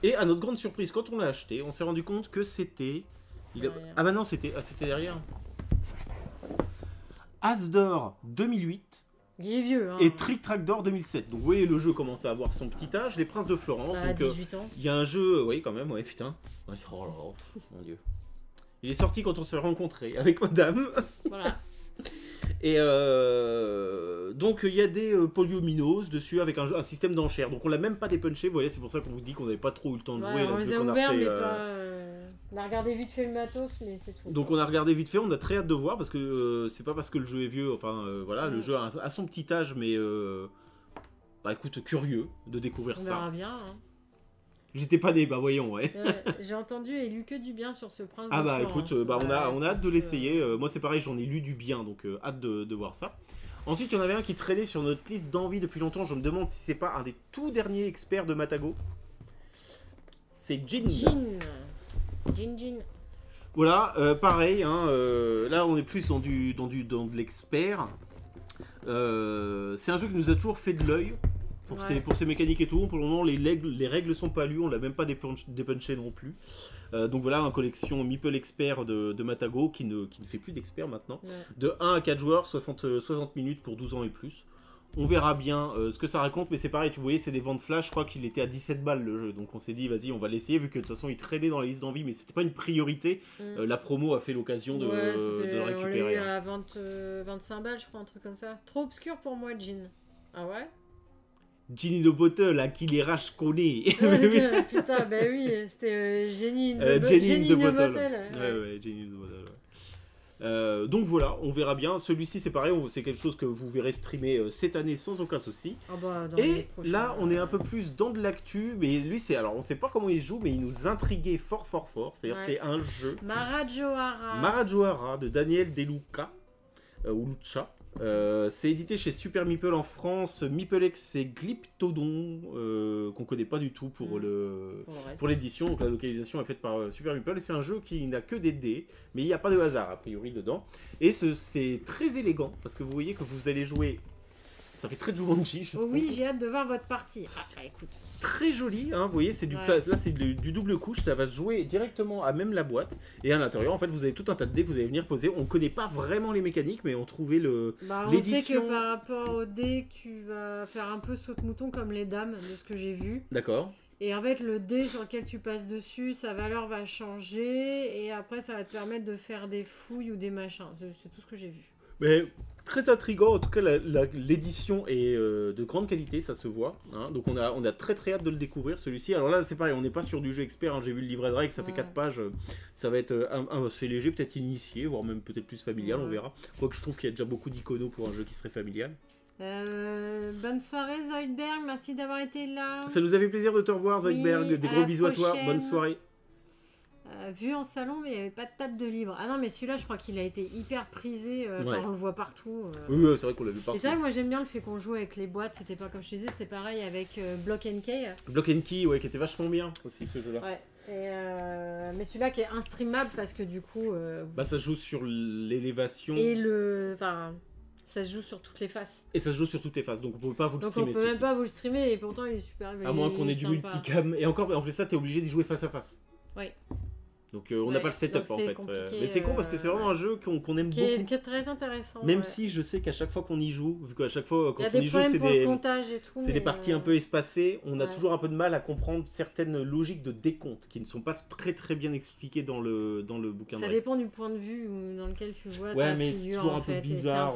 Et à notre grande surprise, quand on l'a acheté, on s'est rendu compte que c'était... Ah bah non, c'était derrière. As d'or 2008. Il est vieux, hein. Et Trick Track d'or 2007. Donc vous voyez, le jeu commence à avoir son petit âge. Les Princes de Florence. Bah, 18 ans. Il y a un jeu... Oui, quand même, ouais, putain. Oh là là, mon Dieu. Il est sorti quand on s'est rencontrés avec madame. Voilà. Et donc il y a des polyominos dessus avec un système d'enchères. Donc on l'a même pas dépunché, vous voyez, c'est pour ça qu'on vous dit qu'on n'avait pas trop eu le temps de jouer. On les a ouverts mais pas... On a regardé vite fait le matos, mais c'est tout. Donc on a regardé vite fait, on a très hâte de voir parce que c'est pas parce que le jeu est vieux, enfin voilà, le jeu a son petit âge, mais bah écoute, curieux de découvrir On ça. verra bien. Hein. J'étais pas né, bah voyons, ouais. J'ai entendu et lu que du bien sur ce prince. Ah de bah Florence. écoute, bah, on a hâte de l'essayer. Moi c'est pareil, j'en ai lu du bien, donc hâte de voir ça. Ensuite, il y en avait un qui traînait sur notre liste d'envie depuis longtemps. Je me demande si c'est pas un des tout derniers experts de Matago. C'est Jin. Jin. Voilà, pareil, hein, là on est plus dans de l'expert. C'est un jeu qui nous a toujours fait de l'œil pour ses mécaniques et tout. Pour le moment, les règles sont pas lues, on l'a même pas dépunché non plus. Donc voilà, une collection Meeple Expert de Matago qui ne fait plus d'experts maintenant. Ouais. De 1 à 4 joueurs, 60 minutes pour 12 ans et plus. On verra bien ce que ça raconte, mais c'est pareil, tu voyais, c'est des ventes flash, je crois qu'il était à 17 balles le jeu, donc on s'est dit, vas-y, on va l'essayer, vu que de toute façon il traînait dans la liste d'envie, mais c'était pas une priorité, la promo a fait l'occasion de le récupérer. On l'a eu à 25 balles, je crois, un truc comme ça. Trop obscur pour moi, Jin. Ah ouais. Ginny the Bottle, à qui les rage connaît. Putain, bah oui, c'était Jenny in the Bottle. Ouais, Jenny in the Bottle, ouais. Donc voilà, on verra bien. Celui-ci, c'est pareil, c'est quelque chose que vous verrez streamer cette année sans aucun souci. Ah bah, et là, on est un peu plus dans de l'actu, mais lui, c'est alors on sait pas comment il joue, mais il nous intriguait fort. C'est-à-dire, c'est un jeu. Marajoara de Daniel De Luca ou Lucha. C'est édité chez Super Meeple en France. Meeplex, c'est Glyptodon, qu'on connaît pas du tout pour l'édition. Donc la localisation est faite par Super Meeple. Et c'est un jeu qui n'a que des dés, mais il n'y a pas de hasard a priori dedans. Et c'est très élégant parce que vous voyez que vous allez jouer. Ça fait très Jumanji. Oui, j'ai hâte de voir votre partie. Ah, écoute. Très joli, hein, vous voyez, c'est là c'est du double couche, ça va se jouer directement à même la boîte, et à l'intérieur, en fait, vous avez tout un tas de dés que vous allez venir poser. On connaît pas vraiment les mécaniques, mais on trouvait l'édition. On sait que par rapport aux dés, tu vas faire un peu saute-mouton comme les dames, de ce que j'ai vu. D'accord. Et en fait, le dé sur lequel tu passes dessus, sa valeur va changer, et après, ça va te permettre de faire des fouilles ou des machins. C'est tout ce que j'ai vu. Mais très intriguant, en tout cas l'édition est de grande qualité, ça se voit, hein. Donc on a très hâte de le découvrir celui-ci. Alors là c'est pareil, on n'est pas sur du jeu expert, hein. J'ai vu le livret de règles, ça fait 4 pages, ça va être assez léger, peut-être initié, voire même peut-être plus familial, on verra. Quoique je trouve qu'il y a déjà beaucoup d'iconos pour un jeu qui serait familial. Bonne soirée Zoidberg, merci d'avoir été là. Ça nous avait plaisir de te revoir Zoidberg, des gros bisous à toi, bonne soirée. Vu en salon, mais il n'y avait pas de table de livre. Ah non, mais celui-là, je crois qu'il a été hyper prisé. On le voit partout. Oui, c'est vrai qu'on l'a vu partout. Et c'est vrai que moi, j'aime bien le fait qu'on joue avec les boîtes. C'était pas comme je te disais, c'était pareil avec Block & Key. Block & Key, ouais, qui était vachement bien aussi, ce jeu-là. Ouais. Mais celui-là qui est instreamable parce que du coup... ça se joue sur l'élévation. Et Enfin, ça se joue sur toutes les faces. Et ça se joue sur toutes les faces, donc on peut pas vous le streamer. Donc on peut même pas vous le streamer et pourtant il est super bien. À moins qu'on ait du multicam. Et encore, en plus ça, t'es obligé d'y jouer face à face. Oui. Donc on n'a pas le setup en fait. Mais c'est con parce que c'est vraiment un jeu qu'on aime beaucoup. Qui est très intéressant. Même si je sais qu'à chaque fois qu'on y joue, vu qu'à chaque fois quand on y joue c'est des parties un peu espacées, on a toujours un peu de mal à comprendre certaines logiques de décompte qui ne sont pas très bien expliquées dans le bouquin. Ça dépend du point de vue dans lequel tu vois ta mais figure, c'est toujours un peu bizarre,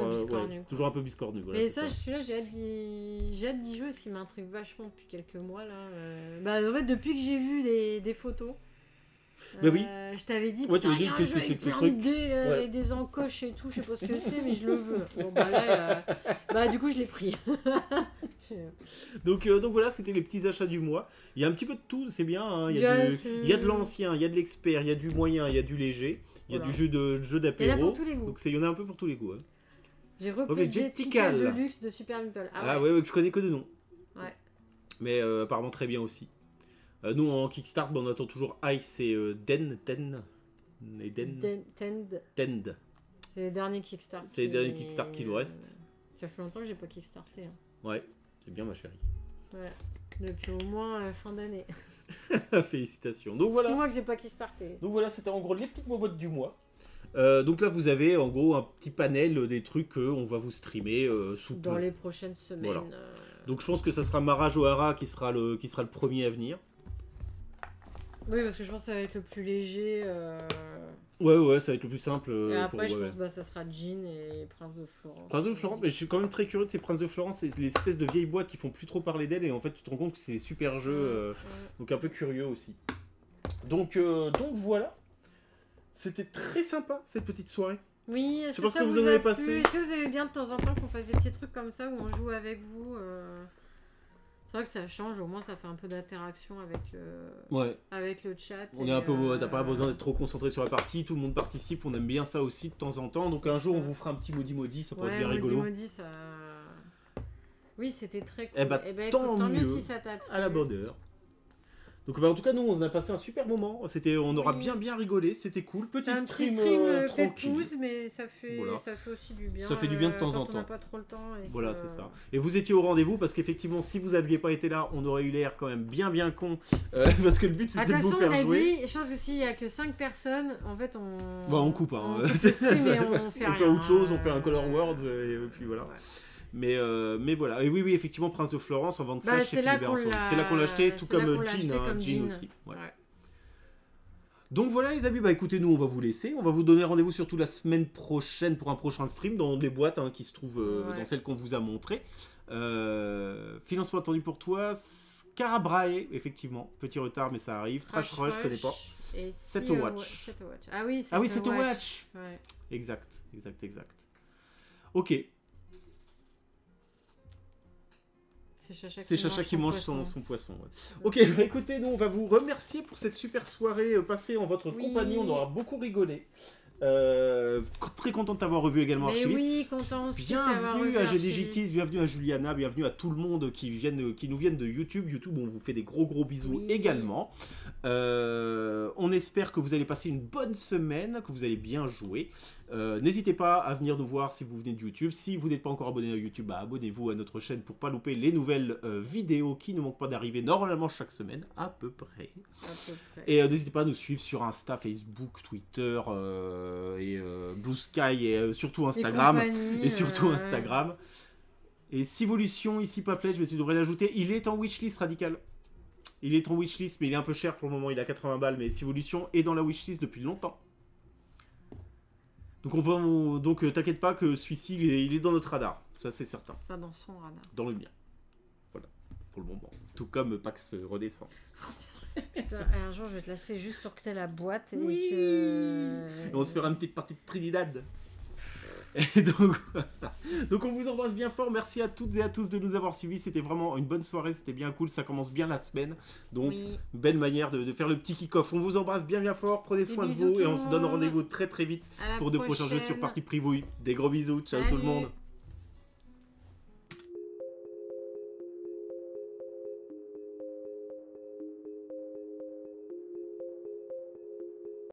toujours un peu biscornu. Voilà, mais celui-là j'ai hâte d'y jouer parce qu'il m'intrigue vachement depuis quelques mois là. En fait depuis que j'ai vu des photos. Bah oui. Je t'avais dit, tu m'as dit qu'est-ce que c'est que ce truc avec des encoches et tout, je sais pas ce que c'est, mais je le veux. Bon, là, du coup, je l'ai pris. donc voilà, c'était les petits achats du mois. Il y a un petit peu de tout, c'est bien. Hein. Il y a de l'ancien, il y a de l'expert, il y a du moyen, il y a du léger, il y a du jeu d'apéro. Donc il y en a un peu pour tous les goûts. Hein. J'ai repris Jettical de luxe de Super Meeple. Ah ouais, je connais que de nom. Ouais. Mais apparemment très bien aussi. Nous en Kickstart, on attend toujours Ice et Tend. C'est les derniers Kickstart. C'est les derniers Kickstart qui nous restent. Ça fait longtemps que j'ai pas Kickstarté. Hein. Ouais, c'est bien ma chérie. Ouais, depuis au moins fin d'année. Félicitations. Donc voilà. 6 mois que j'ai pas Kickstarté. Donc voilà, c'était en gros les petites boîtes du mois. Donc là vous avez en gros un petit panel des trucs qu'on va vous streamer sous dans les prochaines semaines. Voilà. Donc je pense que ça sera Marajoara qui sera le premier à venir. Oui, parce que je pense que ça va être le plus léger. Ouais, ça va être le plus simple. Et après, je pense que ça sera Jin et Prince de Florence. Prince de Florence, mais je suis quand même très curieux de ces Princes de Florence. C'est l'espèce de vieilles boîtes qui font plus trop parler d'elles et en fait, tu te rends compte que c'est des super jeux. Donc un peu curieux aussi. Donc voilà. C'était très sympa cette petite soirée. Oui, Je est-ce pense ça que vous vous en avez a passé. plu? Est-ce que vous aimez bien de temps en temps qu'on fasse des petits trucs comme ça où on joue avec vous C'est vrai que ça change, au moins ça fait un peu d'interaction avec le chat. On est un peu, t'as pas besoin d'être trop concentré sur la partie, tout le monde participe, on aime bien ça aussi de temps en temps. Donc un jour on vous fera un petit maudit, ça pourrait être bien rigolo. Maudit, ça... Oui, c'était très cool. Eh bah, écoute, tant mieux mieux, si ça t'a plu. à la bonne heure. Donc en tout cas nous on a passé un super moment, on aura bien rigolé, c'était cool, petit un stream, petit stream tranquille. pépouze, mais ça fait aussi du bien. Ça fait du bien de temps en quand temps. on n'a pas trop le temps. Voilà, c'est ça. Et vous étiez au rendez-vous parce qu'effectivement, si vous n'aviez pas été là, on aurait eu l'air quand même bien con. Parce que le but c'était de vous faire jouer. Je pense que s'il n'y a que 5 personnes, en fait, on coupe. Hein. On coupe le stream et on fait rien. autre chose, on fait un Color Words et puis voilà. Ouais. Mais voilà. Et oui, effectivement, Prince de Florence en vente flash chez Philibert en ce moment. C'est là qu'on l'a acheté, tout comme Jean aussi. Ouais. Donc voilà les amis, écoutez, nous on va vous laisser, on va vous donner rendez-vous surtout la semaine prochaine pour un prochain stream dans les boîtes qui se trouvent dans celles qu'on vous a montrées. Financement attendu pour toi, Scarabrae, effectivement, petit retard mais ça arrive, Trash Rush, je connais pas. Et Set Watch. Ah oui, Set Watch. Ouais. Exact. Ok. C'est Chacha qui mange son poisson. Ouais. Ok, écoutez, nous on va vous remercier pour cette super soirée passée en votre compagnie. On aura beaucoup rigolé. Très content de t'avoir revu également, Archiviste. Oui, content aussi. Bienvenue à GDJKiss, bienvenue à Juliana, bienvenue à tout le monde qui nous viennent de YouTube. YouTube, on vous fait des gros bisous également. On espère que vous allez passer une bonne semaine, que vous allez bien jouer. N'hésitez pas à venir nous voir si vous venez de YouTube. Si vous n'êtes pas encore abonné à YouTube, abonnez-vous à notre chaîne pour pas louper les nouvelles vidéos qui ne manquent pas d'arriver normalement chaque semaine, à peu près. Et n'hésitez pas à nous suivre sur Insta, Facebook, Twitter et Blue Sky et surtout Instagram. Et surtout Instagram. Et Civolution, ici Paplet, je devrais l'ajouter. Il est en wishlist Radical. Il est en wishlist, mais il est un peu cher pour le moment. Il a 80 balles, mais Civolution est dans la wishlist depuis longtemps. Donc t'inquiète pas que celui-ci il est dans notre radar, ça c'est certain. Pas dans son radar. Dans le mien. Voilà, pour le moment. Tout comme Pax Renaissance. Un jour je vais te lâcher juste pour que tu aies la boîte et Et on se fera une petite partie de Trinidad. Et donc on vous embrasse bien fort, merci à toutes et à tous de nous avoir suivis, c'était vraiment une bonne soirée, c'était bien cool, ça commence bien la semaine, donc belle manière de faire le petit kick-off. On vous embrasse bien fort, prenez soin de vous et on se donne rendez-vous très vite pour de prochains jeux sur Partie Privouille. Des gros bisous, ciao tout le monde.